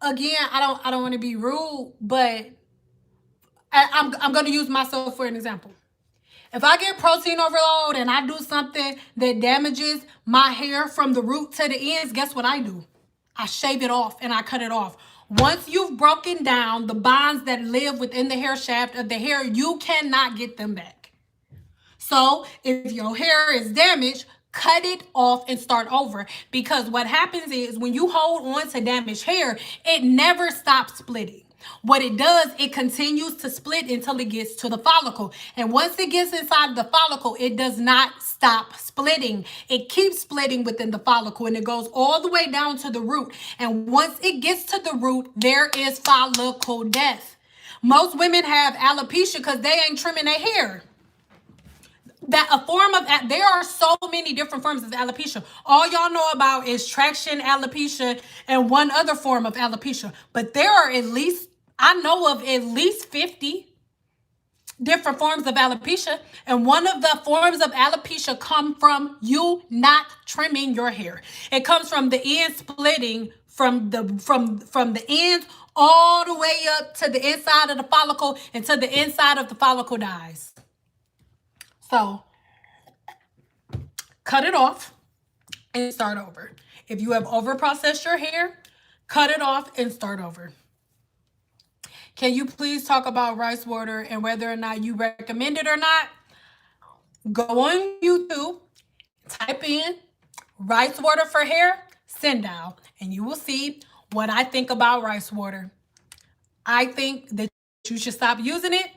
Again, I don't want to be rude, but I'm going to use myself for an example. If I get protein overload and I do something that damages my hair from the root to the ends, guess what I do? I shave it off and I cut it off. Once you've broken down the bonds that live within the hair shaft of the hair, you cannot get them back. So if your hair is damaged, cut it off and start over. Because what happens is when you hold on to damaged hair, it never stops splitting. What it does, it continues to split until it gets to the follicle. And once it gets inside the follicle, it does not stop splitting. It keeps splitting within the follicle and it goes all the way down to the root. And once it gets to the root, there is follicle death. Most women have alopecia because they ain't trimming their hair. There are so many different forms of alopecia. All y'all know about is traction alopecia and one other form of alopecia. But there are I know of at least 50 different forms of alopecia. And one of the forms of alopecia come from you not trimming your hair. It comes from the end splitting from the ends all the way up to the inside of the follicle until the inside of the follicle dies. So, cut it off and start over. If you have overprocessed your hair, cut it off and start over. Can you please talk about rice water and whether or not you recommend it or not? Go on YouTube, type in rice water for hair, Cyn Doll, and you will see what I think about rice water. I think that you should stop using it.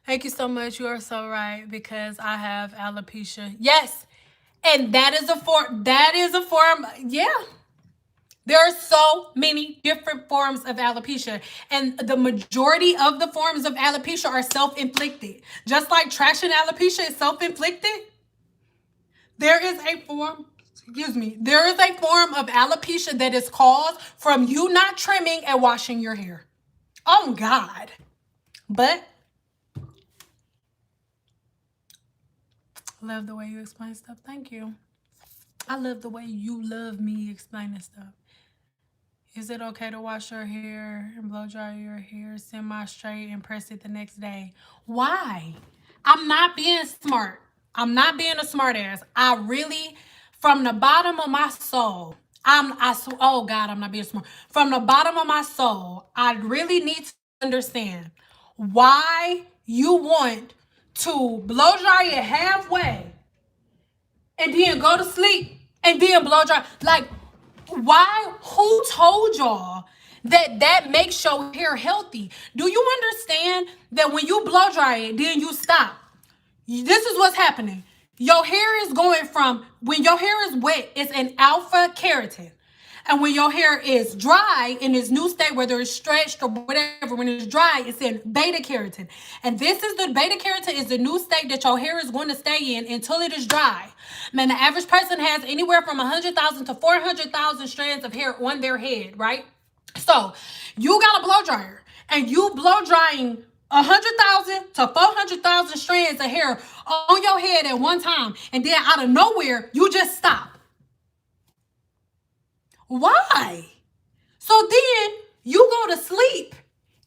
Thank you so much. You are so right because I have alopecia. Yes. And that is a form. Yeah. There are so many different forms of alopecia. And the majority of the forms of alopecia are self-inflicted. Just like traction alopecia is self-inflicted, there is a form of alopecia that is caused from you not trimming and washing your hair. Oh, God. But love the way you explain stuff. Thank you. I love the way you love me explaining stuff. Is it okay to wash your hair and blow dry your hair semi-straight and press it the next day? Why? I'm not being smart. I'm not being a smart ass. I really, from the bottom of my soul, oh God, I'm not being smart. From the bottom of my soul, I really need to understand why you want to blow dry it halfway and then go to sleep and then blow dry. Like, why? Who told y'all that makes your hair healthy? Do you understand that when you blow dry it, then you stop? This is what's happening. Your hair is going from, when your hair is wet, it's an alpha keratin. And when your hair is dry in its new state, whether it's stretched or whatever, when it's dry, it's in beta keratin. And beta keratin is the new state that your hair is going to stay in until it is dry. Man, the average person has anywhere from 100,000 to 400,000 strands of hair on their head, right? So you got a blow dryer and you blow drying 100,000 to 400,000 strands of hair on your head at one time. And then out of nowhere, you just stop. Why? So then you go to sleep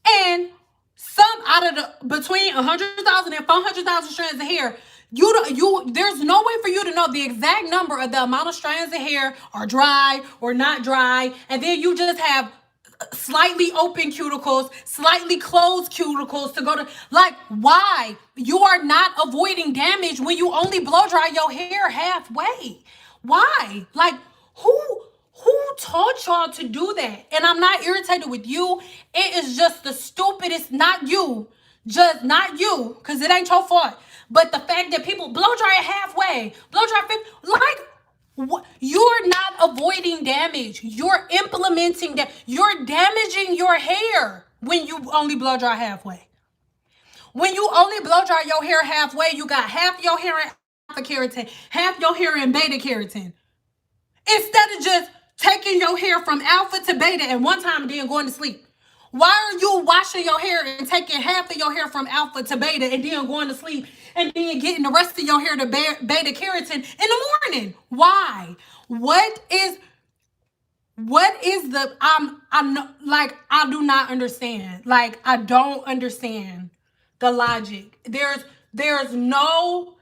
and some out of the between 100,000 and 400,000 strands of hair, there's no way for you to know the exact number of the amount of strands of hair are dry or not dry. And then you just have slightly open cuticles, slightly closed cuticles to go to, like, why? You are not avoiding damage when you only blow dry your hair halfway. Why? Like, who taught y'all to do that? And I'm not irritated with you. It is just the stupidest, not you, because it ain't your fault. But the fact that people blow dry it halfway, blow dry, like, you're not avoiding damage. You're implementing that. You're damaging your hair when you only blow dry halfway. When you only blow dry your hair halfway, you got half your hair in alpha keratin, half your hair in beta keratin. Instead of just taking your hair from alpha to beta at one time and then going to sleep? Why are you washing your hair and taking half of your hair from alpha to beta and then going to sleep and then getting the rest of your hair to beta keratin in the morning? Why? What is the I do not understand. Like, I don't understand the logic. There's no,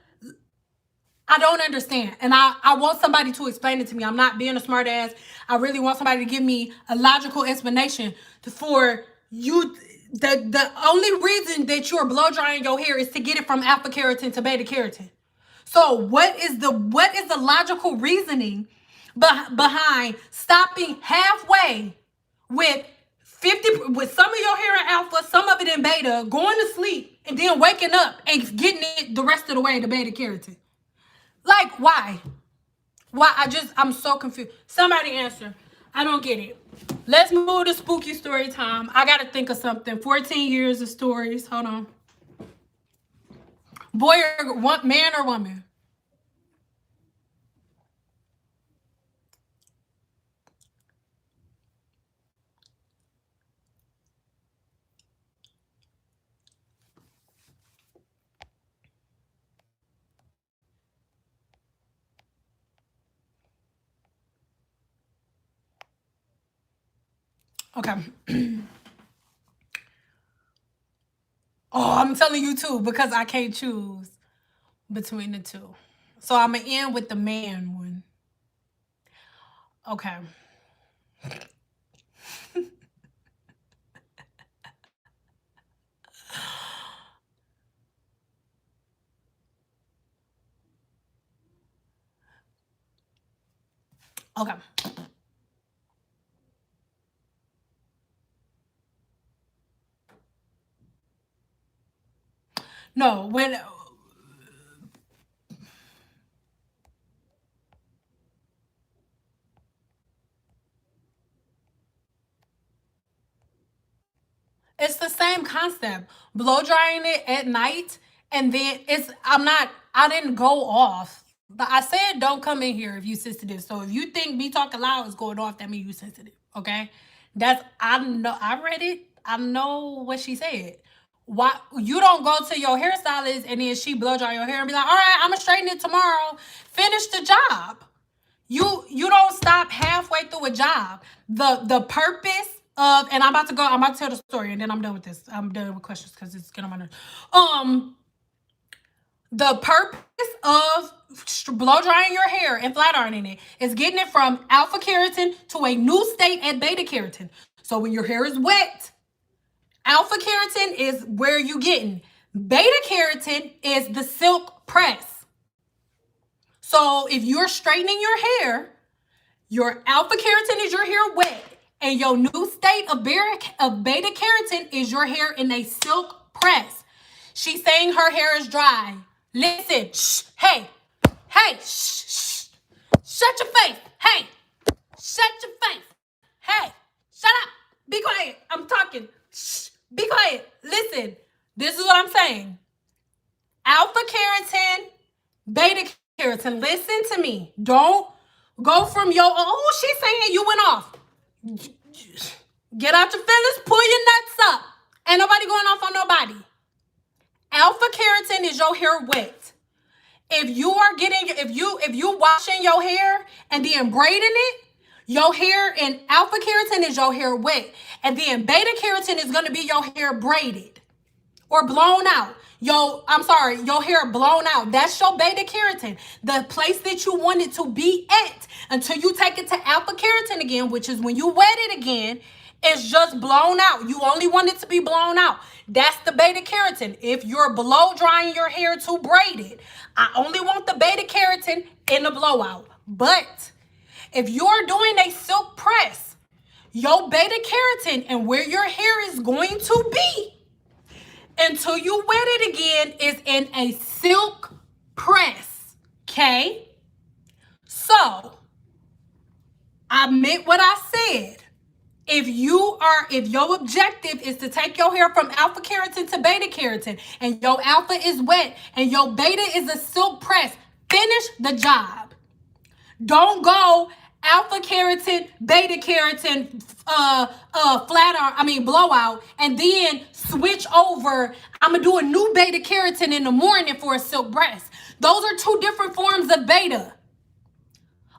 I don't understand. And I want somebody to explain it to me. I'm not being a smart ass. I really want somebody to give me a logical explanation for you. The only reason that you're blow drying your hair is to get it from alpha keratin to beta keratin. So what is the logical reasoning behind stopping halfway with some of your hair in alpha, some of it in beta, going to sleep, and then waking up and getting it the rest of the way to beta keratin? Like, why? Why? I'm so confused. Somebody answer. I don't get it. Let's move to spooky story time. I gotta think of something. 14 years of stories. Hold on. Boy or man or woman? Okay. Oh, I'm telling you too, because I can't choose between the two. So I'm going to end with the man one. Okay. Okay. No, when... It's the same concept. Blow drying it at night, and then I didn't go off. But I said don't come in here if you sensitive. So if you think me talking loud is going off, that means you sensitive. Okay? I read it. I know what she said. Why you don't go to your hairstylist and then she blow dry your hair and be like, all right, I'm gonna straighten it tomorrow. Finish the job. You don't stop halfway through a job. The purpose of, and I'm about to tell the story and then I'm done with this. I'm done with questions because it's getting on my nerves. The purpose of blow drying your hair and flat ironing it is getting it from alpha keratin to a new state at beta keratin. So when your hair is wet, alpha keratin is where you getting. Beta keratin is the silk press. So if you're straightening your hair, your alpha keratin is your hair wet, and your new state of beta keratin is your hair in a silk press. She's saying her hair is dry. Listen, shh, hey, shh, shh. Shut your face, hey, shut your face, hey, shut up, be quiet, I'm talking, shh, be quiet. Listen, this is what I'm saying. Alpha keratin, beta keratin, listen to me. Don't go from she's saying you went off. Get out your feelings, pull your nuts up. Ain't nobody going off on nobody. Alpha keratin is your hair wet. If you washing your hair and then braiding it, your hair and alpha keratin is your hair wet. And then beta keratin is gonna be your hair braided or blown out. Your hair blown out. That's your beta keratin. The place that you want it to be at until you take it to alpha keratin again, which is when you wet it again, it's just blown out. You only want it to be blown out. That's the beta keratin. If you're blow drying your hair to braid it, I only want the beta keratin in the blowout. But if you're doing a silk press, your beta keratin and where your hair is going to be until you wet it again is in a silk press. Okay? So, I meant what I said. If your objective is to take your hair from alpha keratin to beta keratin and your alpha is wet and your beta is a silk press, finish the job. Don't go alpha keratin, beta keratin, blowout, and then switch over. I'm gonna do a new beta keratin in the morning for a silk press. Those are two different forms of beta.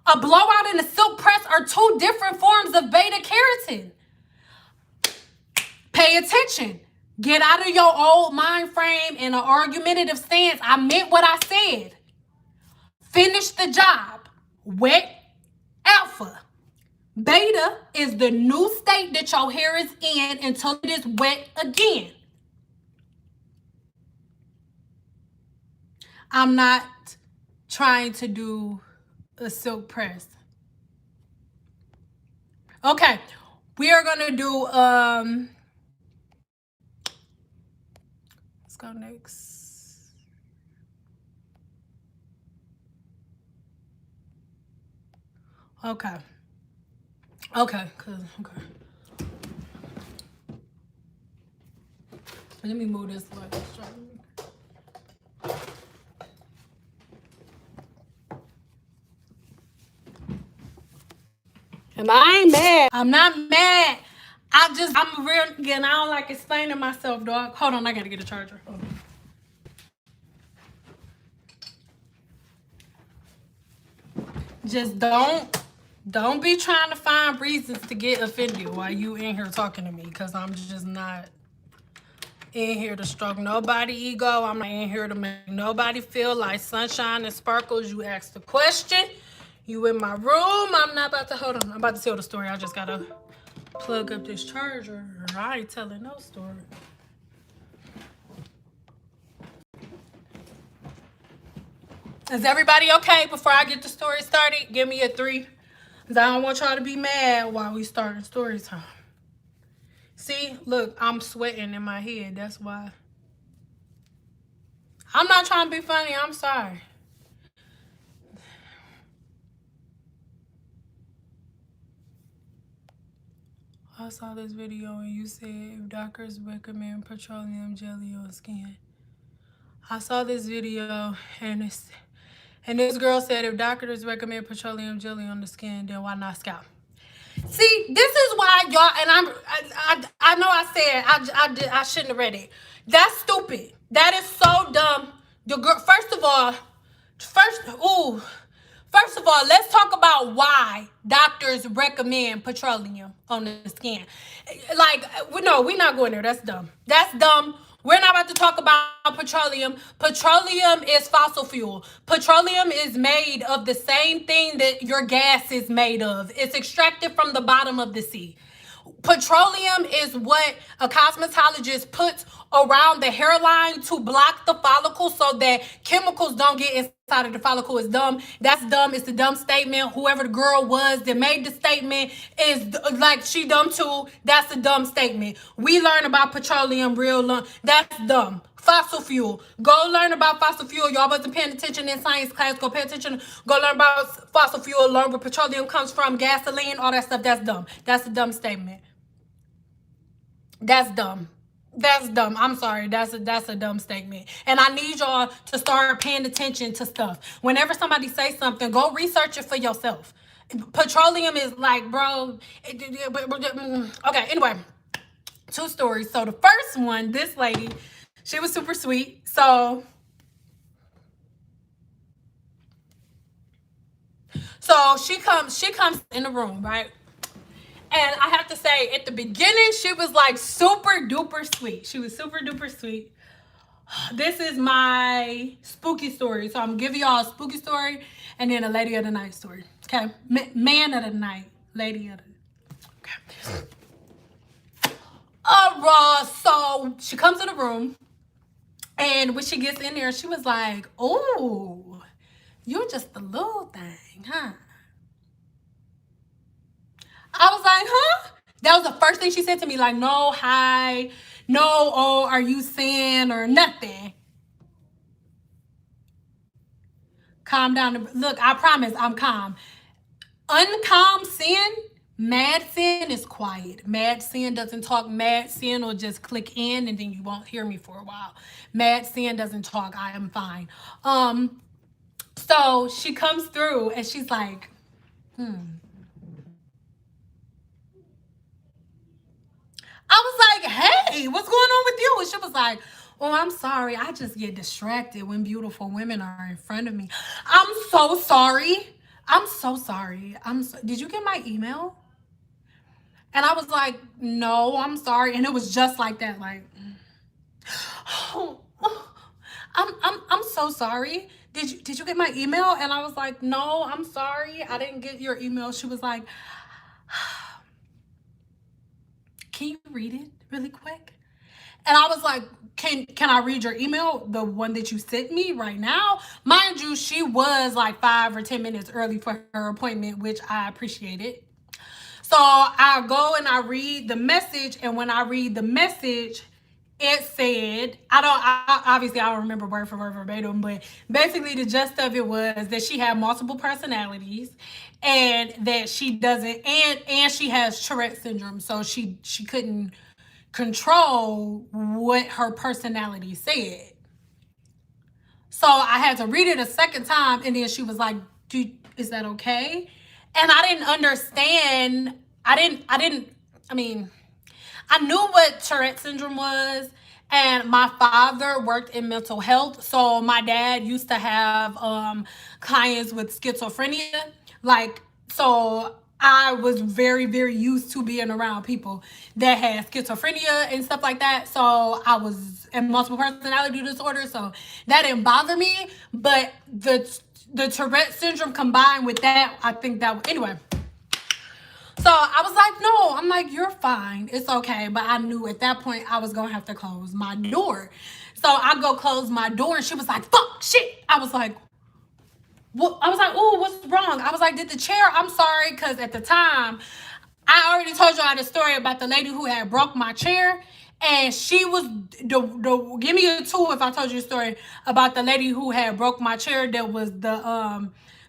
A blowout and a silk press are two different forms of beta keratin. Pay attention. Get out of your old mind frame and an argumentative stance. I meant what I said. Finish the job. Wet, alpha. Beta is the new state that your hair is in until it is wet again. I'm not trying to do a silk press. Okay, we are gonna do let's go next. Okay. Okay. Let me move this way. And I ain't mad. I'm not mad. I'm real again. I don't like explaining myself, dog. Hold on, I gotta get a charger. Hold on. Just don't be trying to find reasons to get offended while you in here talking to me, because I'm just not in here to stroke nobody's ego. I'm not in here to make nobody feel like sunshine and sparkles. You asked the question. You in my room. I'm not about to, hold on. I'm about to tell the story. I just gotta plug up this charger. I ain't telling no story. Is everybody okay before I get the story started? Give me a 3. Because I don't want y'all to be mad while we starting story time. See, look, I'm sweating in my head. That's why. I'm not trying to be funny. I'm sorry. I saw this video and you said if doctors recommend petroleum jelly on skin. I saw this video and this girl said if doctors recommend petroleum jelly on the skin, then why not scalp? See, this is why y'all, and I know I said I shouldn't have read it. That's stupid. That is so dumb. The girl, first of all, let's talk about why doctors recommend petroleum on the skin. Like, no, we're not going there. That's dumb. That's dumb. We're not about to talk about petroleum. Petroleum is fossil fuel. Petroleum is made of the same thing that your gas is made of. It's extracted from the bottom of the sea. Petroleum is what a cosmetologist puts around the hairline to block the follicle so that chemicals don't get inside of the follicle. Is dumb. That's dumb. It's a dumb statement. Whoever the girl was that made the statement is like, she dumb too. That's a dumb statement. We learn about petroleum real long. That's dumb. Fossil fuel. Go learn about fossil fuel. Y'all wasn't paying attention in science class. Go pay attention. Go learn about fossil fuel. Learn where petroleum comes from. Gasoline. All that stuff. That's dumb. That's a dumb statement. That's dumb. That's dumb. I'm sorry. That's a dumb statement. And I need y'all to start paying attention to stuff. Whenever somebody says something, go research it for yourself. Petroleum is like, bro. Okay, anyway. 2 stories. So the first one, this lady, she was super sweet. So she comes in the room, right? And I have to say, at the beginning, she was like super duper sweet. She was super duper sweet. This is my spooky story. So I'm gonna give y'all a spooky story and then a lady of the night story. Okay, man of the night, lady of the. Okay. So she comes in the room, and when she gets in there, she was like, "Oh, you're just a little thing, huh?" I was like, huh? That was the first thing she said to me. Like, no, hi, no, oh, are you Cyn or nothing? Calm down. Look, I promise I'm calm. Uncalm Cyn, mad Cyn is quiet. Mad Cyn doesn't talk. Mad Cyn will just click in and then you won't hear me for a while. Mad Cyn doesn't talk. I am fine. So she comes through and she's like, I was like, hey, what's going on with you? And she was like, oh, I'm sorry. I just get distracted when beautiful women are in front of me. I'm so sorry. I'm so sorry. Did you get my email? And I was like, no, I'm sorry. And it was just like that, like, oh, I'm so sorry. Did you get my email? And I was like, no, I'm sorry. I didn't get your email. She was like, can you read it really quick? And I was like, can I read your email? The one that you sent me right now? Mind you, she was like 5 or 10 minutes early for her appointment, which I appreciated. So I go and I read the message, and when I read the message, it said, obviously I don't remember word for word verbatim, but basically the gist of it was that she had multiple personalities, and that she doesn't, and she has Tourette syndrome, so she couldn't control what her personality said. So I had to read it a second time, and then she was like, is that okay? And I didn't understand. I mean, I knew what Tourette syndrome was, and my father worked in mental health. So my dad used to have clients with schizophrenia. Like, so I was very, very used to being around people that had schizophrenia and stuff like that. So I was in multiple personality disorder. So that didn't bother me. But the Tourette syndrome combined with that, I think that, anyway. So I was like, no, I'm like, you're fine. It's okay. But I knew at that point I was going to have to close my door. So I go close my door, and she was like, fuck, shit. I was like, what? I was like, oh, what's wrong? I was like, did the chair? I'm sorry. Because at the time, I already told y'all the story about the lady who had broke my chair. And she was, give me a 2 if I told you the story about the lady who had broke my chair. That was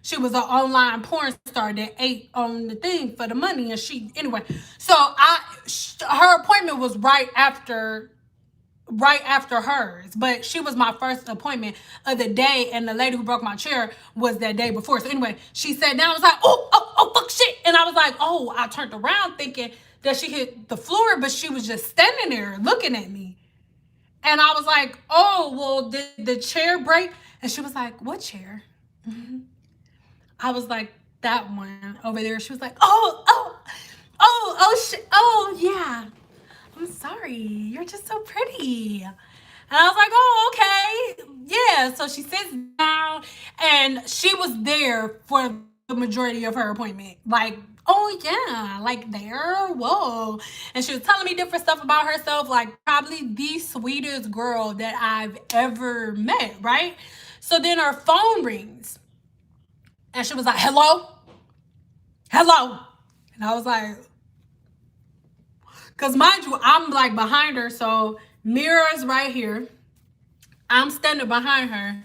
she was an online porn star that ate on the thing for the money. And anyway, so her appointment was right after hers, but she was my first appointment of the day, and the lady who broke my chair was that day before. So anyway, she sat down. I was like, oh, fuck, shit. And I was like, oh, I turned around thinking that she hit the floor, but she was just standing there looking at me. And I was like, oh, well, did the chair break? And she was like, what chair? Mm-hmm. I was like, that one over there. She was like, oh, shit. Oh, yeah. I'm sorry. You're just so pretty. And I was like, oh, okay. Yeah. So she sits down, and she was there for the majority of her appointment. Like, oh, yeah, like there. Whoa. And she was telling me different stuff about herself, like probably the sweetest girl that I've ever met, right? So then her phone rings, and she was like, hello? Hello? And I was like, because mind you, I'm like behind her, so mirrors right here. I'm standing behind her,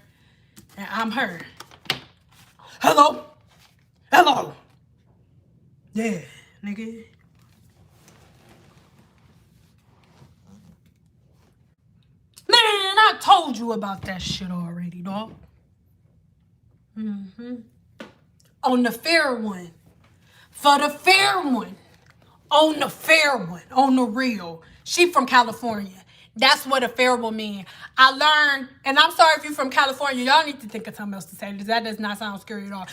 and I'm her. Hello? Hello? Yeah, nigga. Man, I told you about that shit already, dog. Mm-hmm. On the fair one. For the fair one. On the fair one. On the real. She from California. That's what a fair will mean. I learned, and I'm sorry if you're from California, y'all need to think of something else to say, because that does not sound scary at all.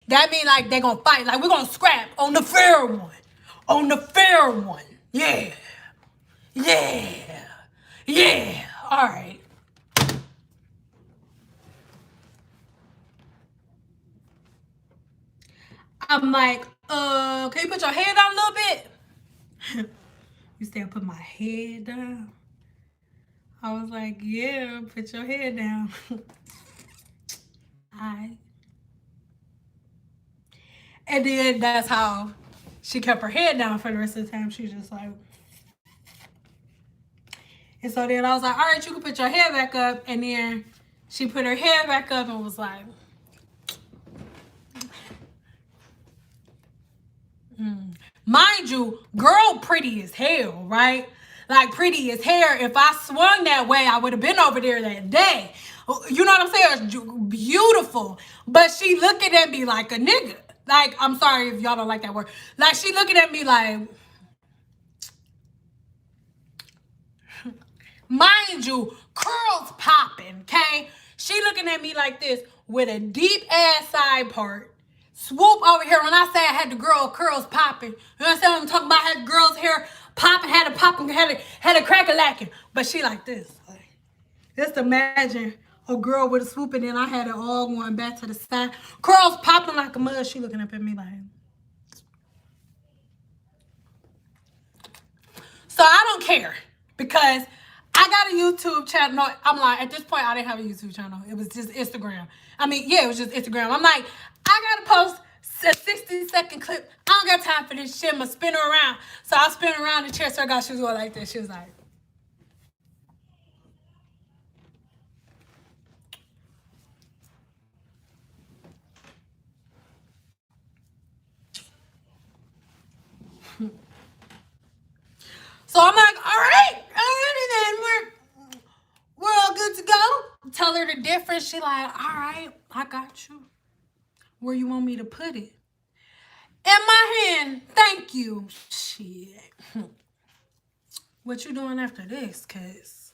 That means like they're going to fight. Like, we're going to scrap on the fair one. On the fair one. Yeah. Yeah. Yeah. All right. I'm like, can you put your head down a little bit? You said put my head down? I was like, yeah, put your head down. Alright. And then that's how she kept her head down for the rest of the time. She was just like, and so then I was like, all right, you can put your head back up. And then she put her head back up and was like, mind you, girl pretty as hell, right? Like, pretty as hair. If I swung that way, I would have been over there that day. You know what I'm saying? Beautiful. But she looking at me like a nigga. Like, I'm sorry if y'all don't like that word. Like, she looking at me like, Mind you, curls popping, okay? She looking at me like this with a deep ass side part. Swoop over here. When I say I had the girl curls popping, you understand what I'm talking about? I had girls' hair popping, had a crack-a-lacking. But she like this. Like, just imagine a girl with a swoop, and then I had it all going back to the side. Curls popping like a mud. She looking up at me like. So I don't care because I got a YouTube channel. No, I'm like, at this point, I didn't have a YouTube channel. It was just Instagram. I mean, yeah, it was just Instagram. I'm like, I got to post a 60-second clip. I don't got time for this shit. I'm going to spin her around. So I spin her around the chair. So I got, she was going like this. She was like. So I'm like, all right, then we're all good to go. Tell her the difference. She like, all right, I got you. Where you want me to put it? In my hand. Thank you. Shit. What you doing after this? Cause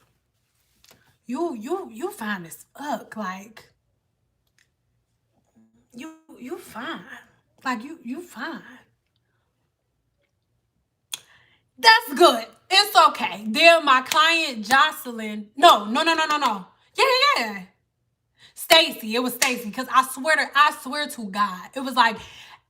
you fine as fuck. Like you fine. Like you fine. That's good. It's okay. Then my client Jocelyn. No. Yeah. Stacy. It was Stacy. Because I swear to God. It was like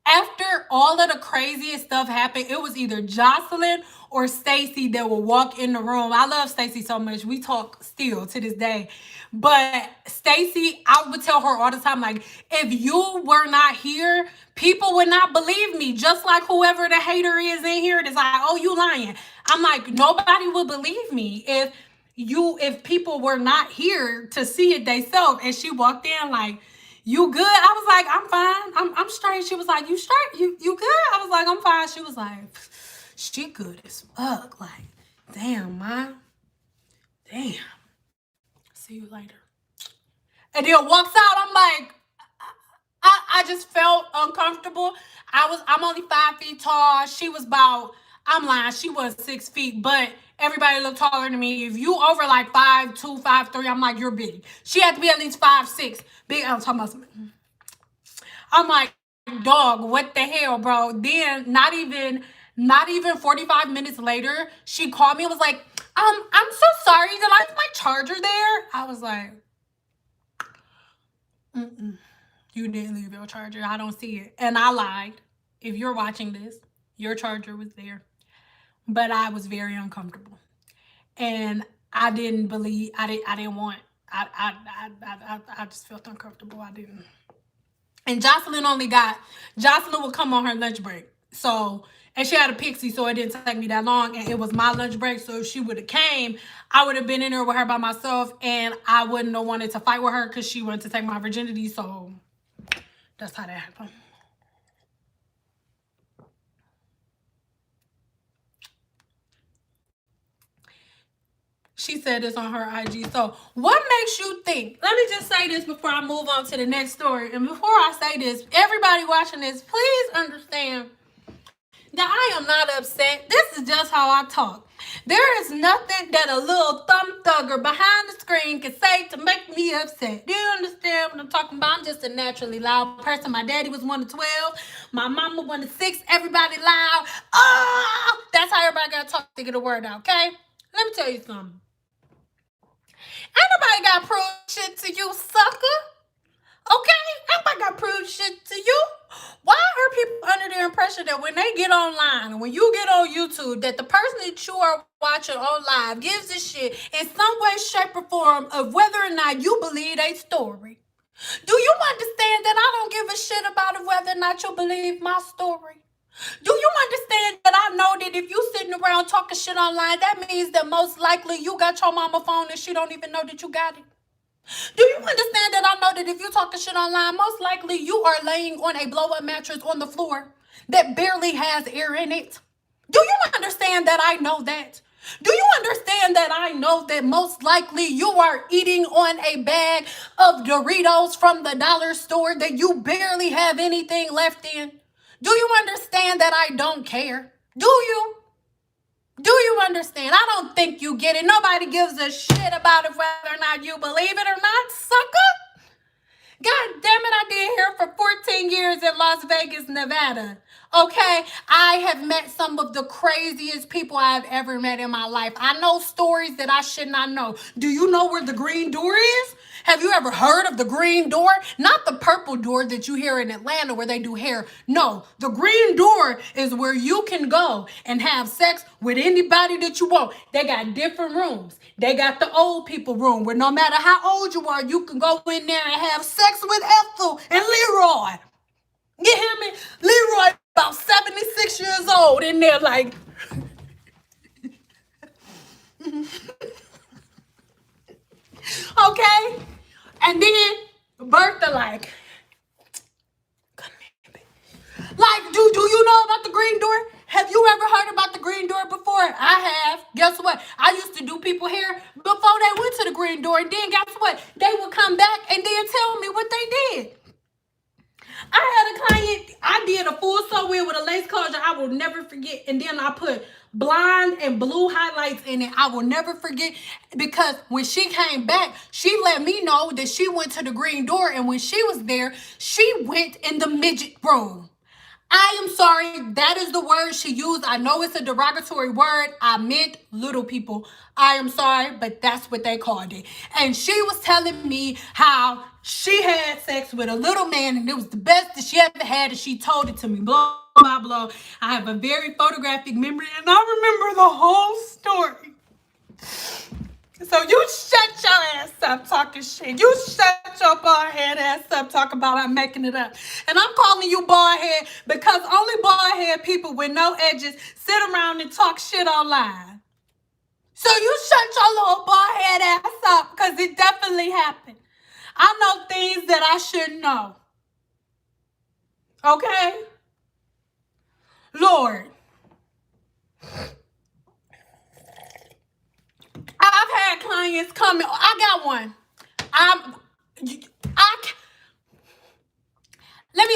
after all of the craziest stuff happened, it was either Jocelyn or Stacy that would walk in the room. I love Stacy so much. We talk still to this day. But Stacy, I would tell her all the time, like, if you were not here, people would not believe me. Just like whoever the hater is in here that's like, oh, you lying. I'm like, nobody would believe me if people were not here to see it themselves. And she walked in like, you good? I was like, I'm fine. I'm straight. She was like, you straight? You good? I was like, I'm fine. She was like, she good as fuck. Like, damn, man. Damn. See you later. And then walks out. I'm like, I just felt uncomfortable. I'm only 5 feet tall. She was about, I'm lying, she was 6 feet, but everybody looked taller than me. If you over like 5'2", 5'3", I'm like, you're big. She had to be at least 5'6". Big, I'm talking about something. I'm like, dog, what the hell, bro? Then not even 45 minutes later, she called me and was like, I'm so sorry. Did I leave my charger there? I was like, you didn't leave your charger. I don't see it. And I lied. If you're watching this, your charger was there. But I was very uncomfortable. And I didn't believe, I just felt uncomfortable. I didn't. And Jocelyn would come on her lunch break. So, and she had a pixie, so it didn't take me that long. And it was my lunch break. So if she would have came, I would have been in there with her by myself. And I wouldn't have wanted to fight with her because she wanted to take my virginity. So that's how that happened. She said this on her IG. So what makes you think? Let me just say this before I move on to the next story. And before I say this, everybody watching this, please understand that I am not upset. This is just how I talk. There is nothing that a little thumb thugger behind the screen can say to make me upset. Do you understand what I'm talking about? I'm just a naturally loud person. My daddy was 1 of 12. My mama 1 of 6. Everybody loud. Oh, that's how everybody got to talk to get a word out, okay? Let me tell you something. Ain't nobody got to prove shit to you, sucker. Okay? Ain't nobody got to prove shit to you. Why are people under the impression that when they get online and when you get on YouTube, that the person that you are watching on live gives a shit in some way, shape, or form of whether or not you believe a story? Do you understand that I don't give a shit about whether or not you believe my story? Do you understand that I know that if you sitting around talking shit online, that means that most likely you got your mama phone and she don't even know that you got it? Do you understand that I know that if you talking shit online, most likely you are laying on a blow-up mattress on the floor that barely has air in it? Do you understand that I know that? Do you understand that I know that most likely you are eating on a bag of Doritos from the dollar store that you barely have anything left in? Do you understand that I don't care? Do you? Do you understand? I don't think you get it. Nobody gives a shit about it whether or not you believe it or not, sucker. God damn it, I did here for 14 years in Las Vegas, Nevada. Okay, I have met some of the craziest people I've ever met in my life. I know stories that I should not know. Do you know where the green door is? Have you ever heard of the green door? Not the purple door that you hear in Atlanta where they do hair. No, the green door is where you can go and have sex with anybody that you want. They got different rooms. They got the old people room where no matter how old you are, you can go in there and have sex with Ethel and Leroy. You hear me? Leroy about 76 years old in there like... Okay? And then Bertha like... Come here, like, do you know about the green door? Have you ever heard about the green door before? I have. Guess what? I used to do people hair before they went to the green door. And then guess what? They would come back and then tell me what they did. I had a client, I did a full sew in with a lace closure I will never forget. And then I put blonde and blue highlights in it. I will never forget because when she came back, she let me know that she went to the green door. And when she was there, she went in the midget room. I am sorry, that is the word she used. I know it's a derogatory word. I meant little people. I am sorry, but that's what they called it. And she was telling me how she had sex with a little man and it was the best that she ever had, and she told it to me. Blah, blah, blah. I have a very photographic memory and I remember the whole story. So you shut your ass up talking shit. You shut your bald head ass up talking about I'm making it up. And I'm calling you bald head because only bald head people with no edges sit around and talk shit online. So you shut your little bald head ass up because it definitely happened. I know things that I shouldn't know. Okay? Lord. I've had clients come. I got one.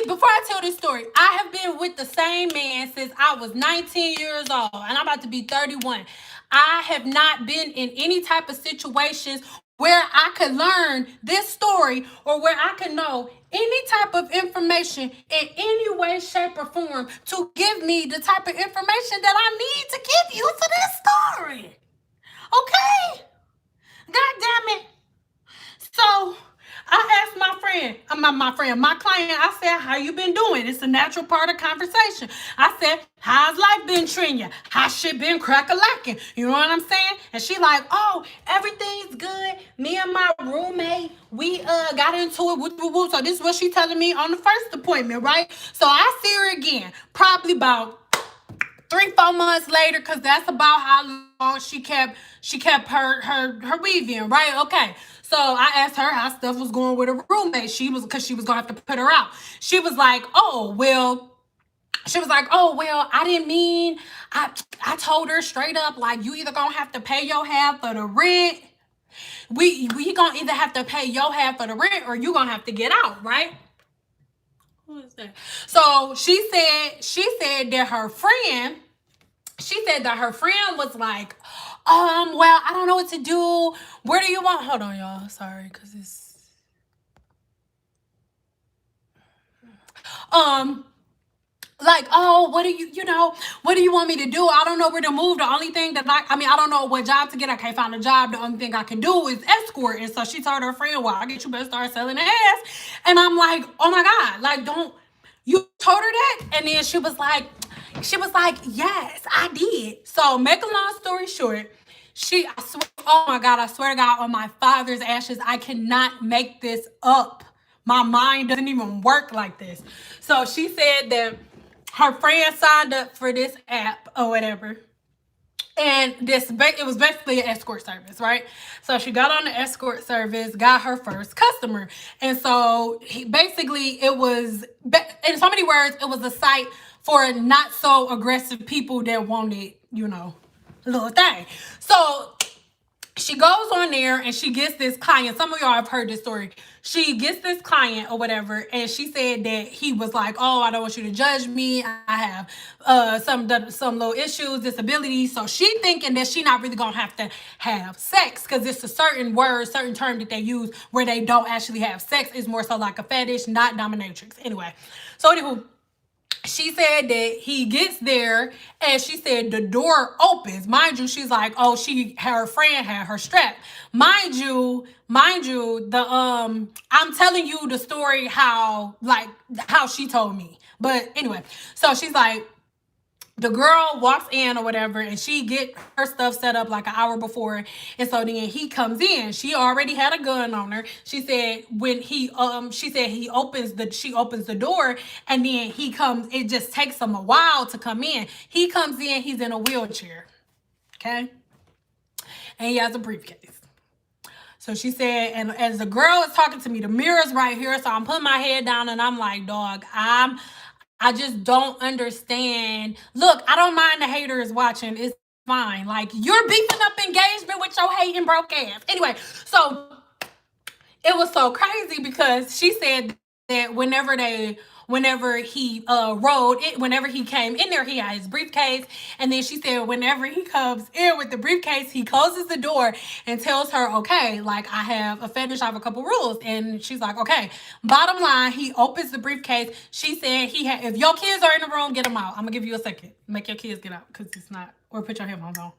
Before I tell this story, I have been with the same man since I was 19 years old, and I'm about to be 31. I have not been in any type of situations where I could learn this story or where I could know any type of information in any way, shape, or form to give me the type of information that I need to give you for this story. Okay? God damn it. So I asked my client, I said, how you been doing? It's a natural part of conversation. I said, how's life been treating you? How's shit been crack-a-lacking? You know what I'm saying? And she like, oh, everything's good. Me and my roommate, we got into it. Woo. So this is what she telling me on the first appointment, right? So I see her again, probably about 3-4 months later, because that's about how long she kept her weave in, right? Okay. So I asked her how stuff was going with her roommate. Because she was gonna have to put her out. She was like, oh, well, I didn't mean, I told her straight up, like, you either gonna have to pay your half for the rent. We gonna either have to pay your half for the rent or you gonna have to get out, right? Who is that? So she said that her friend was like, well, I don't know what to do. Where do you want? Hold on, y'all. Sorry, because it's like, oh, what do you want me to do? I don't know where to move. The only thing that I don't know what job to get. I can't find a job. The only thing I can do is escort. And so she told her friend, well, I guess you better start selling the ass. And I'm like, oh my God, like, don't, you told her that? And then she was like, yes, I did. So make a long story short, oh my God, I swear to God, on my father's ashes, I cannot make this up. My mind doesn't even work like this. So she said that her friend signed up for this app or whatever. And it was basically an escort service, right? So she got on the escort service, got her first customer. And so it was, in so many words, it was a site for not so aggressive people that wanted, a little thing. So she goes on there and she gets this client. Some of y'all have heard this story. She gets this client or whatever, and she said that he was like, "Oh, I don't want you to judge me. I have some little issues, disabilities." So she thinking that she not really gonna have to have sex because it's a certain word, certain term that they use where they don't actually have sex. It's more so like a fetish, not dominatrix. Anyway, so anywho, she said that he gets there and she said the door opens. Mind you, she's like, oh, her friend had her strapped. Mind you, I'm telling you the story how she told me. But anyway, so she's like, the girl walks in or whatever, and she get her stuff set up like an hour before, and so then he comes in. She already had a gun on her. She said when she opens the door, and then he comes. It just takes him a while to come in. He comes in. He's in a wheelchair, okay, and he has a briefcase. So she said, and as the girl is talking to me, the mirror's right here, so I'm putting my head down, and I'm like, dog, I just don't understand. Look, I don't mind the haters watching. It's fine. Like, you're beefing up engagement with your hating broke ass. Anyway, so it was so crazy because she said that whenever he whenever he came in there, he had his briefcase. And then she said whenever he comes in with the briefcase, he closes the door and tells her, okay, like, I have a fetish, I have a couple rules. And she's like, okay. Bottom line, he opens the briefcase. She said if your kids are in the room, get them out. I'm gonna give you a second. Make your kids get out because it's not, or put your headphones on.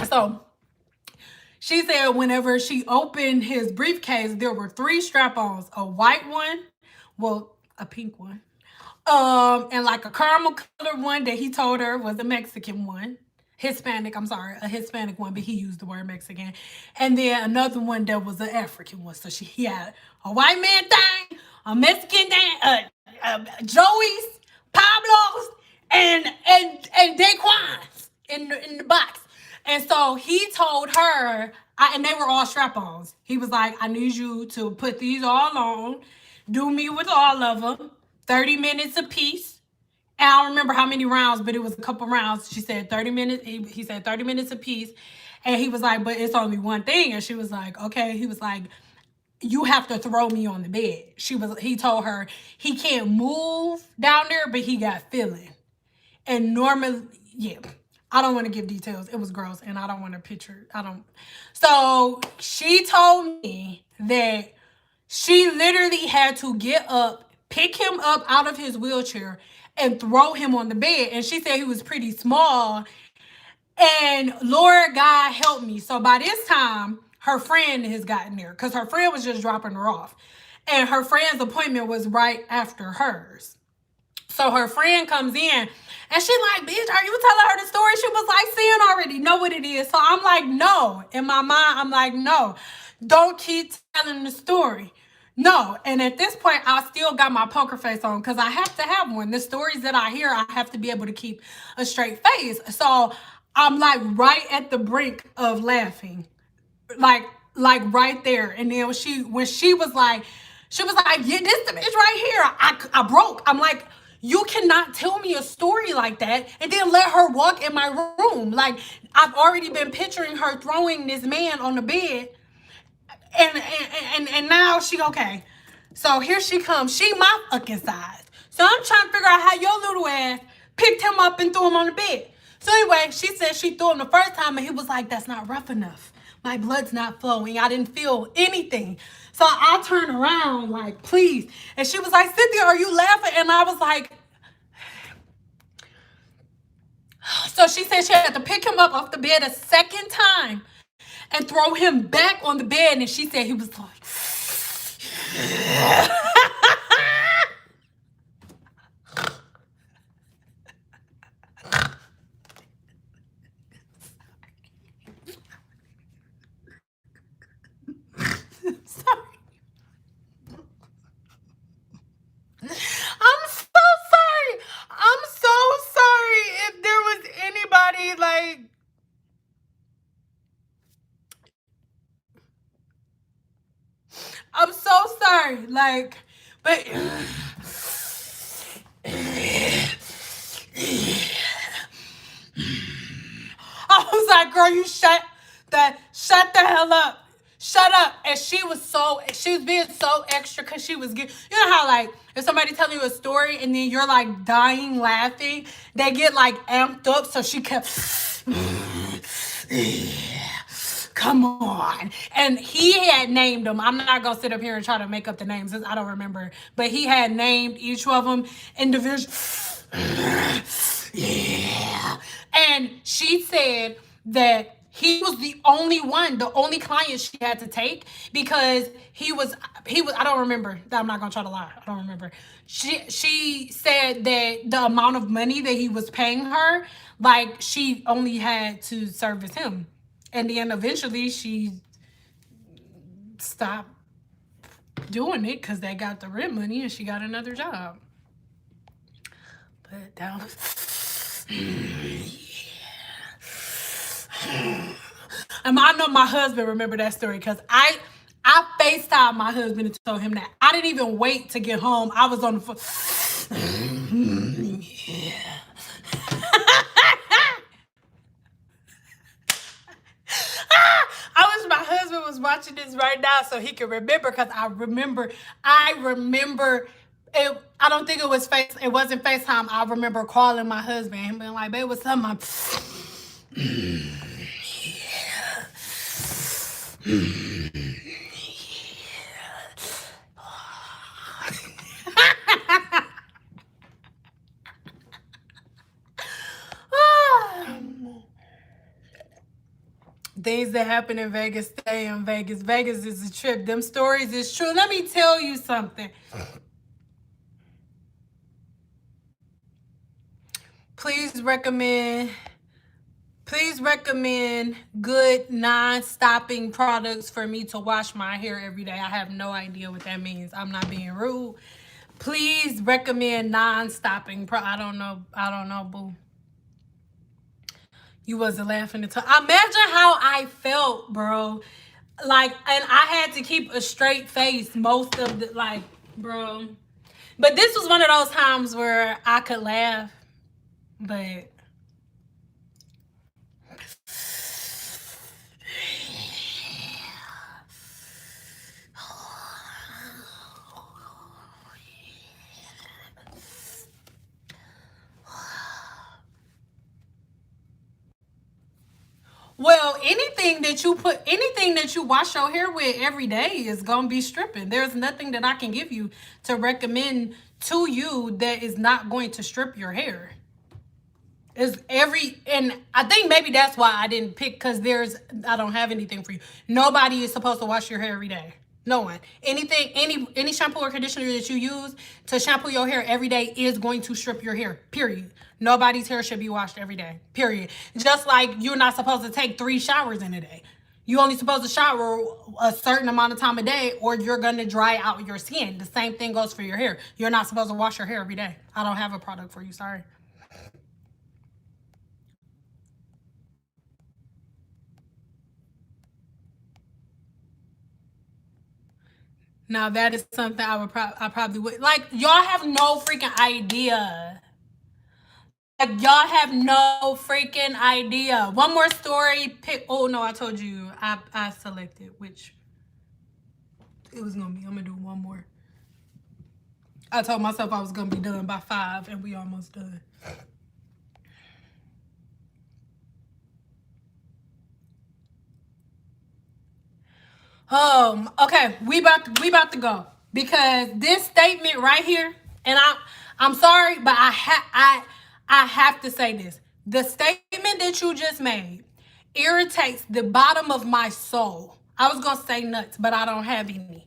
So she said whenever she opened his briefcase, there were 3 strap-ons, a white one, well, a pink one, and like a caramel colored one that he told her was a Mexican one. A Hispanic one, but he used the word Mexican. And then another one that was an African one. So he had a white man thing, a Mexican thing, Joey's, Pablo's, and Daquan's in the box. And so he told her, and they were all strap-ons. He was like, I need you to put these all on, do me with all of them, 30 minutes a piece. And I don't remember how many rounds, but it was a couple rounds. She said 30 minutes. He said 30 minutes a piece. And he was like, but it's only one thing. And she was like, okay. He was like, you have to throw me on the bed. He told her he can't move down there, but he got feeling. And normally, yeah. I don't want to give details. It was gross, and I don't want to picture. So she told me that she literally had to get up, pick him up out of his wheelchair, and throw him on the bed. And she said he was pretty small. And Lord God help me. So by this time, her friend has gotten there because her friend was just dropping her off. And her friend's appointment was right after hers. So her friend comes in and she like, bitch, are you telling her the story? She was like, Cyn already know what it is. So I'm like, no. In my mind, I'm like, no. Don't keep telling the story. No. And at this point, I still got my poker face on because I have to have one. The stories that I hear, I have to be able to keep a straight face. So I'm like right at the brink of laughing. Like right there. And then when she was like, yeah, this the bitch right here. I broke. I'm like, you cannot tell me a story like that and then let her walk in my room. Like, I've already been picturing her throwing this man on the bed. And now she okay. So here she comes. She my fucking size. So I'm trying to figure out how your little ass picked him up and threw him on the bed. So anyway, she said she threw him the first time and he was like, that's not rough enough. My blood's not flowing. I didn't feel anything. So I turned around like, please. And she was like, Cynthia, are you laughing? And I was like, so she said she had to pick him up off the bed a second time and throw him back on the bed. And she said he was like, I'm so sorry. Like, but was like, girl, you shut the hell up. Shut up. And she was being so extra because she was getting, you know how like if somebody telling you a story and then you're like dying laughing, they get like amped up. So she kept, come on. And he had named them. I'm not going to sit up here and try to make up the names since I don't remember. But he had named each of them individually. Yeah. And she said that he was the only client she had to take because he was, I don't remember. I'm not going to try to lie. I don't remember. She said that the amount of money that he was paying her, like she only had to service him. And then eventually she stopped doing it because they got the rent money and she got another job. But that was, and I know my husband remember that story because I FaceTimed my husband and told him that. I didn't even wait to get home. I was on the phone. I wish my husband was watching this right now so he can remember because I remember it. I don't think it wasn't FaceTime. I remember calling my husband and being like, babe, what's up? Things that happen in Vegas stay in Vegas. Vegas is a trip. Them stories is true. Let me tell you something. Please recommend good non-stopping products for me to wash my hair every day. I have no idea what that means. I'm not being rude. Please recommend non-stopping I don't know, boo. You wasn't laughing at all. Imagine how I felt, bro. Like, and I had to keep a straight face most of the, like, bro. But this was one of those times where I could laugh, but well, anything that you wash your hair with every day is gonna be stripping. There's nothing that I can give you to recommend to you that is not going to strip your hair. And I think maybe that's why I didn't pick, because I don't have anything for you. Nobody is supposed to wash your hair every day. No one. Any shampoo or conditioner that you use to shampoo your hair every day is going to strip your hair, period. Nobody's hair should be washed every day, period. Just like you're not supposed to take 3 showers in a day. You're only supposed to shower a certain amount of time a day or you're going to dry out your skin. The same thing goes for your hair. You're not supposed to wash your hair every day. I don't have a product for you, sorry. Now that is something I probably would. Like, y'all have no freaking idea. Like, y'all have no freaking idea. One more story. Oh no, I told you I selected which it was gonna be. I'm gonna do one more. I told myself I was gonna be done by 5 and we almost done. Okay, we about to go because this statement right here, and I'm sorry, but I have to say this. The statement that you just made irritates the bottom of my soul. I was gonna say nuts, but I don't have any.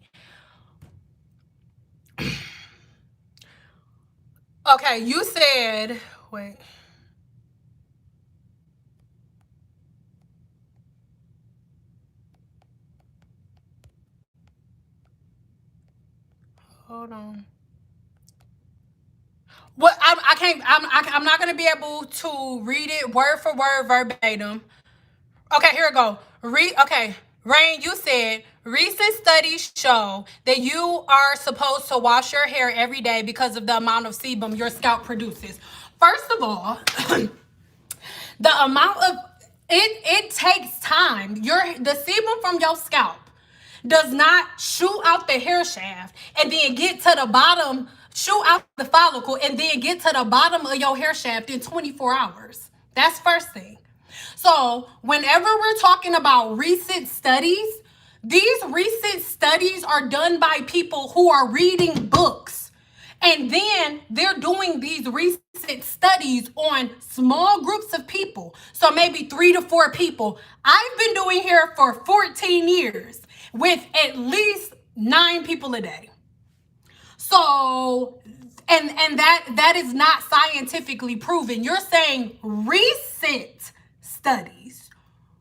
Okay, you said, wait. Hold on. What I can't. I'm not gonna be able to read it word for word verbatim. Okay, here we go. Okay, Rain, you said recent studies show that you are supposed to wash your hair every day because of the amount of sebum your scalp produces. First of all, the amount of It takes time. The sebum from your scalp does not shoot out the hair shaft and then get to the bottom, shoot out the follicle and then get to the bottom of your hair shaft in 24 hours. That's first thing. So whenever we're talking about recent studies, these recent studies are done by people who are reading books. And then they're doing these recent studies on small groups of people. So maybe 3 to 4 people. I've been doing hair for 14 years with at least 9 people a day. So, and that is not scientifically proven. You're saying recent studies.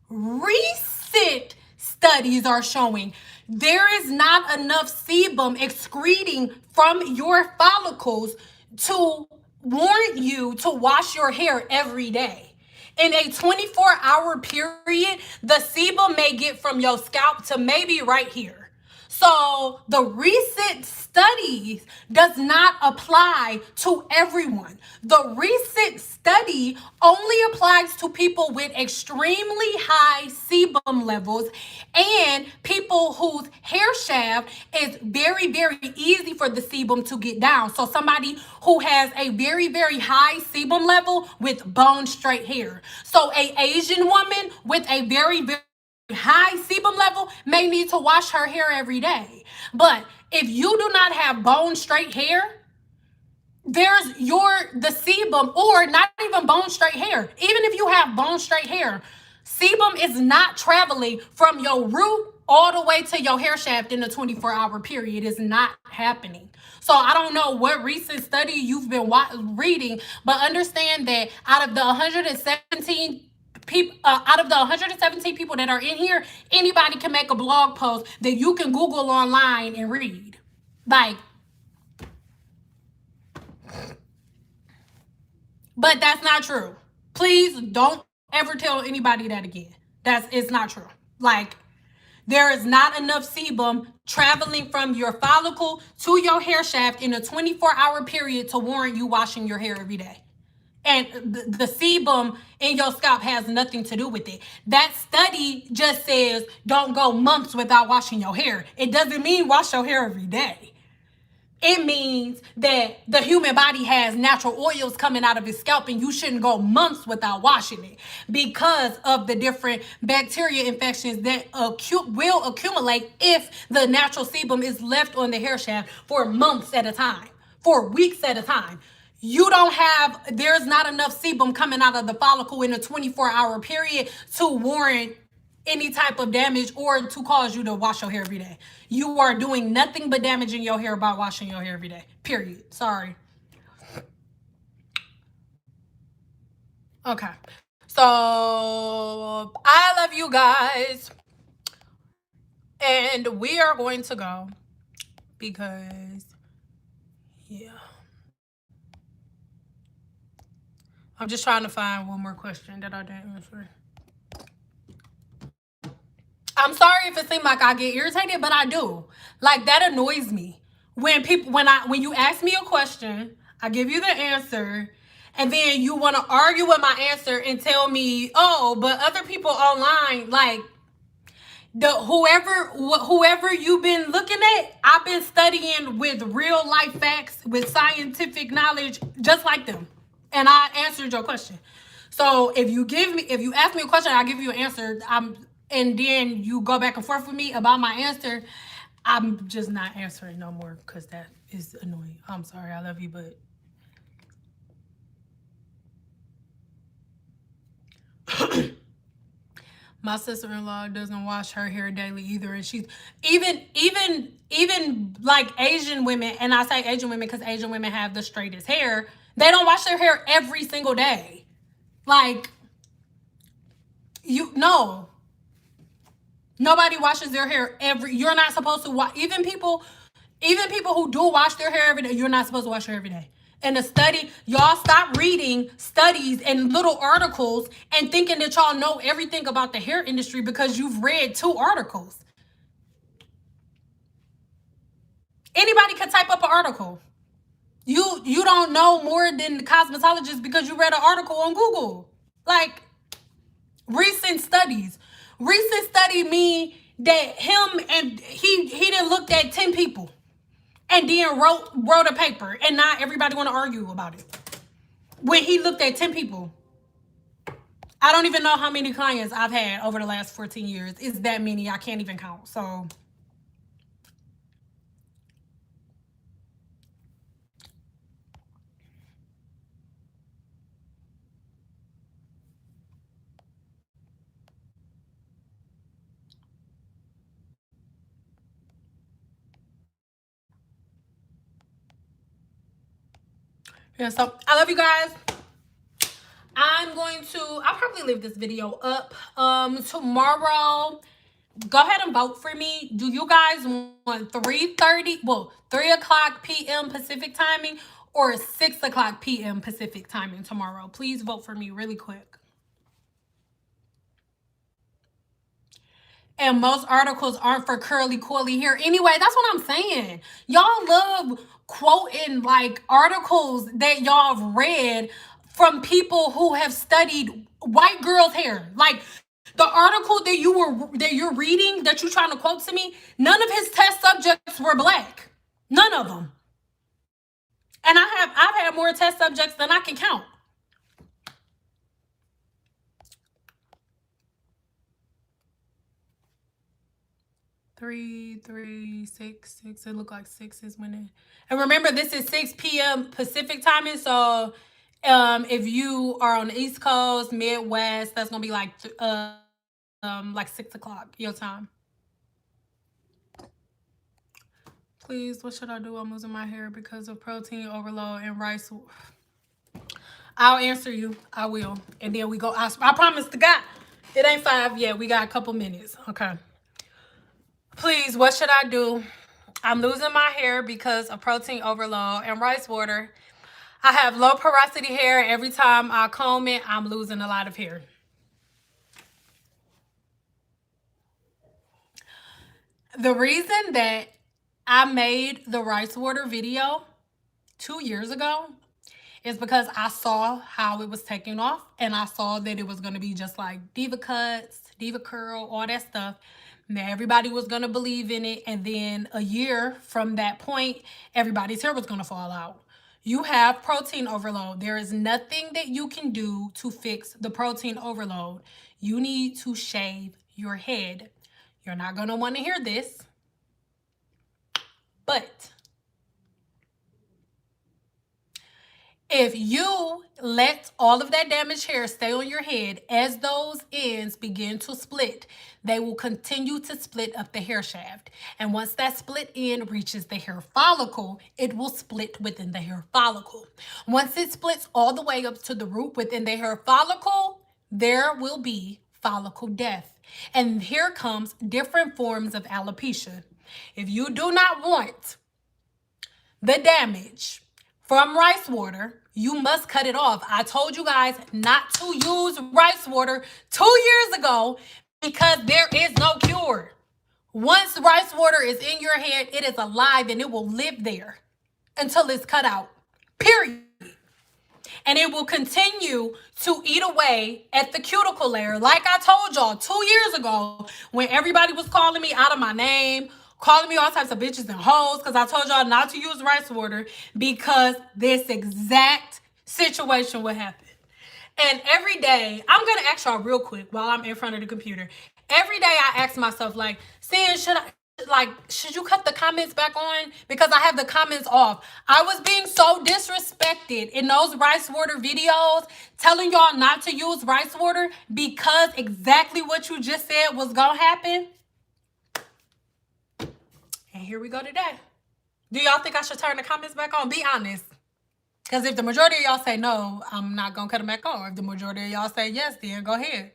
Recent studies are showing there is not enough sebum excreting from your follicles to warrant you to wash your hair every day. In a 24-hour period, the sebum may get from your scalp to maybe right here. So the recent studies does not apply to everyone. The recent study only applies to people with extremely high sebum levels and people whose hair shaft is very, very easy for the sebum to get down. So somebody who has a very, very high sebum level with bone straight hair. So an Asian woman with a very, very high sebum level may need to wash her hair every day. But if you do not have bone straight hair, there's the sebum, or not even bone straight hair. Even if you have bone straight hair, sebum is not traveling from your root all the way to your hair shaft in a 24-hour period. It's not happening. So I don't know what recent study you've been reading, but understand that out of the 117 people that are in here, anybody can make a blog post that you can Google online and read. Like, but that's not true. Please don't ever tell anybody that again. It's not true. Like, there is not enough sebum traveling from your follicle to your hair shaft in a 24-hour period to warrant you washing your hair every day. And the sebum in your scalp has nothing to do with it. That study just says don't go months without washing your hair. It doesn't mean wash your hair every day. It means that the human body has natural oils coming out of his scalp and you shouldn't go months without washing it because of the different bacteria infections that will accumulate if the natural sebum is left on the hair shaft for months at a time, for weeks at a time. There's not enough sebum coming out of the follicle in a 24-hour period to warrant any type of damage or to cause you to wash your hair every day. You are doing nothing but damaging your hair by washing your hair every day. Period. Sorry. Okay. So I love you guys. And we are going to go because, yeah. I'm just trying to find one more question that I didn't answer. I'm sorry if it seems like I get irritated, but I do. Like, that annoys me. When you ask me a question, I give you the answer, and then you want to argue with my answer and tell me, oh, but other people online, like, whoever you've been looking at, I've been studying with real life facts, with scientific knowledge, just like them. And I answered your question. So if you ask me a question, I'll give you an answer. And then you go back and forth with me about my answer. I'm just not answering no more because that is annoying. I'm sorry, I love you, but my sister-in-law doesn't wash her hair daily either, and she's even like Asian women, and I say Asian women because Asian women have the straightest hair. They don't wash their hair every single day. Like, nobody washes their hair you're not supposed to wash. Even people who do wash their hair every day, you're not supposed to wash your hair every day. And the study, y'all stop reading studies and little articles and thinking that y'all know everything about the hair industry because you've read 2 articles. Anybody can type up an article. You don't know more than the cosmetologist because you read an article on Google. Like, Recent studies. Recent study mean that him and he done looked at 10 people and then wrote a paper, and not everybody want to argue about it. When he looked at 10 people. I don't even know how many clients I've had over the last 14 years. It's that many. I can't even count. So yeah, so I love you guys. I'll probably leave this video up tomorrow. Go ahead and vote for me. Do you guys want 3 o'clock p.m. Pacific timing or 6 o'clock p.m. Pacific timing tomorrow? Please vote for me really quick. And most articles aren't for curly coily hair anyway. That's what I'm saying. Y'all love quoting like articles that y'all have read from people who have studied white girls' hair. Like the article that you're reading, that you're trying to quote to me, none of his test subjects were black. None of them. And I've had more test subjects than I can count. 3, 3, 6, 6. It looked like 6 is when it. And remember, this is 6 p.m. Pacific timing. So if you are on the East Coast, Midwest, that's gonna be like 6 o'clock your time. Please, what should I do? I'm losing my hair because of protein overload and rice. I'll answer you. I will. And then we go. I promise to God, it ain't 5 yet. We got a couple minutes. Okay. Please, what should I do? I'm losing my hair because of protein overload and rice water. I have low porosity hair. Every time I comb it, I'm losing a lot of hair. The reason that I made the rice water video 2 years ago is because I saw how it was taking off, and I saw that it was going to be just like Diva Cuts, Diva Curl, all that stuff. Now everybody was going to believe in it, and then a year from that point, everybody's hair was going to fall out. You have protein overload. There is nothing that you can do to fix the protein overload. You need to shave your head. You're not going to want to hear this, but if you let all of that damaged hair stay on your head, as those ends begin to split, they will continue to split up the hair shaft. And once that split end reaches the hair follicle, it will split within the hair follicle. Once it splits all the way up to the root within the hair follicle, there will be follicle death. And here comes different forms of alopecia. If you do not want the damage from rice water, you must cut it off. I told you guys not to use rice water 2 years ago because there is no cure. Once rice water is in your head, it is alive and it will live there until it's cut out, period. And it will continue to eat away at the cuticle layer. Like I told y'all 2 years ago, when everybody was calling me out of my name, calling me all types of bitches and hoes, because I told y'all not to use rice water because this exact situation would happen. And every day, I'm going to ask y'all real quick while I'm in front of the computer. Every day I ask myself, like, Cyn, should you cut the comments back on? Because I have the comments off. I was being so disrespected in those rice water videos, telling y'all not to use rice water because exactly what you just said was going to happen. And here we go today. Do y'all think I should turn the comments back on? Be honest. Because if the majority of y'all say no, I'm not going to cut them back on. If the majority of y'all say yes, then go ahead.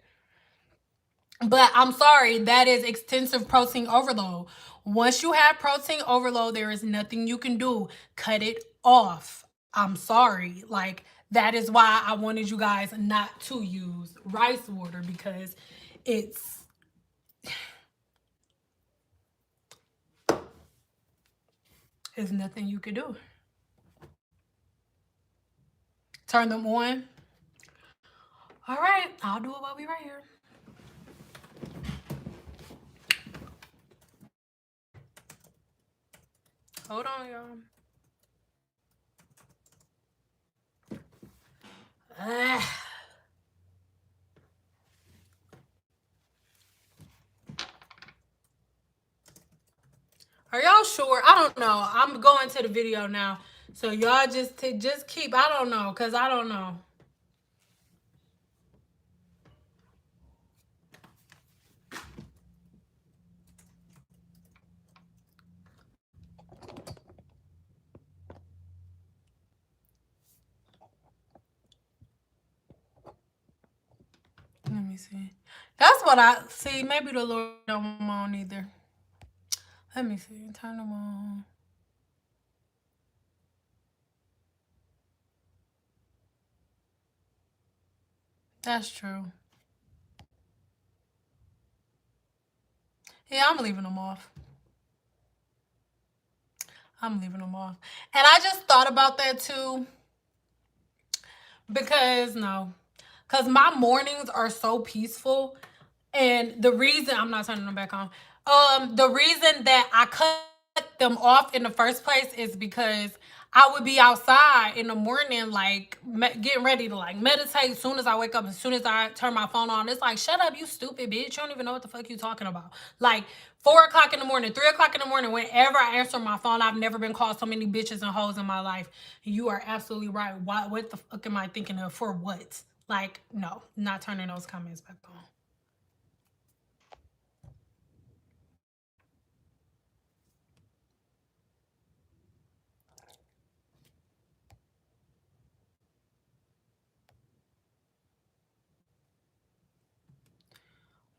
But I'm sorry, that is extensive protein overload. Once you have protein overload, there is nothing you can do. Cut it off. I'm sorry. Like, that is why I wanted you guys not to use rice water, because there's nothing you can do. Turn them on. All right, I'll do it while we're right here. Hold on, y'all. Are y'all sure? I don't know. I'm going to the video now. So y'all just keep, I don't know, because I don't know. Let me see. That's what I see. Maybe the Lord don't want them on either. Let me see. Turn them on. That's true. Yeah, I'm leaving them off. I'm leaving them off. And I just thought about that too. Because my mornings are so peaceful. And the reason I'm not turning them back on, the reason that I cut them off in the first place is because I would be outside in the morning, like getting ready to like meditate. As soon as I wake up, as soon as I turn my phone on, it's like, shut up, you stupid bitch. You don't even know what the fuck you talking about. Like 4 o'clock in the morning, 3 o'clock in the morning, whenever I answer my phone, I've never been called so many bitches and hoes in my life. You are absolutely right. What the fuck am I thinking of? For what? Like, no, not turning those comments back on.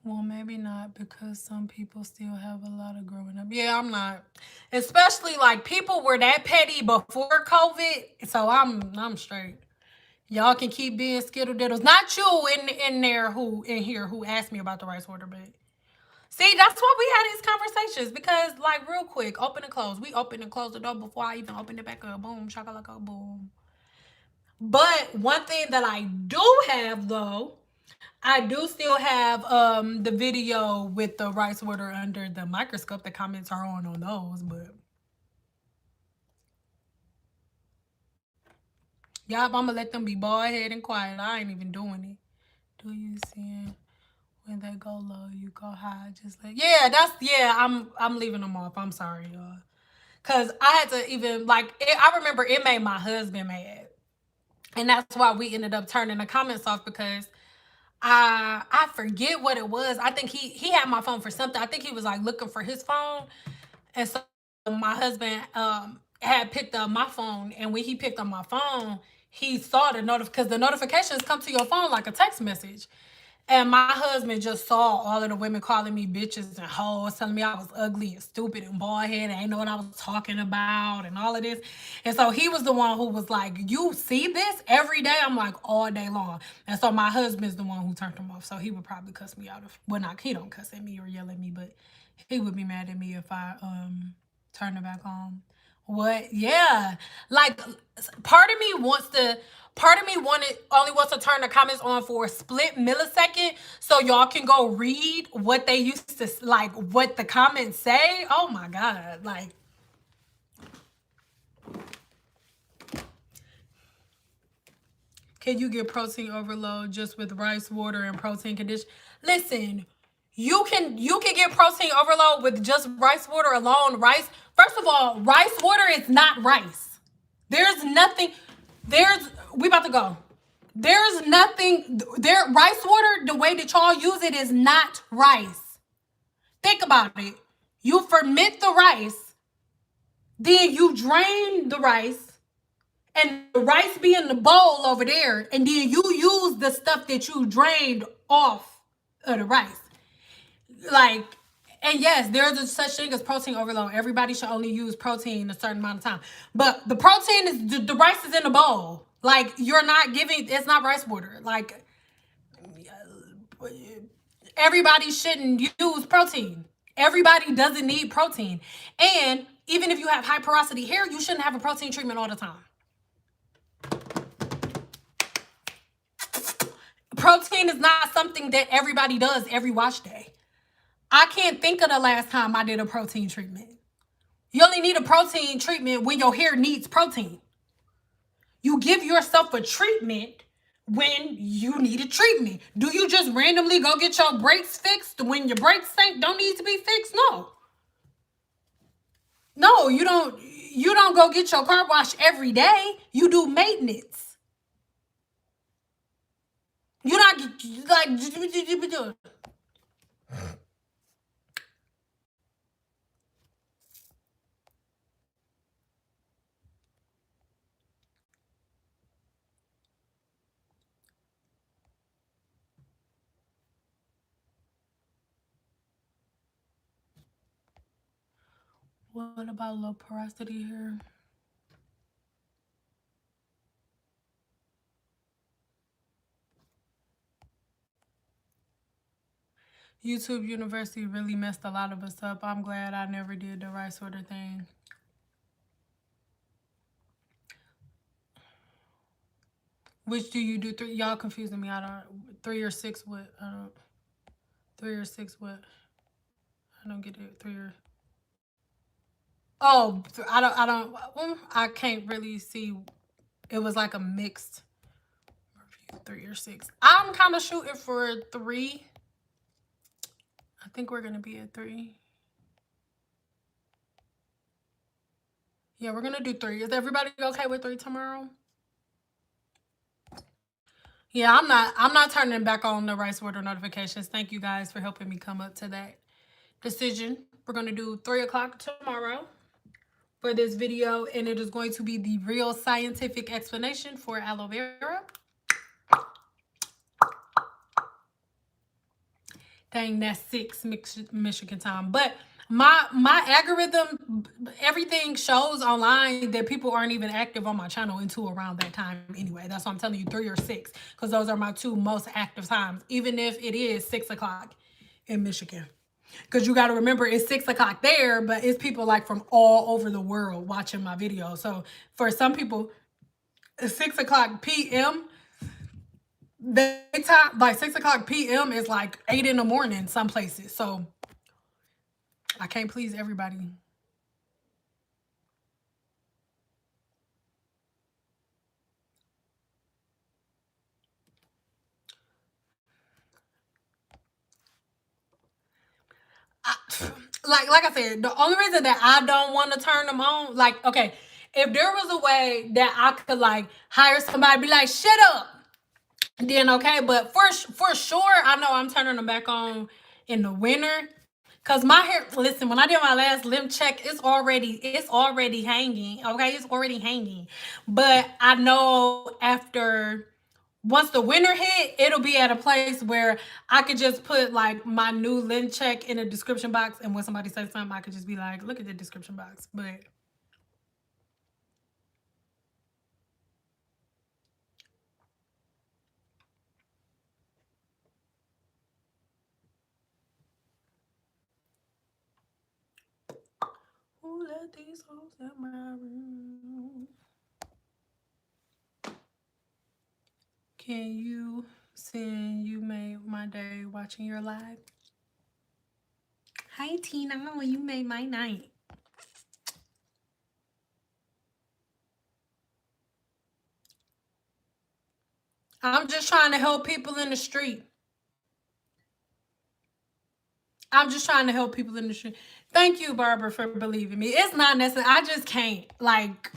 Well, maybe not, because some people still have a lot of growing up. Yeah, I'm not. Especially like people were that petty before COVID. So I'm straight. Y'all can keep being skittle diddles. Not you in here who asked me about the rice water, but see, that's why we had these conversations. Because like real quick, open and close. We open and close the door before I even open it back up. Boom, shakalaka, boom. But one thing that I do have though, I do still have the video with the rice water under the microscope. The comments are on those, but y'all, I'm gonna let them be bald head and quiet. I ain't even doing it. Do you see when they go low, you go high? Just like I'm leaving them off. I'm sorry, y'all, cause I had to even like I remember it made my husband mad, and that's why we ended up turning the comments off because I forget what it was. I think he had my phone for something. I think he was like looking for his phone. And so my husband had picked up my phone. And when he picked up my phone, he saw the because the notifications come to your phone like a text message. And my husband just saw all of the women calling me bitches and hoes, telling me I was ugly and stupid and bald headed, and ain't know what I was talking about and all of this. And so he was the one who was like, you see this every day? I'm like, all day long. And so my husband's the one who turned him off. So he would probably cuss me out. He don't cuss at me or yell at me, but he would be mad at me if I turn it back on. What? Yeah. Like, part of me only wants to turn the comments on for a split millisecond so y'all can go read what they used to, like, what the comments say. Oh my God. Like, can you get protein overload just with rice water and protein condition? Listen, you can get protein overload with just rice water alone. First of all, rice water is not rice. We about to go. There's nothing there. Rice water, the way that y'all use it, is not rice. Think about it. You ferment the rice, then you drain the rice, and the rice be in the bowl over there, and then you use the stuff that you drained off of the rice. Like, and yes, there's a such thing as protein overload. Everybody should only use protein a certain amount of time. But the protein is, the rice is in the bowl. Like, you're not giving, it's not rice water. Like, everybody shouldn't use protein. Everybody doesn't need protein. And even if you have high porosity hair, you shouldn't have a protein treatment all the time. Protein is not something that everybody does every wash day. I can't think of the last time I did a protein treatment. You only need a protein treatment when your hair needs protein. You give yourself a treatment when you need a treatment. Do you just randomly go get your brakes fixed when your brakes don't need to be fixed? No. No, you don't. You don't go get your car washed every day. You do maintenance. You're not like. What about low porosity here? YouTube University really messed a lot of us up. I'm glad I never did the right sort of thing. Which do you do? Three? Y'all confusing me. I don't. 3 or 6 what? I don't. 3 or 6 what? I don't get it. 3 or. Oh, I don't. I can't really see. It was like a mixed review. 3 or 6. I'm kind of shooting for 3. I think we're gonna be at 3. Yeah, we're gonna do 3. Is everybody okay with 3 tomorrow? Yeah, I'm not turning back on the rice water notifications. Thank you guys for helping me come up to that decision. We're gonna do 3 o'clock tomorrow for this video, and it is going to be the real scientific explanation for aloe vera. Dang, that's 6 Michigan time. But my algorithm, everything shows online that people aren't even active on my channel until around that time anyway. That's why I'm telling you 3 or 6, because those are my 2 most active times, even if it is 6 o'clock in Michigan. Because you got to remember, it's 6 o'clock there, but it's people like from all over the world watching my video. So for some people, 6 o'clock p.m., daytime, like 6 o'clock p.m. is like 8 in the morning some places. So I can't please everybody. Like I said, the only reason that I don't want to turn them on, like, okay, if there was a way that I could like hire somebody, be like, shut up, then okay. But for sure, I know I'm turning them back on in the winter. Cause my hair, listen, when I did my last limb check, it's already hanging. Okay, it's already hanging. But I know after, once the winter hit, it'll be at a place where I could just put like my new limb check in a description box, and when somebody says something, I could just be like, look at the description box. But who let these hoes in my room? Can you send you made my day watching your live? Hi Tina, you made my night. I'm just trying to help people in the street. I'm just trying to help people in the street. Thank you, Barbara, for believing me. It's not necessary. I just can't. Like,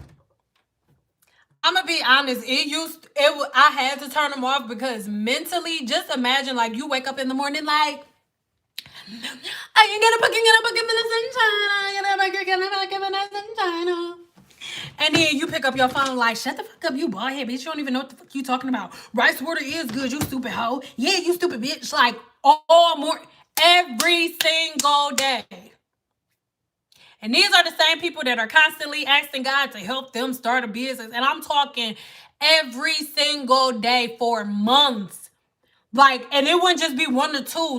I'm gonna be honest. I had to turn them off because mentally, just imagine like you wake up in the morning like, I ain't gonna book in the sunshine. I ain't gonna sunshine. And then you pick up your phone like, shut the fuck up, you bald head bitch. You don't even know what the fuck you talking about. Rice water is good, you stupid hoe. Yeah, you stupid bitch. Like all more every single day. And these are the same people that are constantly asking God to help them start a business. And I'm talking every single day for months. Like, and it wouldn't just be 1 or 2,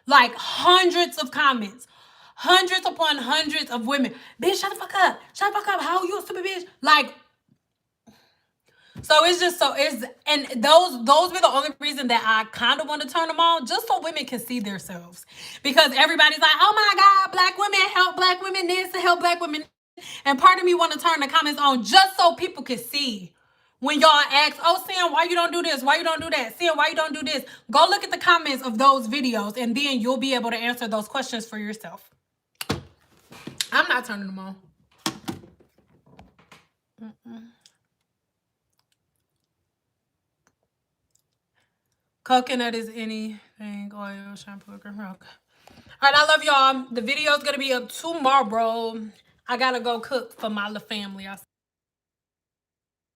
like hundreds of comments. Hundreds upon hundreds of women. Bitch, shut the fuck up. Shut the fuck up. How are you a stupid bitch? Like, So it's just and those were the only reason that I kind of want to turn them on, just so women can see themselves. Because everybody's like, oh my God, black women help black women this to help black women. And part of me want to turn the comments on just so people can see. When y'all ask, oh, Cyn, why you don't do this? Why you don't do that? Cyn, why you don't do this? Go look at the comments of those videos, and then you'll be able to answer those questions for yourself. I'm not turning them on. Coconut is anything, oil, shampoo, okay. All right, I love y'all. The video is going to be up tomorrow. I got to go cook for my little family.